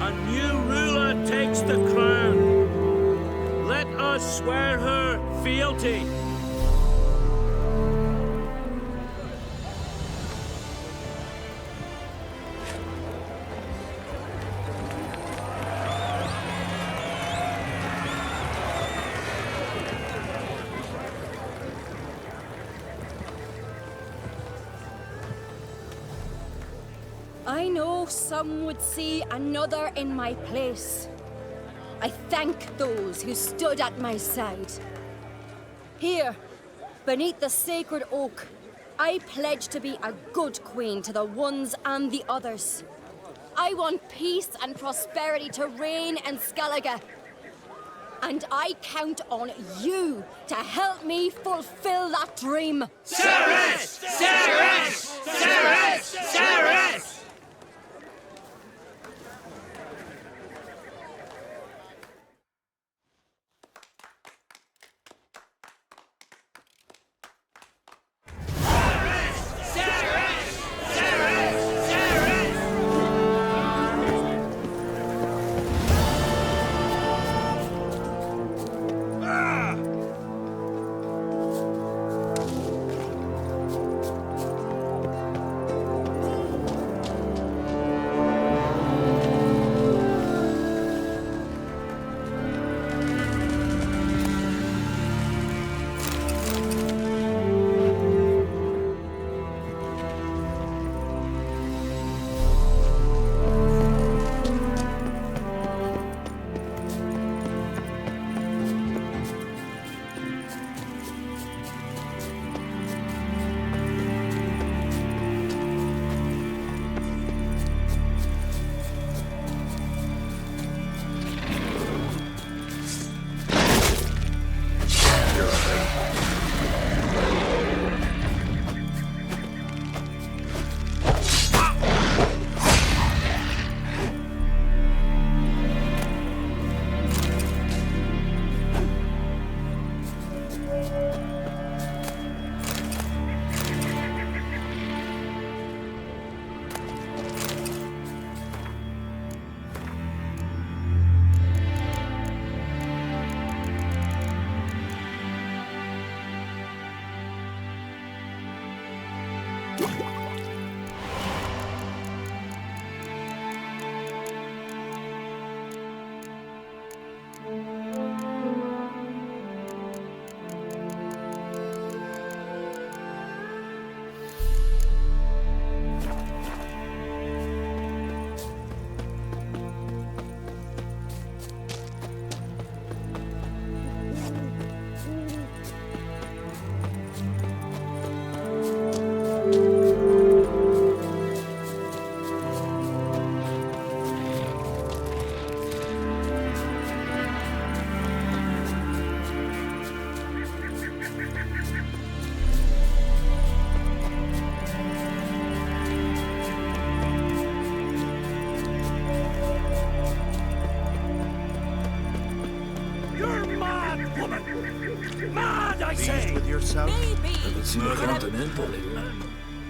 a new ruler takes the crown. Let us swear her fealty. I know some would see another in my place. I thank those who stood at my side. Here, beneath the sacred oak, I pledge to be a good queen to the ones and the others. I want peace and prosperity to reign in Skellige. And I count on you to help me fulfill that dream. Cerys! Cerys! Cerys! Cerys!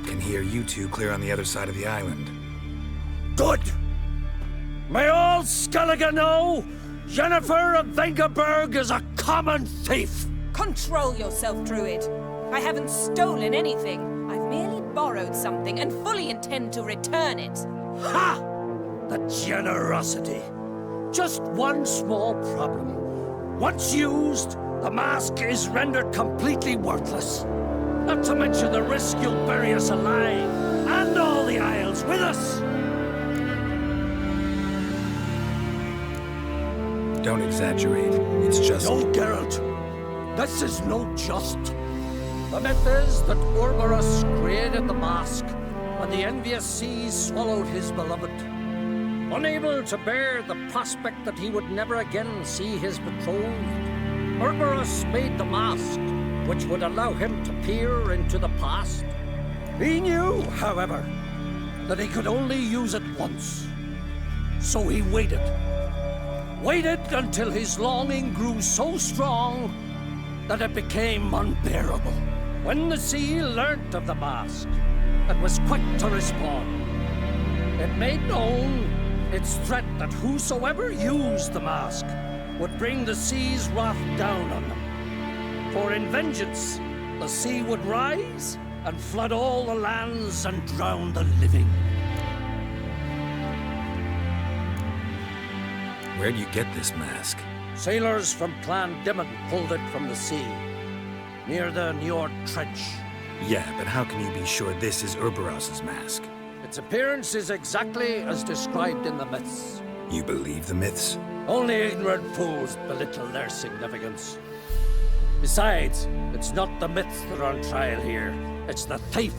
Can hear you two clear on the other side of the island. Good! May all Skellige know Jennifer of Vengerberg is a common thief! Control yourself, Druid. I haven't stolen anything. I've merely borrowed something and fully intend to return it. Ha! The generosity. Just one small problem. Once used, the mask is rendered completely worthless. Not to mention the risk you'll bury us alive, and all the Isles with us! Don't exaggerate. It's just... No, Geralt. This is no just. The myth is that Ouroboros created the mask when the envious seas swallowed his beloved. Unable to bear the prospect that he would never again see his betrothed, Ouroboros made the mask, which would allow him to peer into the past. He knew, however, that he could only use it once. So he waited. Waited until his longing grew so strong that it became unbearable. When the sea learnt of the mask and was quick to respond, it made known its threat that whosoever used the mask would bring the sea's wrath down on them. For in vengeance, the sea would rise and flood all the lands and drown the living. Where'd you get this mask? Sailors from Clan Dimon pulled it from the sea, near the Njord Trench. Yeah, but how can you be sure this is Urberos's mask? Its appearance is exactly as described in the myths. You believe the myths? Only ignorant fools belittle their significance. Besides, it's not the myths that are on trial here. It's the thief.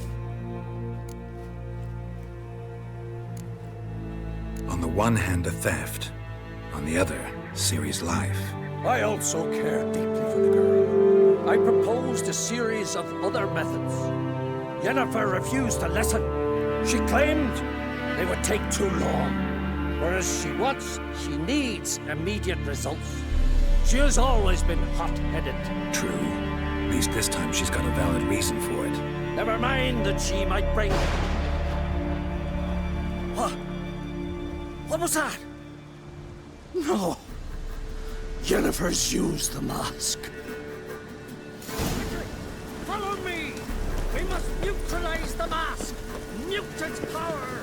On the one hand, a theft. On the other, Cerys' life. I also care deeply for the girl. I proposed a series of other methods. Yennefer refused to listen. She claimed they would take too long. Whereas she needs immediate results. She has always been hot-headed. True. At least this time she's got a valid reason for it. Never mind that she might bring... What? What was that? No. Yennefer's used the mask. Follow me! We must neutralize the mask! Mute its power!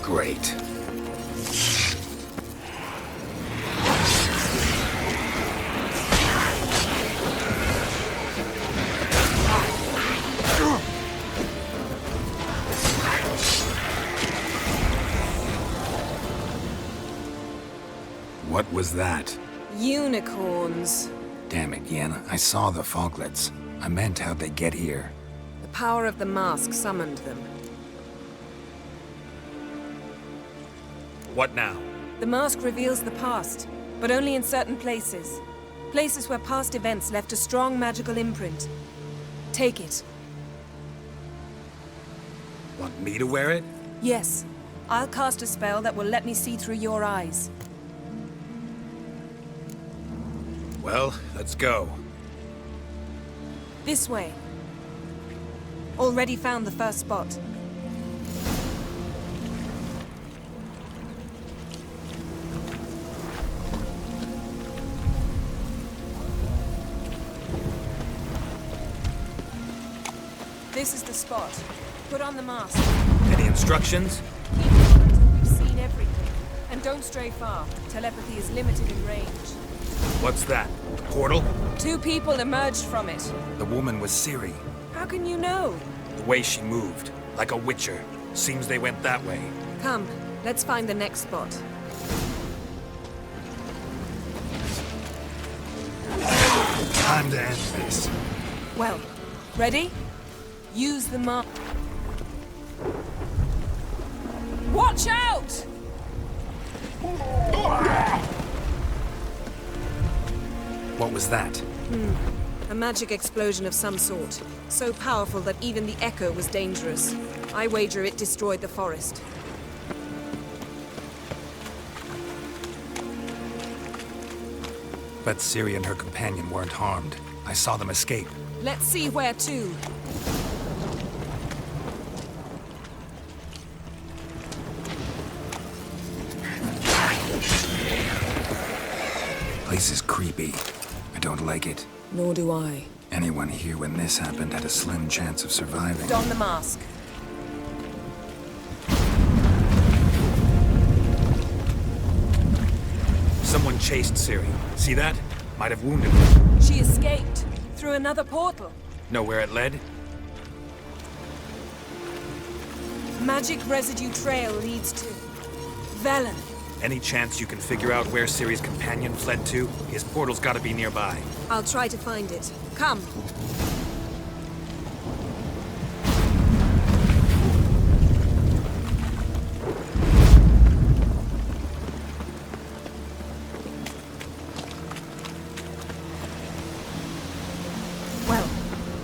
Great. What was that? Unicorns. Damn it, Yen. I saw the foglets. I meant how'd they get here? The power of the mask summoned them. What now? The mask reveals the past, but only in certain places. Places where past events left a strong magical imprint. Take it. Want me to wear it? Yes. I'll cast a spell that will let me see through your eyes. Well, let's go. This way. Already found the first spot. This is the spot. Put on the mask. Any instructions? Keep on until we've seen everything. And don't stray far. Telepathy is limited in range. What's that? A portal? 2 people emerged from it. The woman was Cerys. How can you know? The way she moved. Like a witcher. Seems they went that way. Come, let's find the next spot. Time to end this. Well, ready? Use the mark. Watch out! What was that? A magic explosion of some sort. So powerful that even the echo was dangerous. I wager it destroyed the forest. But Cerys and her companion weren't harmed. I saw them escape. Let's see where to. Place is creepy. I don't like it. Nor do I. Anyone here when this happened had a slim chance of surviving. Don the mask. Someone chased Cerys. See that? Might have wounded her. She escaped. Through another portal. Know where it led? Magic residue trail leads to... Velen. Any chance you can figure out where Cerys' companion fled to? His portal's gotta be nearby. I'll try to find it. Come.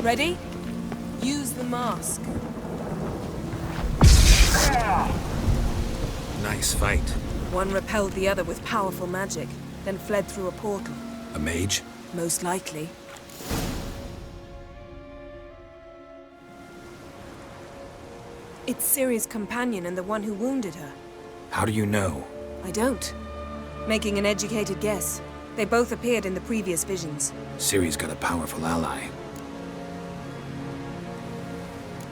Ready? Use the mask. Nice fight. One repelled the other with powerful magic, then fled through a portal. A mage? Most likely. It's Cerys' companion and the one who wounded her. How do you know? I don't. Making an educated guess. They both appeared in the previous visions. Cerys got a powerful ally.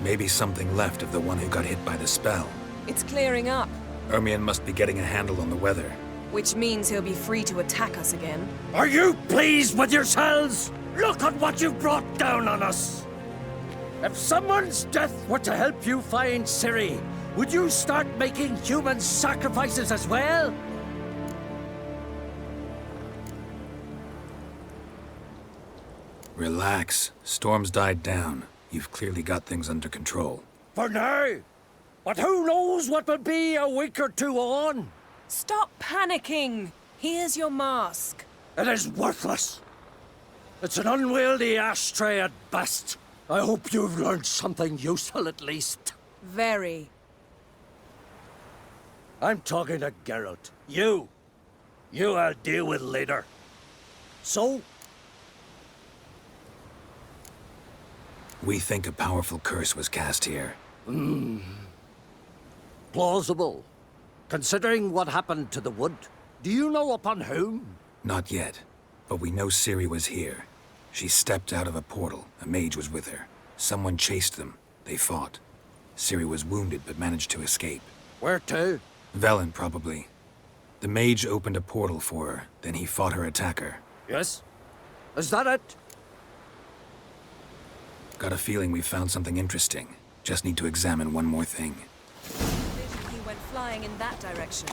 Maybe something left of the one who got hit by the spell. It's clearing up. Ermion must be getting a handle on the weather. Which means he'll be free to attack us again. Are you pleased with yourselves? Look at what you've brought down on us! If someone's death were to help you find Cerys, would you start making human sacrifices as well? Relax. Storm's died down. You've clearly got things under control. For now. But who knows what will be a week or two on? Stop panicking! Here's your mask. It is worthless. It's an unwieldy ashtray at best. I hope you've learned something useful at least. Very. I'm talking to Geralt. You I'll deal with later. So? We think a powerful curse was cast here. Plausible. Considering what happened to the wood, do you know upon whom? Not yet, but we know Ciri was here. She stepped out of a portal. A mage was with her. Someone chased them. They fought. Ciri was wounded but managed to escape. Where to? Velen, probably. The mage opened a portal for her, then he fought her attacker. Yes? Is that it? Got a feeling we found something interesting. Just need to examine one more thing. He went flying in that direction.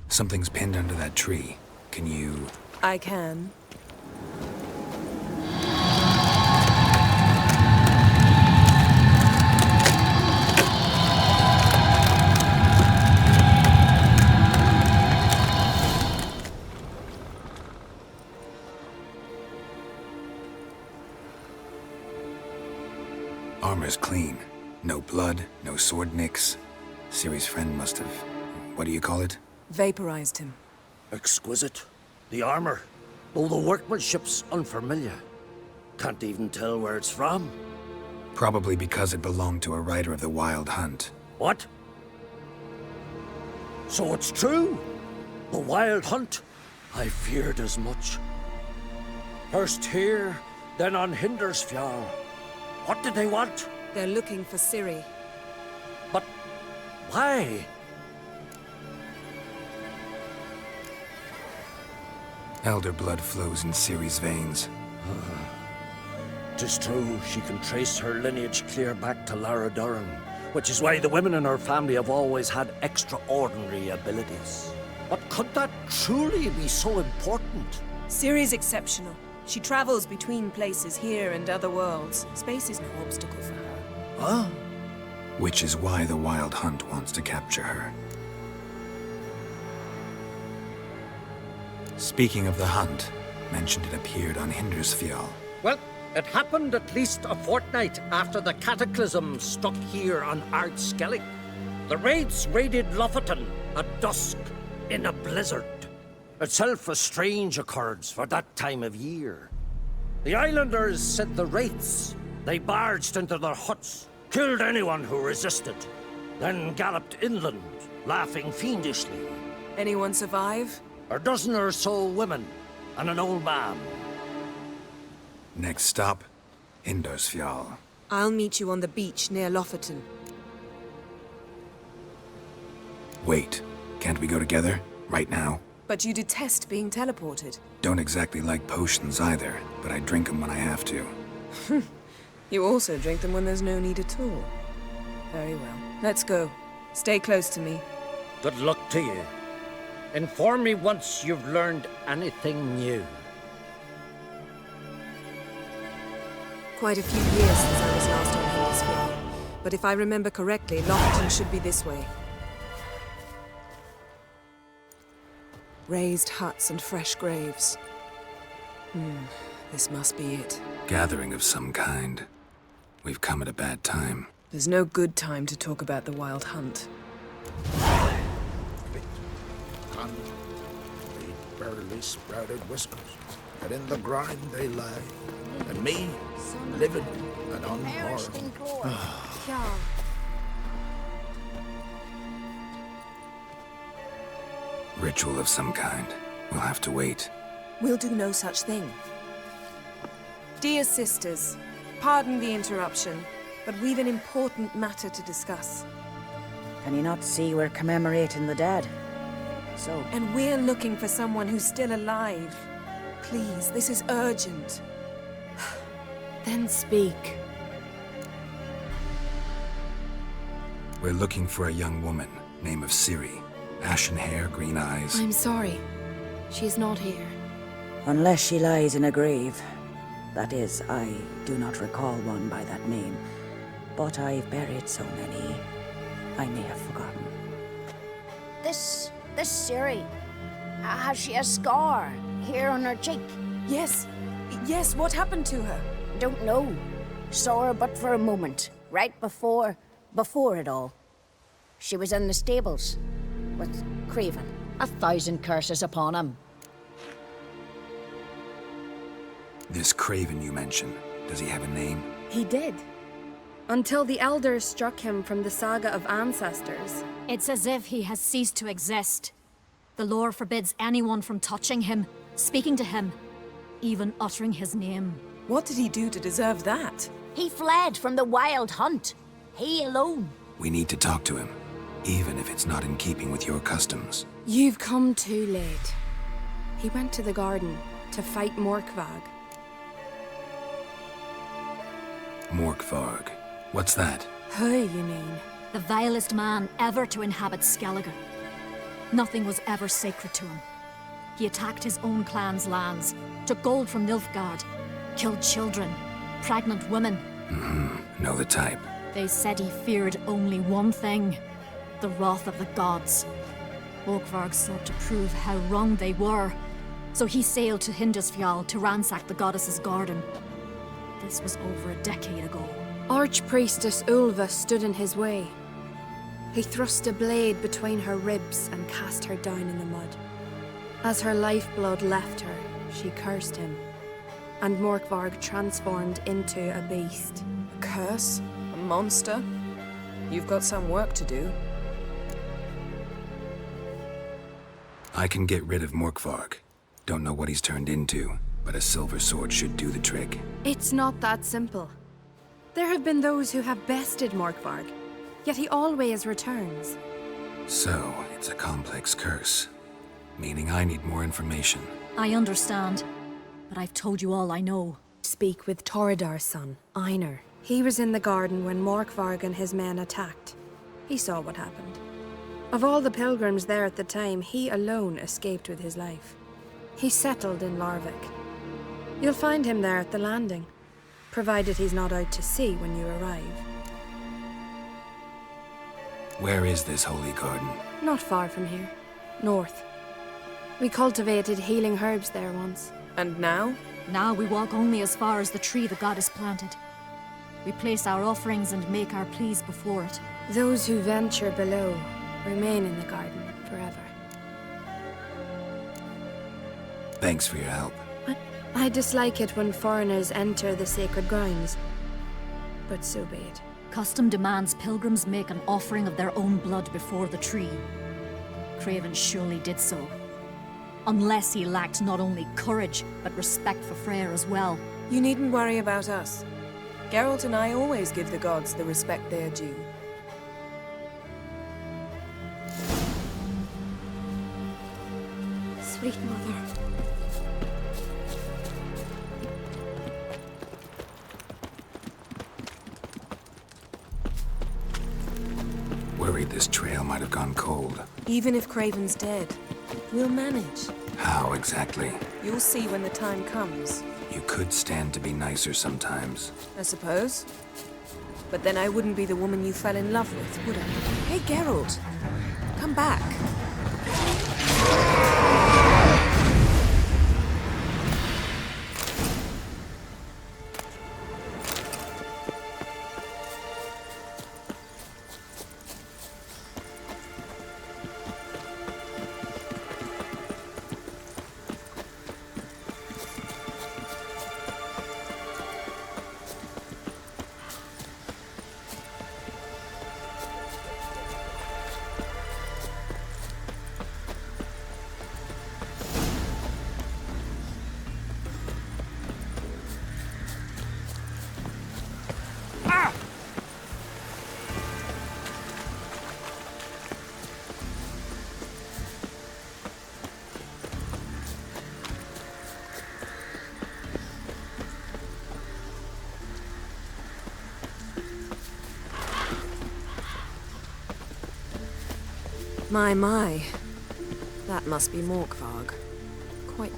Something's pinned under that tree. Can you... I can. Armor's clean. No blood, no sword nicks. Ciri's friend must have... what do you call it? Vaporized him. Exquisite. The armor, though the workmanship's unfamiliar. Can't even tell where it's from. Probably because it belonged to a rider of the Wild Hunt. What? So it's true? The Wild Hunt? I feared as much. First here, then on Hindersfjall. What did they want? They're looking for Ciri. But why? Elder blood flows in Ciri's veins. 'Tis true, she can trace her lineage clear back to Lara Durham, which is why the women in her family have always had extraordinary abilities. But could that truly be so important? Ciri's exceptional. She travels between places here and other worlds. Space is no obstacle for her. Huh? Which is why the Wild Hunt wants to capture her. Speaking of the hunt, mentioned it appeared on Hindersfjall. Well, it happened at least a fortnight after the cataclysm struck here on Skellige. The raids raided Lofoten at dusk in a blizzard. Itself a strange occurrence for that time of year. The islanders sent the wraiths. They barged into their huts, killed anyone who resisted, then galloped inland, laughing fiendishly. Anyone survive? A dozen or so women, and an old man. Next stop, Hindersfjall. I'll meet you on the beach near Lofoten. Wait, can't we go together? Right now? But you detest being teleported. Don't exactly like potions either, but I drink them when I have to. You also drink them when there's no need at all. Very well. Let's go. Stay close to me. Good luck to you. Inform me once you've learned anything new. Quite a few years since I was last on Hindersfjall. But if I remember correctly, Lofoten should be this way. Raised huts and fresh graves. This must be it. Gathering of some kind. We've come at a bad time. There's no good time to talk about the Wild Hunt. They barely sprouted whiskers, but in the grind they lie. And me, living and unharmed. Ritual of some kind. We'll have to wait. We'll do no such thing. Dear sisters, pardon the interruption, but we've an important matter to discuss. Can you not see we're commemorating the dead? So... And we're looking for someone who's still alive. Please, this is urgent. Then speak. We're looking for a young woman, name of Cerys. Ashen hair, green eyes. I'm sorry. She's not here. Unless she lies in a grave. That is, I do not recall one by that name. But I've buried so many, I may have forgotten. This Cerys, has she a scar here on her cheek? Yes, what happened to her? Don't know. Saw her but for a moment, right before it all. She was in the stables with Craven. 1,000 curses upon him. This Craven you mention, does he have a name? He did. Until the elders struck him from the saga of ancestors. It's as if he has ceased to exist. The lore forbids anyone from touching him, speaking to him, even uttering his name. What did he do to deserve that? He fled from the Wild Hunt. He alone. We need to talk to him, even if it's not in keeping with your customs. You've come too late. He went to the garden to fight Morkvarg. Morkvarg. What's that? Who, you mean? The vilest man ever to inhabit Skellige. Nothing was ever sacred to him. He attacked his own clan's lands, took gold from Nilfgaard, killed children, pregnant women. Know the type. They said he feared only one thing, the wrath of the gods. Morkvarg sought to prove how wrong they were, so he sailed to Hindisfjall to ransack the goddess's garden. This was over a decade ago. Archpriestess Ulva stood in his way. He thrust a blade between her ribs and cast her down in the mud. As her lifeblood left her, she cursed him, and Morkvarg transformed into a beast. A curse? A monster? You've got some work to do. I can get rid of Morkvarg. Don't know what he's turned into, but a silver sword should do the trick. It's not that simple. There have been those who have bested Morkvarg, yet he always returns. So, it's a complex curse, meaning I need more information. I understand, but I've told you all I know. Speak with Torridar's son, Einar. He was in the garden when Morkvarg and his men attacked. He saw what happened. Of all the pilgrims there at the time, he alone escaped with his life. He settled in Larvik. You'll find him there at the landing, provided he's not out to sea when you arrive. Where is this holy garden? Not far from here. North. We cultivated healing herbs there once. And now? Now we walk only as far as the tree the goddess planted. We place our offerings and make our pleas before it. Those who venture below remain in the garden forever. Thanks for your help. I dislike it when foreigners enter the sacred grounds, but so be it. Custom demands pilgrims make an offering of their own blood before the tree. Craven surely did so. Unless he lacked not only courage, but respect for Freya as well. You needn't worry about us. Geralt and I always give the gods the respect they are due. Sweet mother. Worried this trail might have gone cold. Even if Craven's dead, we'll manage. How exactly? You'll see when the time comes. You could stand to be nicer sometimes. I suppose. But then I wouldn't be the woman you fell in love with, would I? Hey, Geralt. Come back. My. That must be Morkvarg. Quite...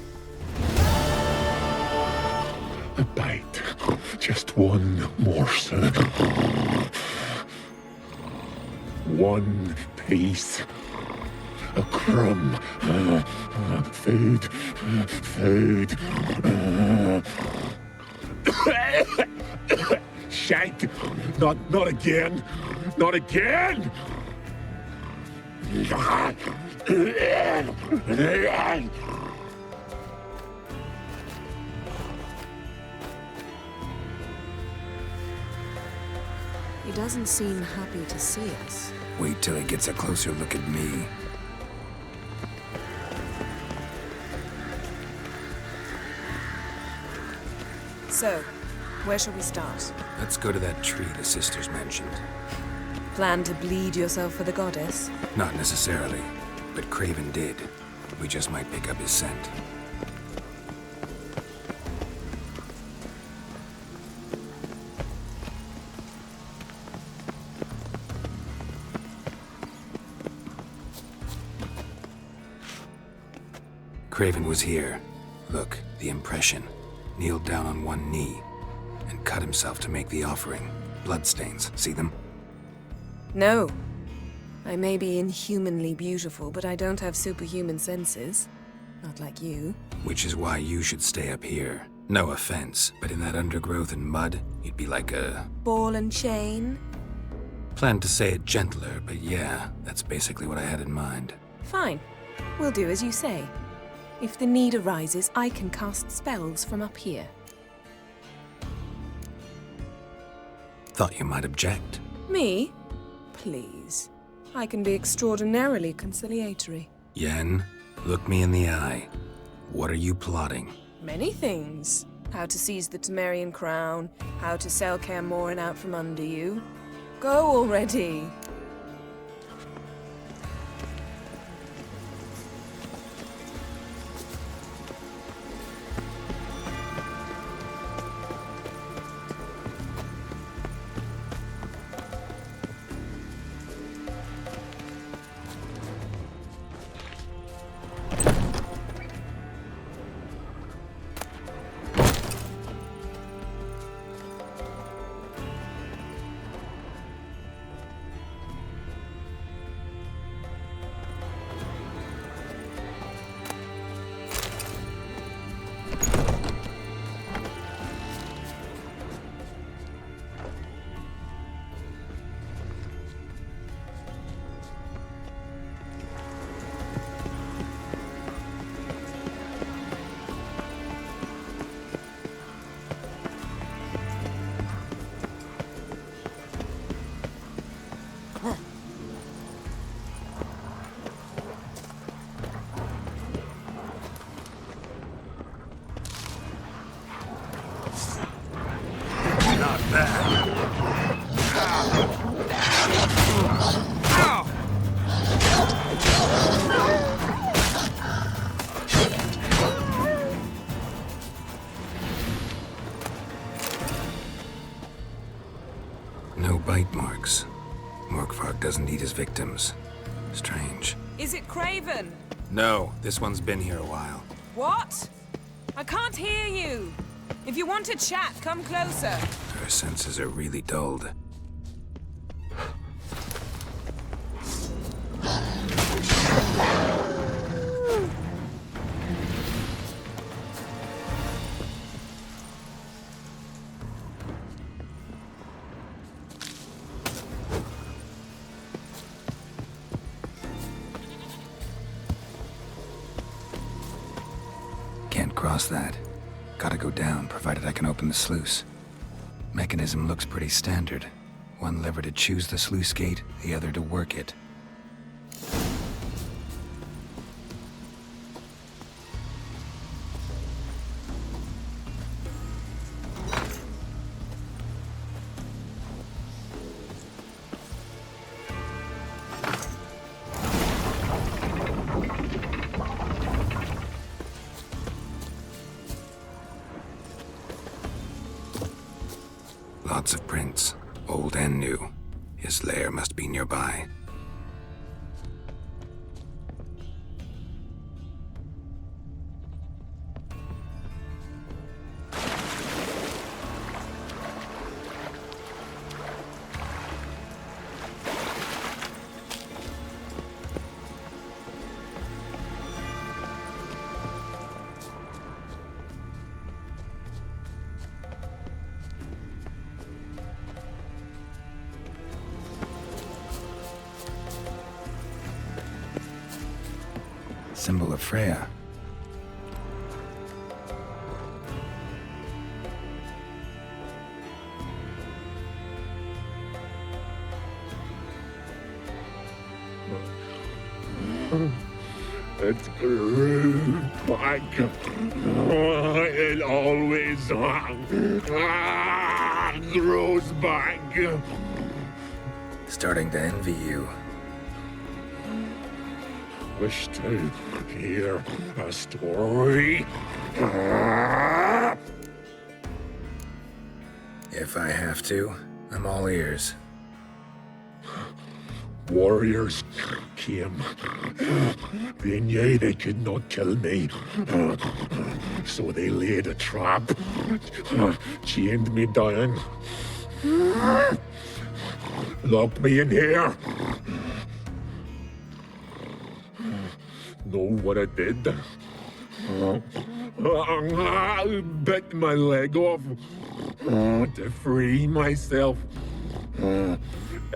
A bite. Just one morsel. One piece. A crumb. Food. Food. Shank. Not again. Not again. He doesn't seem happy to see us. Wait till he gets a closer look at me. So, where shall we start? Let's go to that tree the sisters mentioned. Plan to bleed yourself for the goddess? Not necessarily, but Craven did. We just might pick up his scent. Craven was here. Look, the impression. Kneeled down on one knee and cut himself to make the offering. Bloodstains, see them? No. I may be inhumanly beautiful, but I don't have superhuman senses. Not like you. Which is why you should stay up here. No offense, but in that undergrowth and mud, you'd be like a... ball and chain? Planned to say it gentler, but yeah, that's basically what I had in mind. Fine. We'll do as you say. If the need arises, I can cast spells from up here. Thought you might object. Me? Please. I can be extraordinarily conciliatory. Yen, look me in the eye. What are you plotting? Many things. How to seize the Temerian crown, how to sell Kaer Morhen out from under you. Go already! No bite marks. Morkvarg doesn't eat his victims. Strange. Is it Craven? No, this one's been here a while. What? I can't hear you. If you want to chat, come closer. Her senses are really dulled. Can't cross that. Gotta go down, provided I can open the sluice. Mechanism looks pretty standard. One lever to choose the sluice gate, the other to work it. Lots of prints, old and new. His lair must be nearby. Symbol of Freya. It grew back. It always grows back. Starting to envy you. Wish to hear a story? If I have to, I'm all ears. Warriors came. They knew they could not kill me. So they laid a trap. Chained me down. Locked me in here. Know what I did? Bit my leg off to free myself.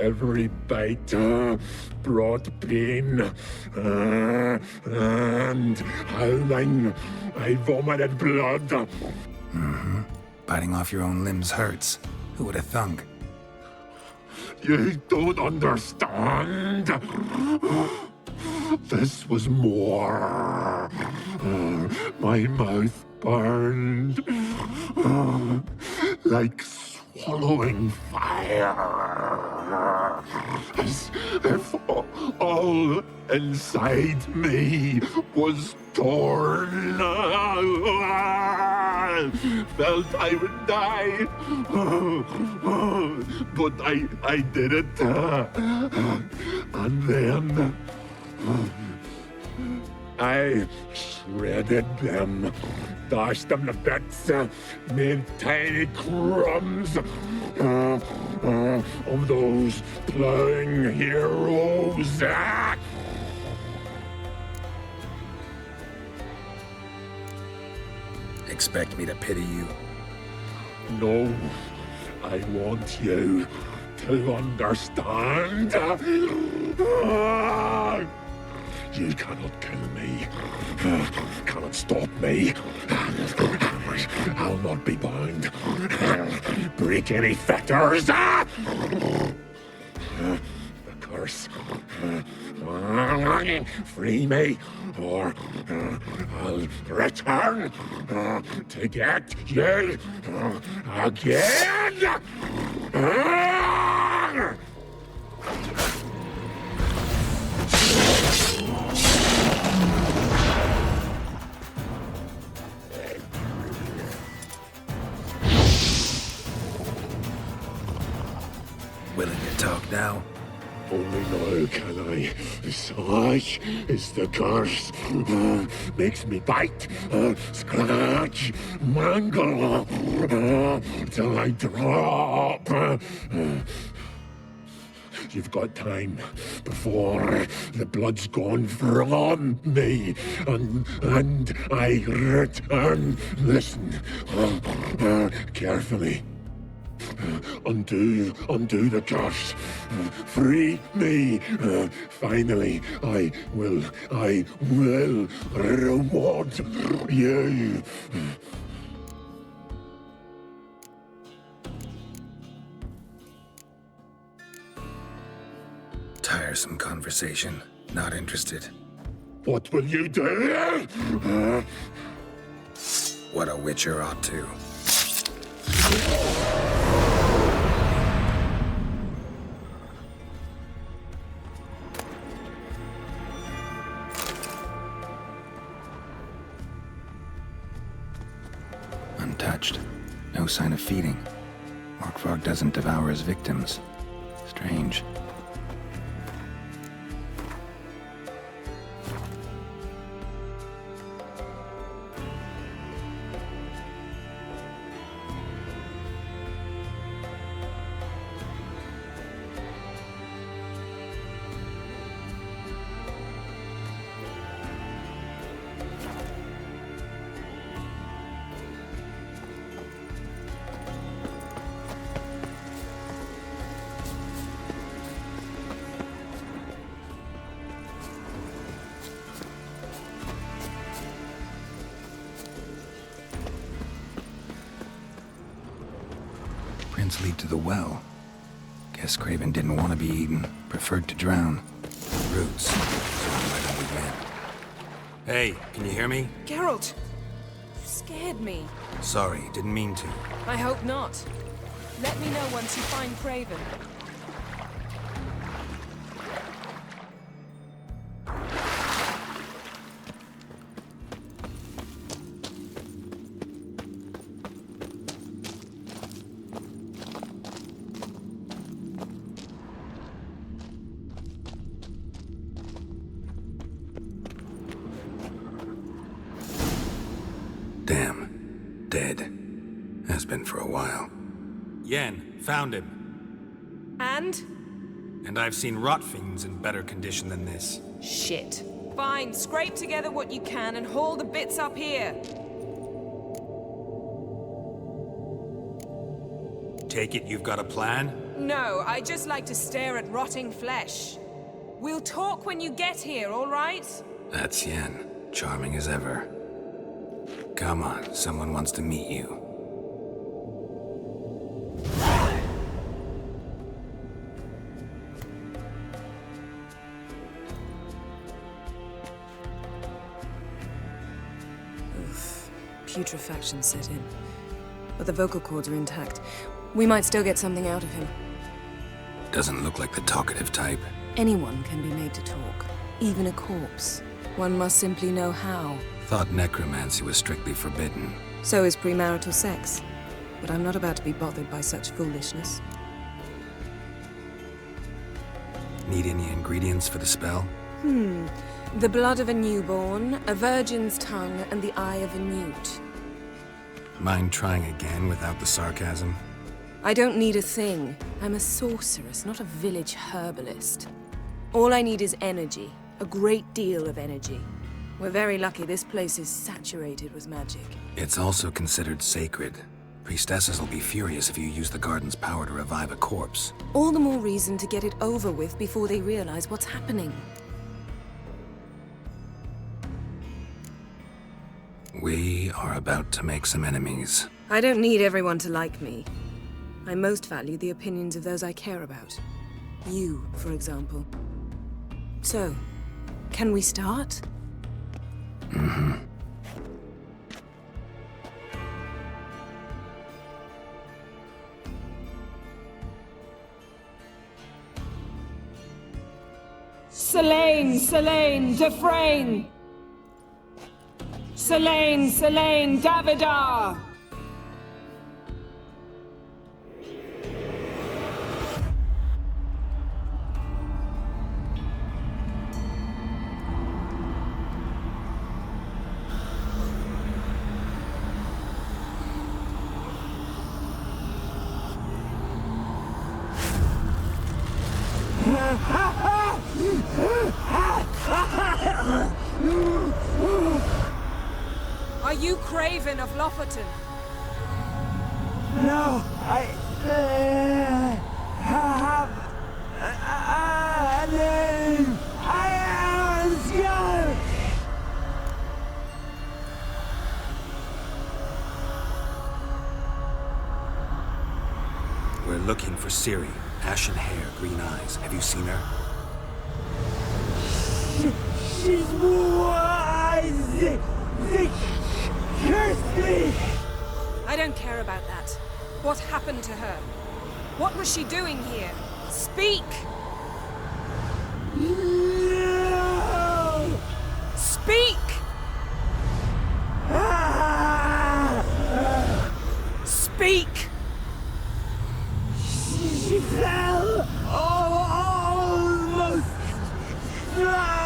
Every bite brought pain, and howling, I vomited blood. Mm-hmm. Biting off your own limbs hurts. Who would have thunk? You don't understand. This was more. My mouth burned like swallowing fire. As if all inside me was torn. Felt I would die. But I did it. And then I shredded them, dashed them to bits, made tiny crumbs of those plowing heroes. Expect me to pity you? No, I want you to understand. You cannot kill me. Cannot stop me. I'll not be bound. Break any fetters. The curse. Free me, or I'll return to get you again. Willing to talk now? Only now can I. Such is the curse. Makes me bite, scratch, mangle, till I drop. You've got time before the blood's gone from me, and I return. Listen, carefully. Undo the curse. Free me. Finally, I will reward you. Tiresome conversation. Not interested. What will you do? What a witcher ought to. Untouched. No sign of feeding. Orkvarg doesn't devour his victims. Strange. footprints lead to the well. Guess Craven didn't want to be eaten, preferred to drown. Roots, so why don't we win? Hey, can you hear me? Geralt! You scared me. Sorry, didn't mean to. I hope not. Let me know once you find Craven. Damn. Dead. Has been for a while. Yen, found him. And? I've seen rot fiends in better condition than this. Shit. Fine, scrape together what you can and haul the bits up here. Take it you've got a plan? No, I just like to stare at rotting flesh. We'll talk when you get here, all right? That's Yen. Charming as ever. Come on, someone wants to meet you. Putrefaction set in. But the vocal cords are intact. We might still get something out of him. Doesn't look like the talkative type. Anyone can be made to talk. Even a corpse. One must simply know how. Thought necromancy was strictly forbidden. So is premarital sex. But I'm not about to be bothered by such foolishness. Need any ingredients for the spell? The blood of a newborn, a virgin's tongue, and the eye of a newt. Mind trying again without the sarcasm? I don't need a thing. I'm a sorceress, not a village herbalist. All I need is energy. A great deal of energy. We're very lucky this place is saturated with magic. It's also considered sacred. Priestesses will be furious if you use the garden's power to revive a corpse. All the more reason to get it over with before they realize what's happening. We are about to make some enemies. I don't need everyone to like me. I most value the opinions of those I care about. You, for example. So, can we start? Selene, Defrain! Selene, Davidar! Are you Craven of Lofoten? No, I have a name. I am Skellige. We're looking for Cerys. Ashen hair, green eyes. Have you seen her? She's wise. Curse me! I don't care about that. What happened to her? What was she doing here? Speak! No! Speak! Speak! She fell almost drowned!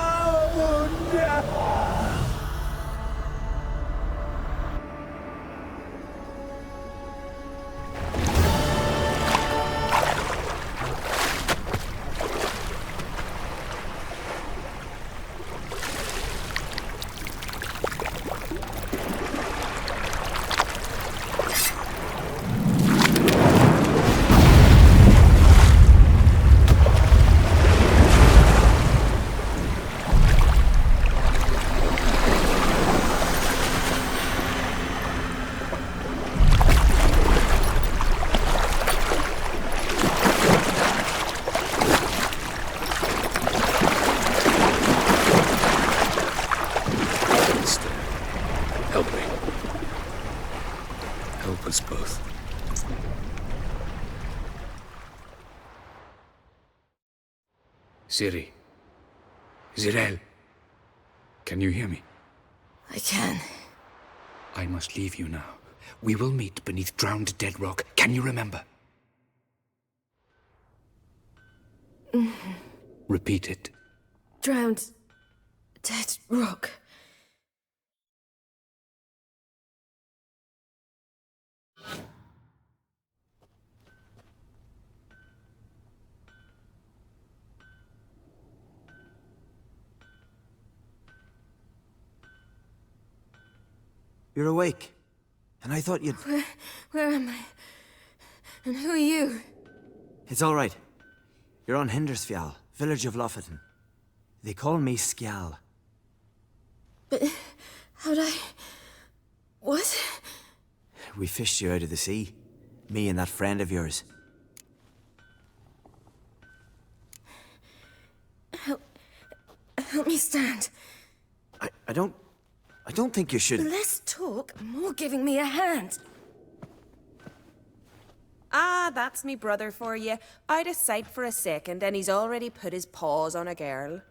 help us both. Ciri. Zirel. Can you hear me? I can. I must leave you now. We will meet beneath drowned dead rock. Can you remember? Repeat it. Drowned. Dead rock. You're awake. And I thought you'd... Where am I? And who are you? It's all right. You're on Hindersfjall, village of Lofoten. They call me Skjal. But how'd I... What? We fished you out of the sea. Me and that friend of yours. Help me stand. I don't think you should... Less talk, more giving me a hand. Ah, that's me brother for you. Out of sight for a second, and he's already put his paws on a girl.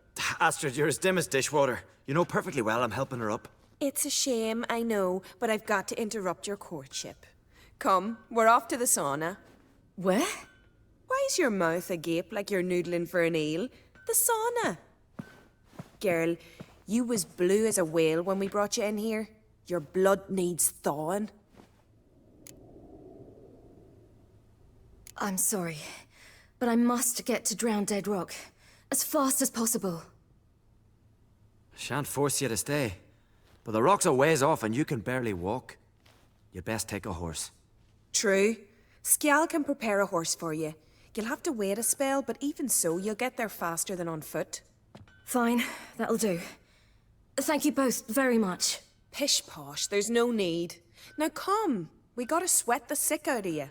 Astrid, you're as dim as dishwater. You know perfectly well I'm helping her up. It's a shame, I know, but I've got to interrupt your courtship. Come, we're off to the sauna. Where? Why's your mouth agape like you're noodling for an eel? The sauna. Girl, you was blue as a whale when we brought you in here. Your blood needs thawing. I'm sorry, but I must get to Drowned Dead Rock as fast as possible. Shan't force you to stay. But the rock's a ways off and you can barely walk. You'd best take a horse. True. Skjal can prepare a horse for you. You'll have to wait a spell, but even so, you'll get there faster than on foot. Fine, that'll do. Thank you both very much. Pish-posh, there's no need. Now come, we gotta sweat the sick out of you.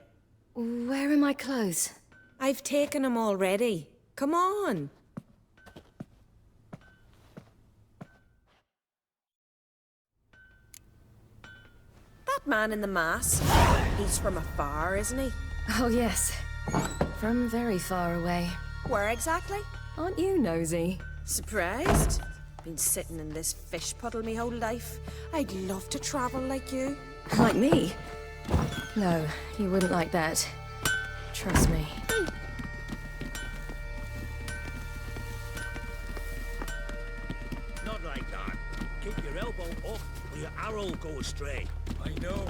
Where are my clothes? I've taken them already. Come on. That man in the mask, he's from afar, isn't he? Oh yes, from very far away. Where exactly? Aren't you nosy? Surprised? Been sitting in this fish puddle me whole life. I'd love to travel like you. Like me? No, you wouldn't like that. Trust me. Not like that. Keep your elbow up or your arrow will go astray. I know,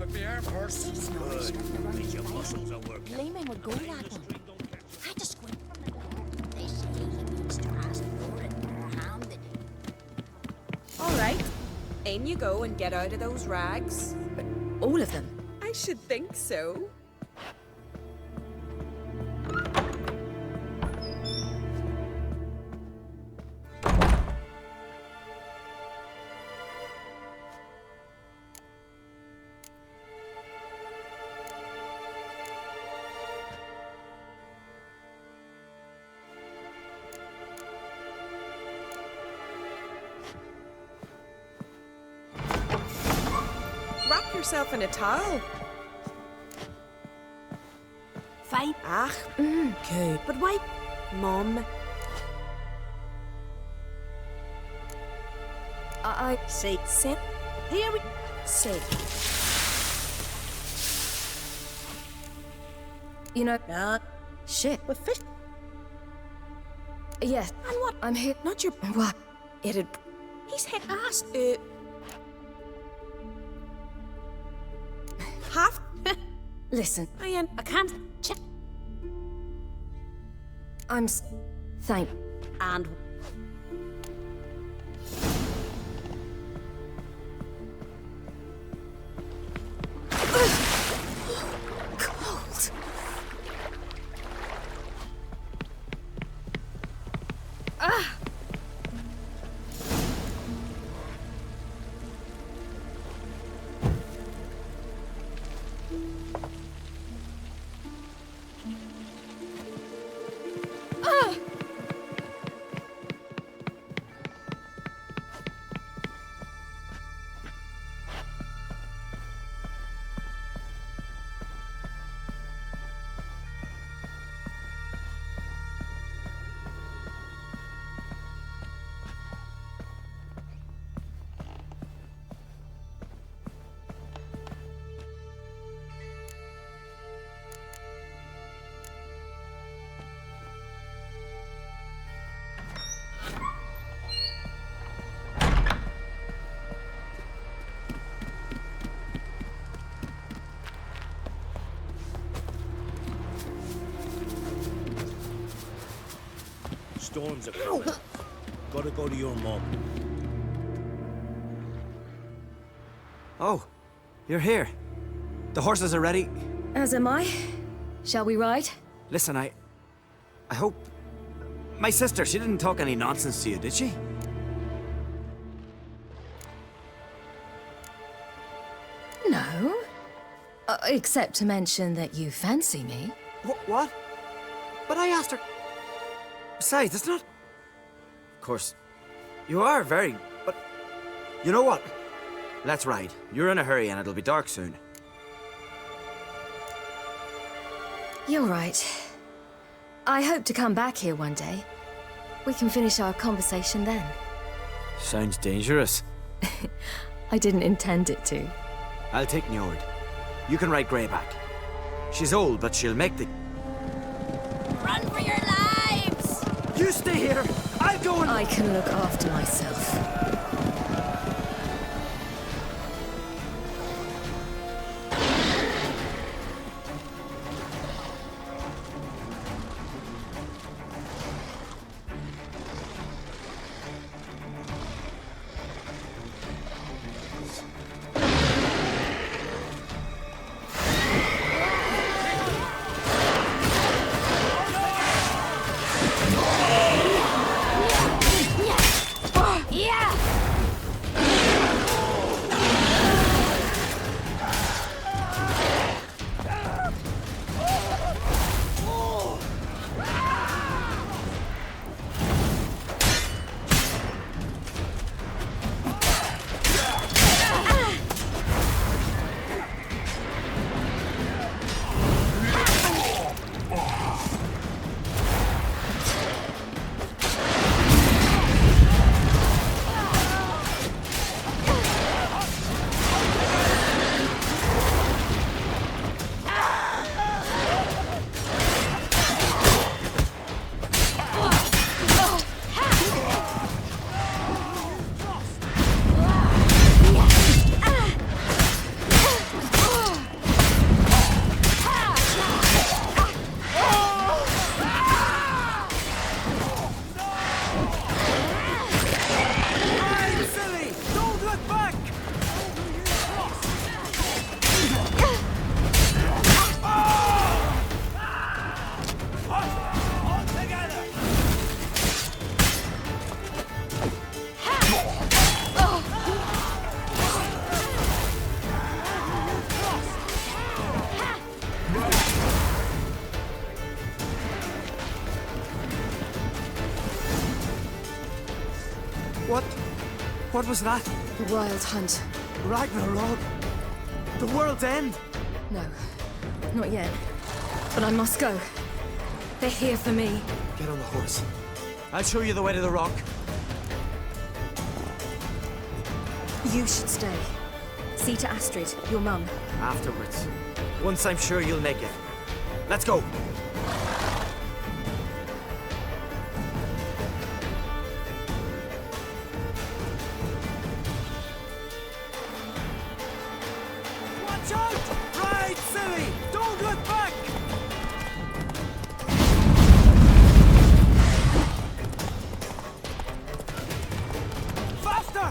but the arm horse is good. Means your muscles are working. Layman would go that one. Had to squint from the ground. They say he needs to ask for it bare-handed. All right. In you go and get out of those rags. All of them? I should think so. Wrap yourself in a towel. Fine. Ah, good. But why, Mom? I say, sit. Here we sit. You know, shit. With fish. Yes. And what? I'm here. Not your. What? It'd. He's hit ass. Half. Listen. I can't. Check. Thank. And cold. Ah. storms are coming. Gotta go to your mom. Oh, you're here. The horses are ready. As am I. Shall we ride? Listen, I hope... My sister, she didn't talk any nonsense to you, did she? No. Except to mention that you fancy me. What? But I asked her... Besides, it's not... Of course, you are very... But... You know what? Let's ride. You're in a hurry and it'll be dark soon. You're right. I hope to come back here one day. We can finish our conversation then. Sounds dangerous. I didn't intend it to. I'll take Njord. You can ride Greyback. She's old, but she'll make the... Run for your lives! You stay here! I'll go and... I can look after myself. What was that? The Wild Hunt. Ragnarok? The world's end? No, not yet. But I must go. They're here for me. Get on the horse. I'll show you the way to the rock. You should stay. See to Astrid, your mum. Afterwards. Once I'm sure you'll make it. Let's go. Watch out! Ride, silly! Don't look back! Faster!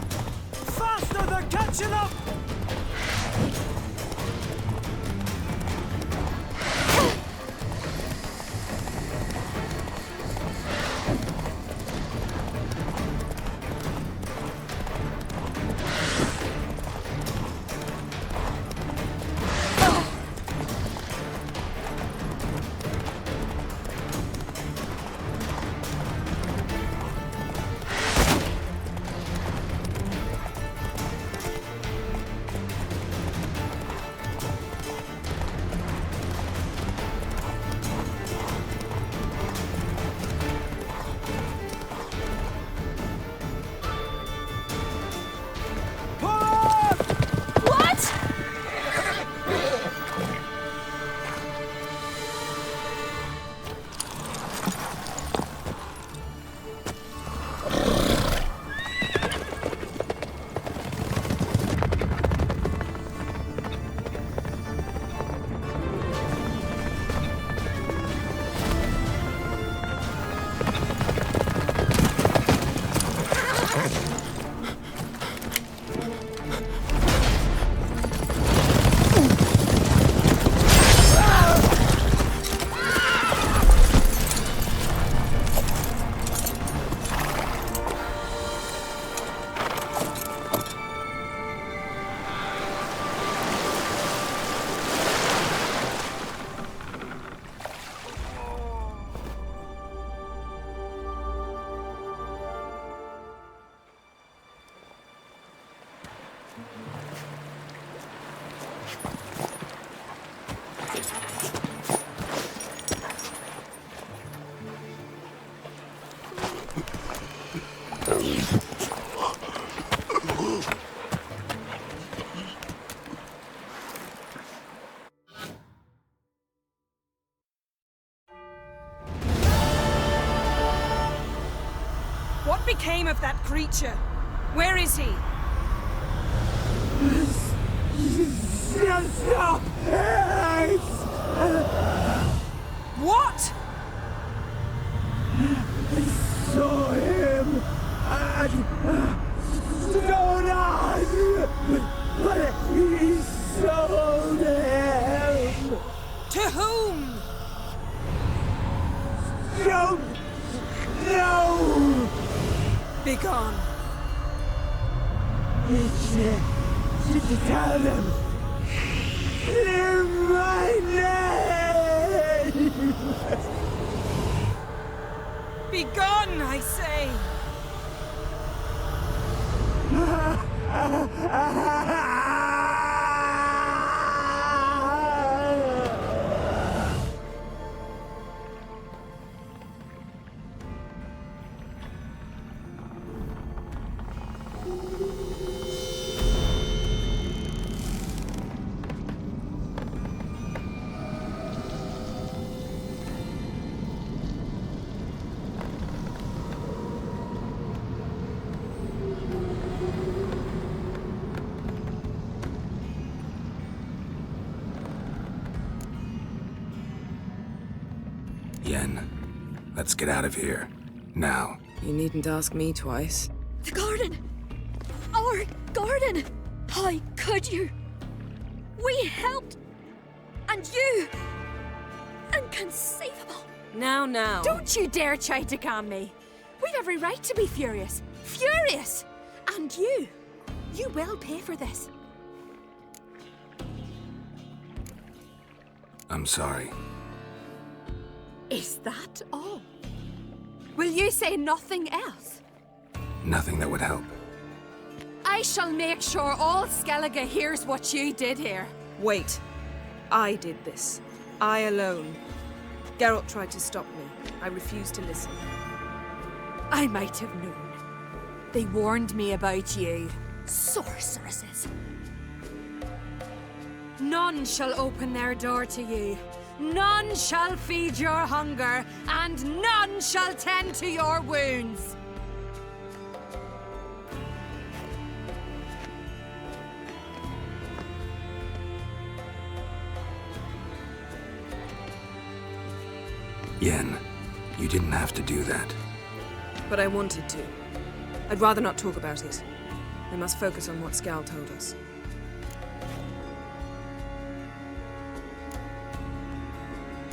Faster! They're catching up! became of that creature? Where is he? Stop! What? I saw him at Stone, but he sold him. To whom? Don't know. Begone. To tell them. Clear my name. Begone, I say. Yen, let's get out of here. Now. You needn't ask me twice. The garden! Our garden! How could you? We helped! And you! Inconceivable! Now. Don't you dare try to calm me! We've every right to be furious! Furious! And you will pay for this. I'm sorry. Is that all? Will you say nothing else? Nothing that would help. I shall make sure all Skellige hears what you did here. Wait. I did this. I alone. Geralt tried to stop me. I refused to listen. I might have known. They warned me about you. Sorceresses. None shall open their door to you. None shall feed your hunger, and none shall tend to your wounds. Yen, you didn't have to do that. But I wanted to. I'd rather not talk about it. We must focus on what Skal told us.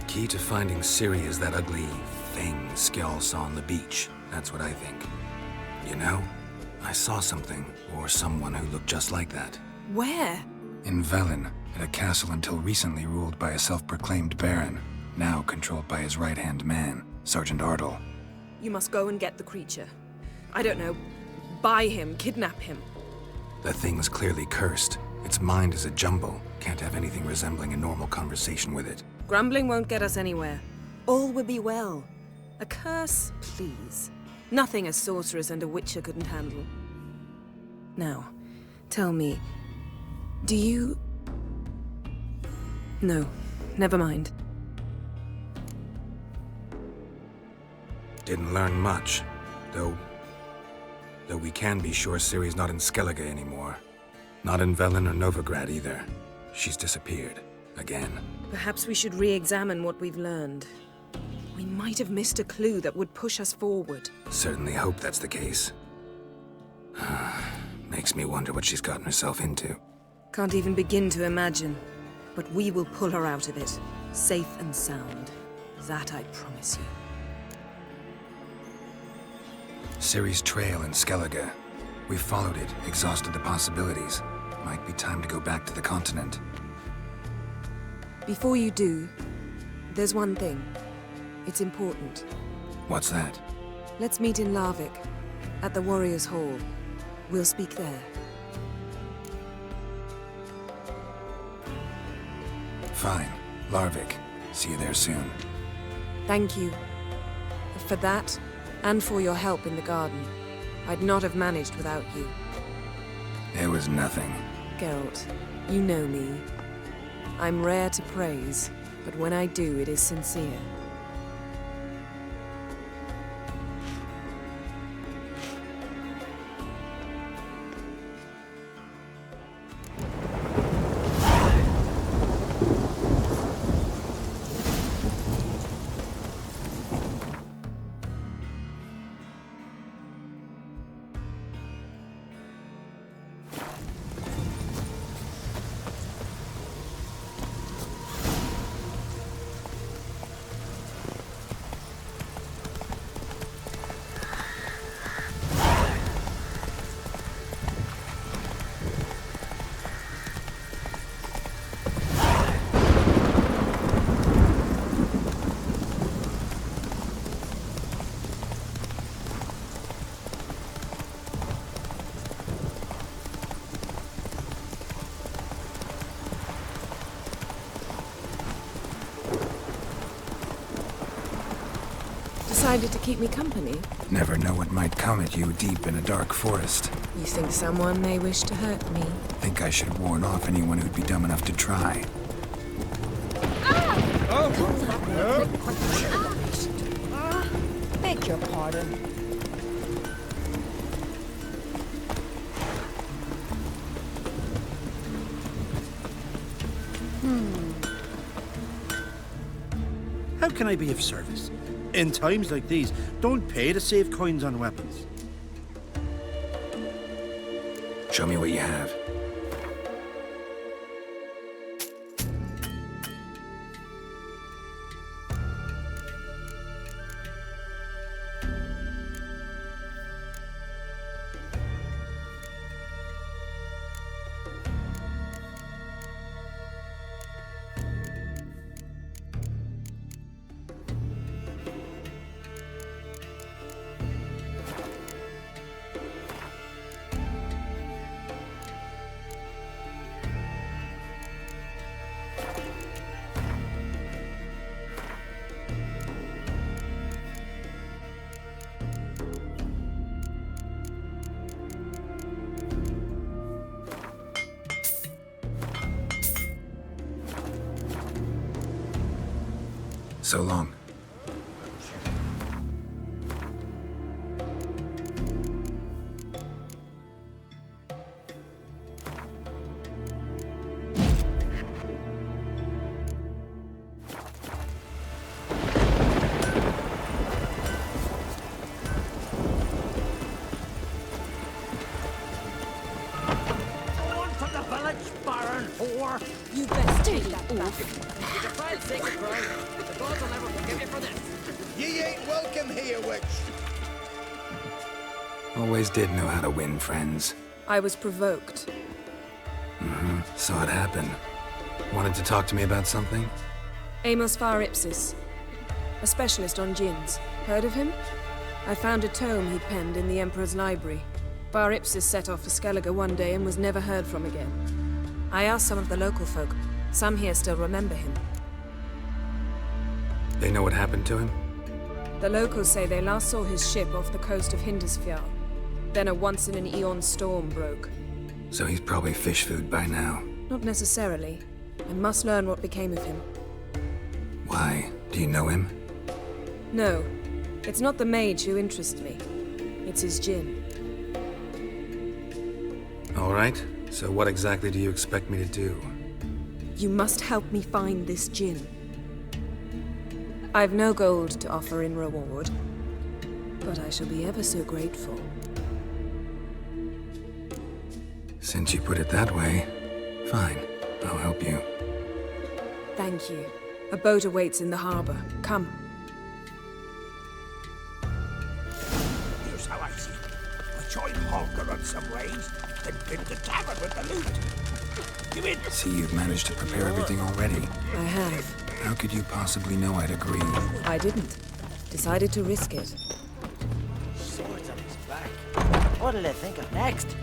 Key to finding Cerys is that ugly thing Skell saw on the beach. That's what I think. You know, I saw something, or someone who looked just like that. Where? In Velen, at a castle until recently ruled by a self-proclaimed baron, now controlled by his right-hand man, Sergeant Ardle. You must go and get the creature. I don't know. Buy him, kidnap him. The thing's clearly cursed. Its mind is a jumble. Can't have anything resembling a normal conversation with it. Grumbling won't get us anywhere. All will be well. A curse, please. Nothing a sorceress and a witcher couldn't handle. Now, tell me, do you... No, never mind. Didn't learn much, though we can be sure Ciri's not in Skellige anymore. Not in Velen or Novigrad either. She's disappeared. Again. Perhaps we should re-examine what we've learned. We might have missed a clue that would push us forward. Certainly hope that's the case. Makes me wonder what she's gotten herself into. Can't even begin to imagine. But we will pull her out of it. Safe and sound. That I promise you. Ciri's trail in Skellige. We've followed it, exhausted the possibilities. Might be time to go back to the continent. Before you do, there's one thing. It's important. What's that? Let's meet in Larvik, at the Warriors' Hall. We'll speak there. Fine. Larvik. See you there soon. Thank you. For that, and for your help in the garden. I'd not have managed without you. It was nothing. Geralt, you know me. I'm rare to praise, but when I do, it is sincere. decided to keep me company? Never know what might come at you deep in a dark forest. You think someone may wish to hurt me? Think I should warn off anyone who'd be dumb enough to try. Beg your pardon. How can I be of service? In times like these, don't pay to save coins on weapons. Show me what you have. So long. You best take that back. Ye ain't welcome here, witch. Always did know how to win friends. I was provoked. Saw it happen. Wanted to talk to me about something? Amos Far Ipsis, a specialist on djinns. Heard of him? I found a tome he'd penned in the Emperor's library. Far Ipsis set off for Skellige one day and was never heard from again. I asked some of the local folk. Some here still remember him. They know what happened to him? The locals say they last saw his ship off the coast of Hindisfjall. Then a once-in-an-eon storm broke. So he's probably fish food by now. Not necessarily. I must learn what became of him. Why? Do you know him? No. It's not the mage who interests me. It's his djinn. All right. So what exactly do you expect me to do? You must help me find this djinn. I've no gold to offer in reward, but I shall be ever so grateful. Since you put it that way, fine. I'll help you. Thank you. A boat awaits in the harbor. Come. Here's how I see it. We join Holger on some ways, then build the tavern with the loot. You in? See, you've managed to prepare everything already. I have. How could you possibly know I'd agree? I didn't. Decided to risk it. Swords on his back. What'll they think of next?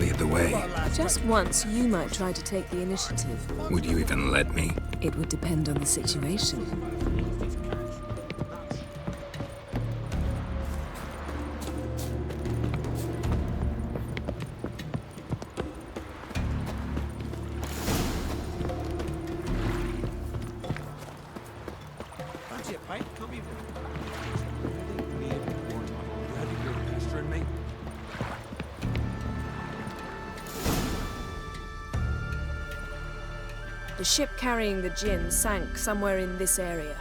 Lead the way. Just once, you might try to take the initiative. Would you even let me? It would depend on the situation. Fancy a pint? Come even. The ship carrying the djinn sank somewhere in this area.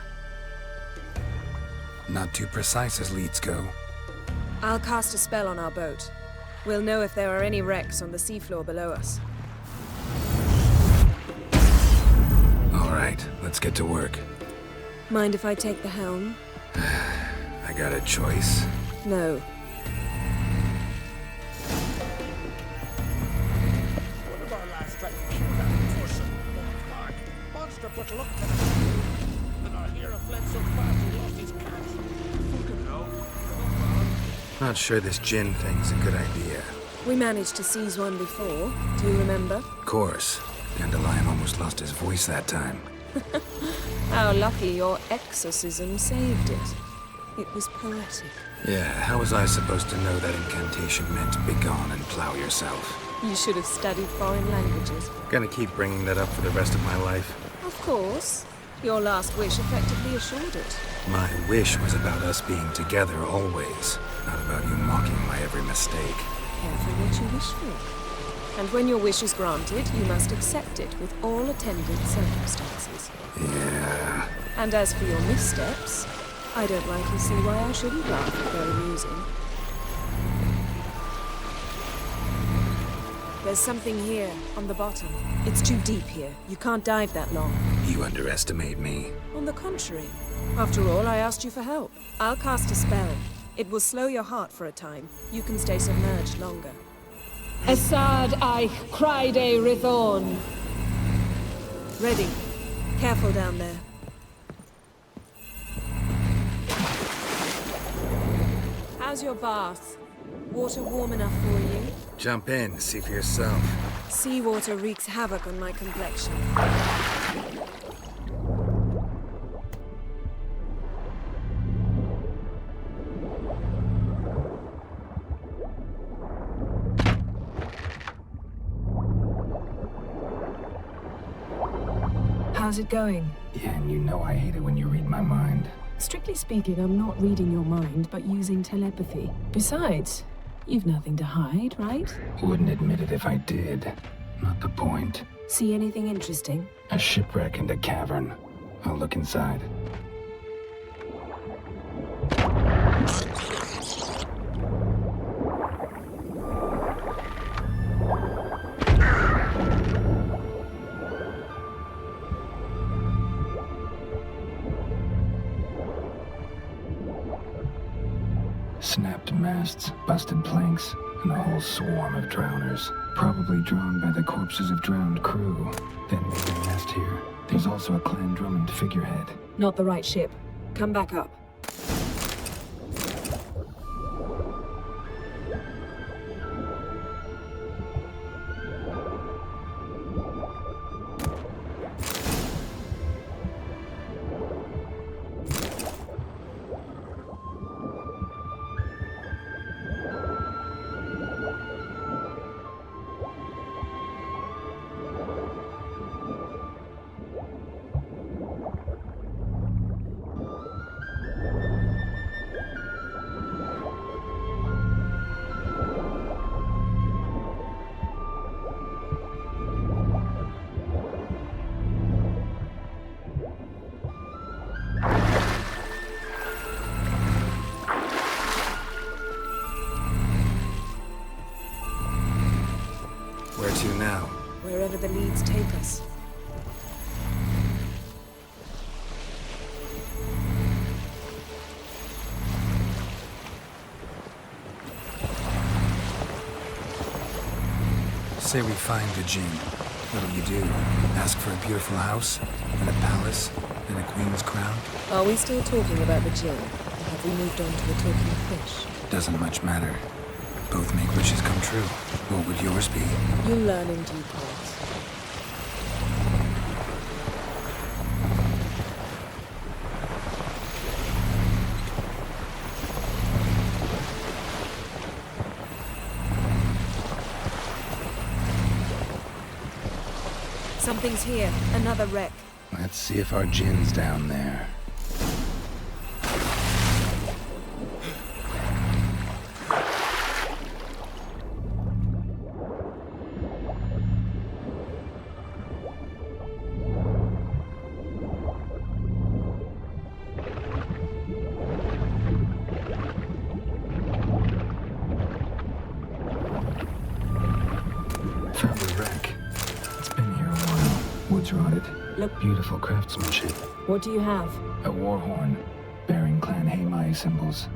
Not too precise as leads go. I'll cast a spell on our boat. We'll know if there are any wrecks on the seafloor below us. All right, let's get to work. Mind if I take the helm? I got a choice. No. One of our lads tried to kill that person. Monster put luck to him. And our hero fled so fast he lost his cash. Fucking hell. Not sure this djinn thing's a good idea. We managed to seize one before. Do you remember? Of course. Dandelion almost lost his voice that time. How lucky your exorcism saved it. It was poetic. Yeah, how was I supposed to know that incantation meant begone and plow yourself? You should have studied foreign languages. Gonna keep bringing that up for the rest of my life. Of course. Your last wish effectively assured it. My wish was about us being together always, not about you mocking my every mistake. Careful what you wish for. And when your wish is granted, you must accept it with all attendant circumstances. Yeah. And as for your missteps, I don't rightly see why I shouldn't laugh if they're amusing. There's something here, on the bottom. It's too deep here. You can't dive that long. You underestimate me. On the contrary. After all, I asked you for help. I'll cast a spell. It will slow your heart for a time. You can stay submerged longer. Assad I cried a Rithorn. Ready. Careful down there. How's your bath? Water warm enough for you? Jump in, see for yourself. Seawater wreaks havoc on my complexion. How's it going? Yeah, and you know I hate it when you read my mind. Strictly speaking, I'm not reading your mind, but using telepathy. Besides, you've nothing to hide, right? Wouldn't admit it if I did. Not the point. See anything interesting? A shipwreck and a cavern. I'll look inside. Snapped masts, busted planks, and a whole swarm of drowners. Probably drawn by the corpses of drowned crew. Then made their nest here. There's also a Clan Drummond figurehead. Not the right ship. Come back up. Where to now? Wherever the leads take us. Say we find the Jinn. What'll you do? Ask for a beautiful house? And a palace? And a queen's crown? Are we still talking about the Jinn? Or have we moved on to the talking fish? Doesn't much matter. Both make wishes come true. What would yours be? You'll learn in due course. Something's here. Another wreck. Let's see if our Jinn's down there. Found the wreck. It's been here a while. Wood's rotted. Look. Beautiful craftsmanship. What do you have? A war horn, bearing Clan Hjalmar symbols.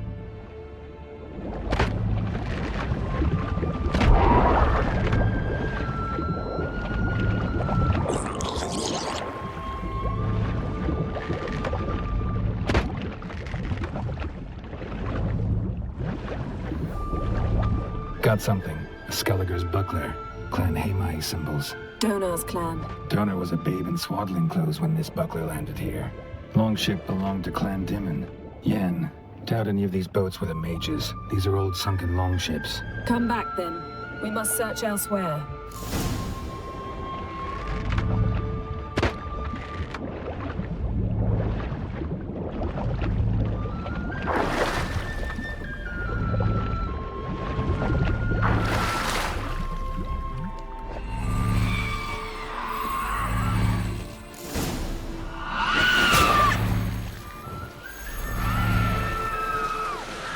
Got something. A Skellige's buckler. Clan Haemai symbols. Donar's clan. Donar was a babe in swaddling clothes when this buckler landed here. Longship belonged to Clan Dimon. Yen. Doubt any of these boats were the mages. These are old sunken longships. Come back then. We must search elsewhere.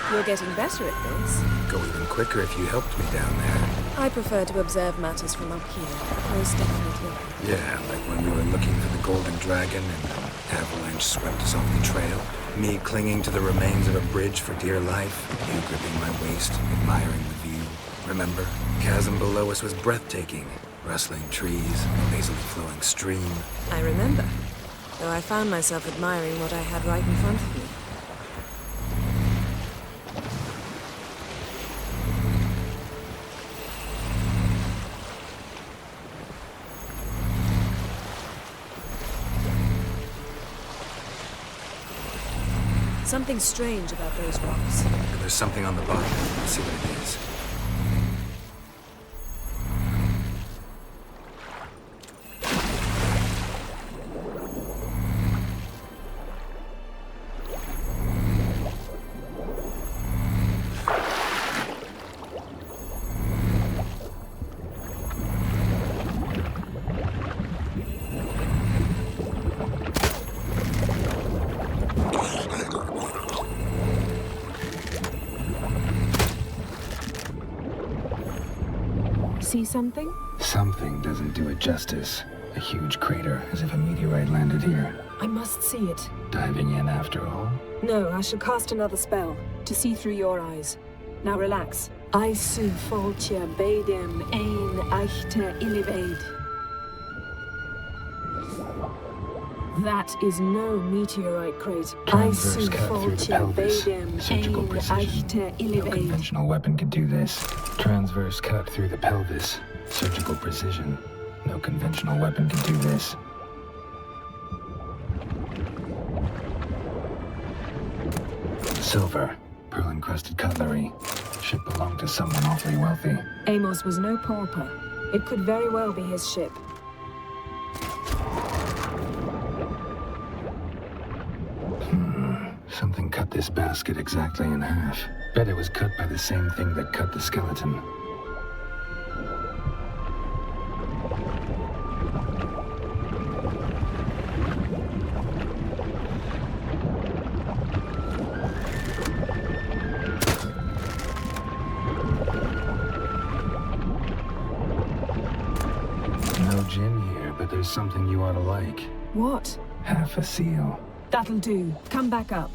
You're getting better at this. Go even quicker if you helped me down there. I prefer to observe matters from up here, most definitely. Yeah, like when we were looking for the Golden Dragon and an avalanche swept us off the trail. Me clinging to the remains of a bridge for dear life. You gripping my waist, admiring the view. Remember? The chasm below us was breathtaking. Rustling trees, a lazily flowing stream. I remember, though I found myself admiring what I had right in front of me. Something strange about those rocks. And there's something on the bottom. Let's see what it is. See something? Something doesn't do it justice. A huge crater, as if a meteorite landed here. I must see it. Diving in after all? No, I shall cast another spell, to see through your eyes. Now relax. Aisu foltia beidem ein eichte ilivaid. That is no meteorite crate. Transverse cut through the pelvis. Surgical precision. No conventional weapon could do this. Transverse cut through the pelvis. Surgical precision. No conventional weapon can do this. Silver. Pearl-encrusted cutlery. Ship belonged to someone awfully wealthy. Amos was no pauper. It could very well be his ship. Something cut this basket exactly in half. Bet it was cut by the same thing that cut the skeleton. No gin here, but there's something you ought to like. What? Half a seal. That'll do. Come back up.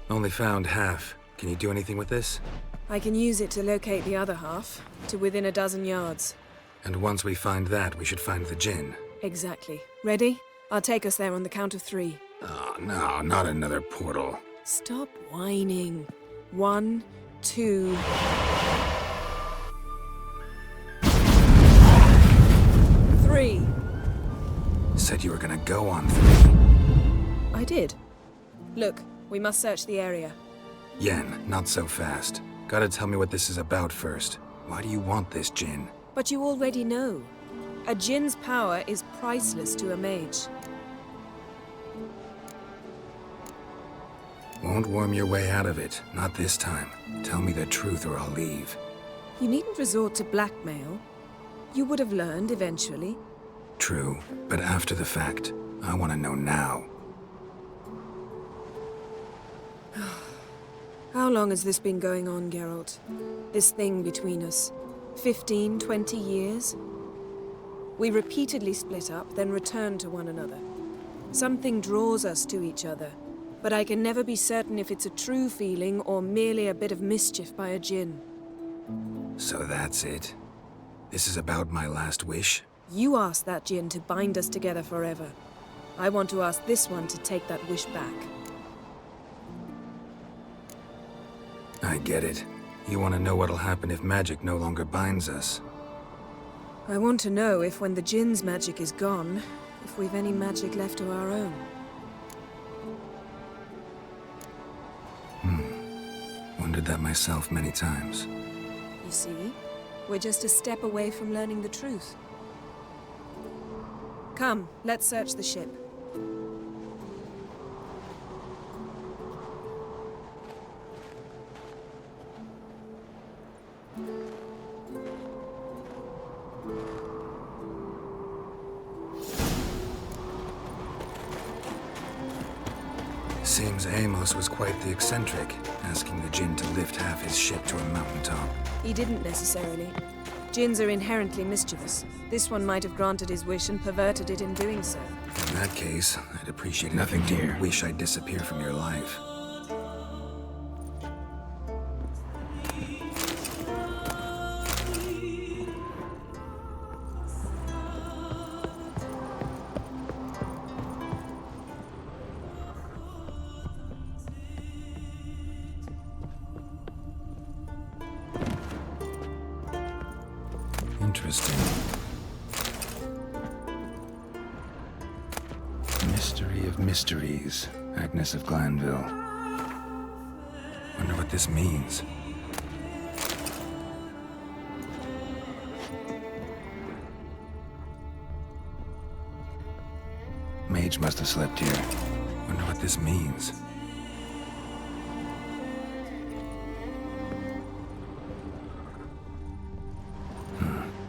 Only found half. Can you do anything with this? I can use it to locate the other half, to within a dozen yards. And once we find that, we should find the gin. Exactly. Ready? I'll take us there on the count of 3. Oh, no, not another portal. Stop whining. 1, 2... Three. Said you were gonna go on 3. I did. Look, we must search the area. Yen, not so fast. Gotta tell me what this is about first. Why do you want this gin? But you already know. A djinn's power is priceless to a mage. Won't worm your way out of it. Not this time. Tell me the truth or I'll leave. You needn't resort to blackmail. You would have learned eventually. True, but after the fact. I want to know now. How long has this been going on, Geralt? This thing between us? 15, 20 years? We repeatedly split up, then returned to one another. Something draws us to each other, but I can never be certain if it's a true feeling or merely a bit of mischief by a djinn. So that's it? This is about my last wish? You asked that djinn to bind us together forever. I want to ask this one to take that wish back. I get it. You want to know what'll happen if magic no longer binds us. I want to know if when the djinn's magic is gone, if we've any magic left of our own. Wondered that myself many times. You see, we're just a step away from learning the truth. Come, let's search the ship. Seems Amos was quite the eccentric, asking the djinn to lift half his ship to a mountaintop. He didn't necessarily. Djinns are inherently mischievous. This one might have granted his wish and perverted it in doing so. In that case, I'd appreciate nothing dear. Wish I'd disappear from your life. Interesting. Mystery of mysteries, Agnes of Glanville. Wonder what this means. Mage must have slept here. Wonder what this means.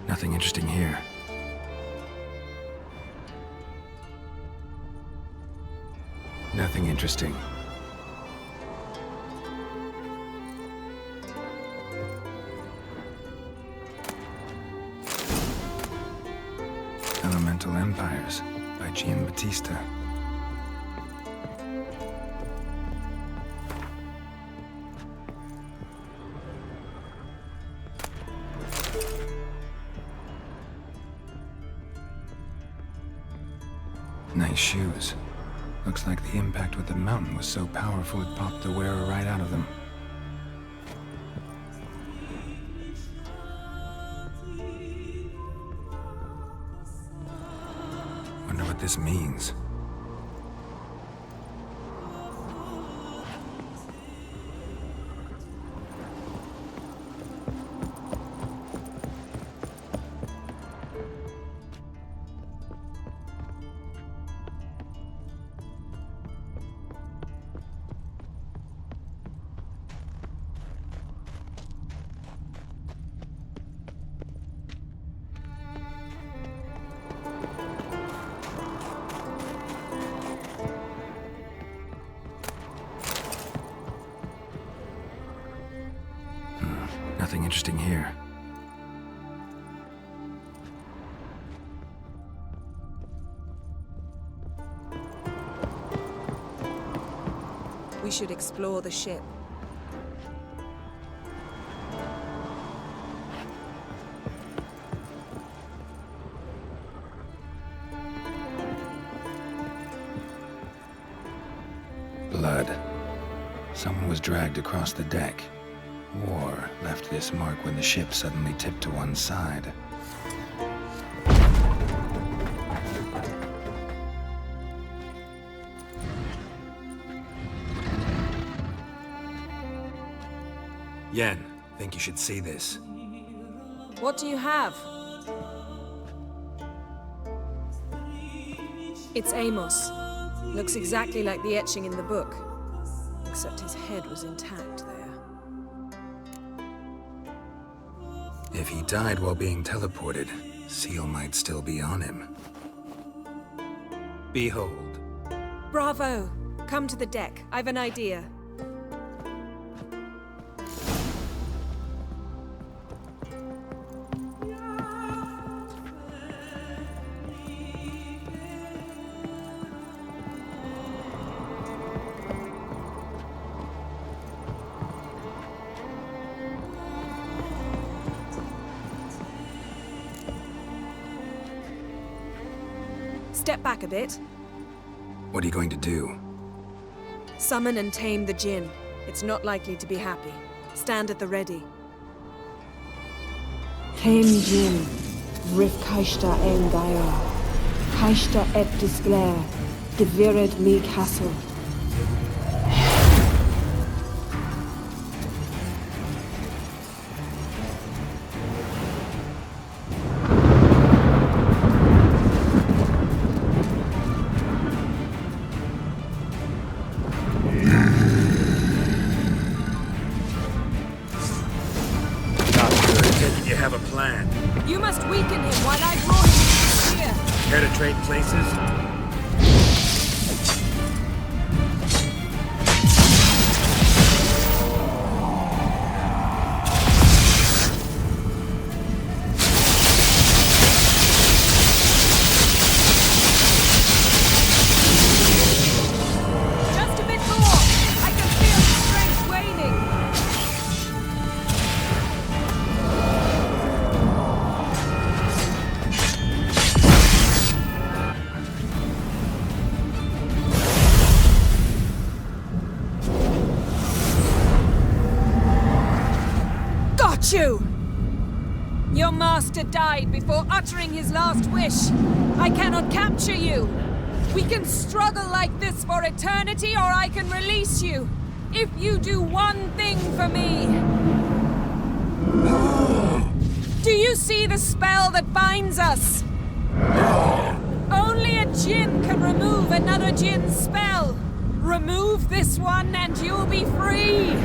Nothing interesting here. Nothing interesting. Elemental Empires by Giambattista. Nice shoes. Looks like the impact with the mountain was so powerful it popped the wearer right out of them. Wonder what this means. Nothing interesting here. We should explore the ship. Blood. Someone was dragged across the deck. War left this mark when the ship suddenly tipped to one side. Yen, think you should see this. What do you have? It's Amos. Looks exactly like the etching in the book. except his head was intact there. If he died while being teleported, Seal might still be on him. Behold. Bravo! Come to the deck. I've an idea. Step back a bit. What are you going to do? Summon and tame the djinn. It's not likely to be happy. Stand at the ready. Tame djinn, rif kaishta en gaia, kaishta et disglair, devirid me castle. Have a plan. You must weaken him while I draw him into the sphere. Care to trade places? Just a bit more. I can feel his strength waning. You! Your master died before uttering his last wish. I cannot capture you. We can struggle like this for eternity, or I can release you. If you do one thing for me. Do you see the spell that binds us? Only a djinn can remove another djinn's spell. Remove this one and you'll be free.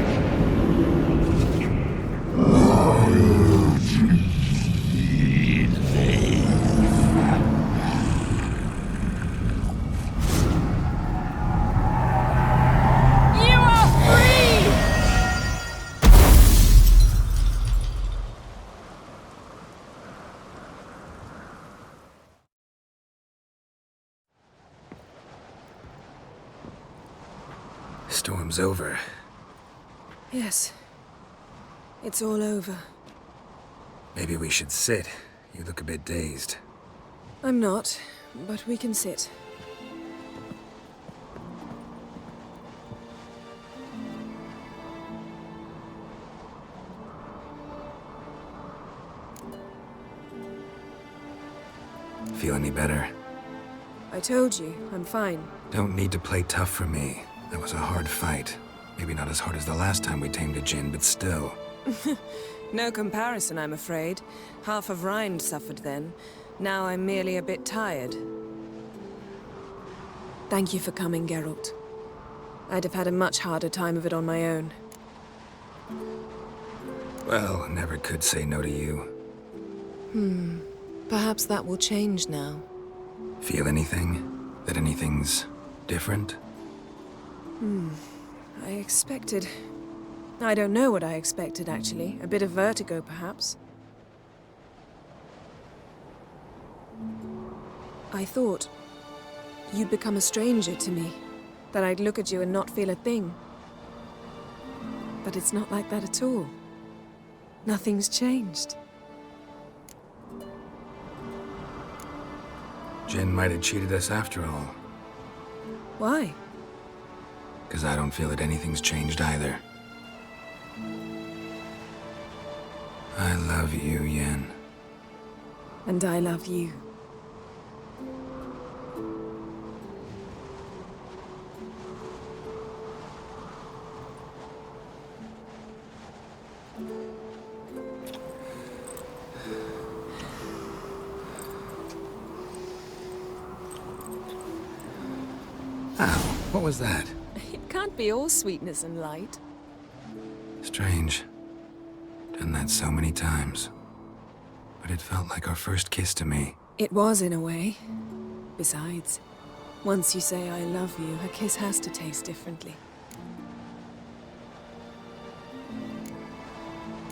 Storm's over. Yes. It's all over. Maybe we should sit. You look a bit dazed. I'm not, but we can sit. Feel any better? I told you, I'm fine. Don't need to play tough for me. That was a hard fight. Maybe not as hard as the last time we tamed a djinn, but still. No comparison, I'm afraid. Half of Rind suffered then. Now I'm merely a bit tired. Thank you for coming, Geralt. I'd have had a much harder time of it on my own. Well, never could say no to you. Perhaps that will change now. Feel anything? That anything's different? I expected... I don't know what I expected, actually. A bit of vertigo, perhaps. I thought you'd become a stranger to me. That I'd look at you and not feel a thing. But it's not like that at all. Nothing's changed. Jinn might have cheated us after all. Why? Because I don't feel that anything's changed either. I love you, Yen. And I love you. Ow, what was that? It Can't be all sweetness and light. Strange. Done that so many times. But it felt like our first kiss to me. It was, in a way. Besides, once you say I love you, a kiss has to taste differently.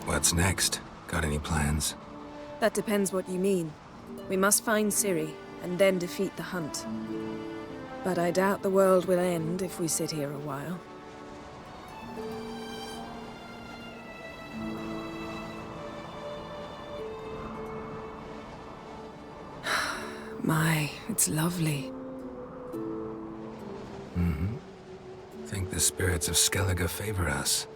What's next? Got any plans? That depends what you mean. We must find Cerys, and then defeat the hunt. But I doubt the world will end if we sit here a while. My, it's lovely. Mm-hmm. Think the spirits of Skellige favor us.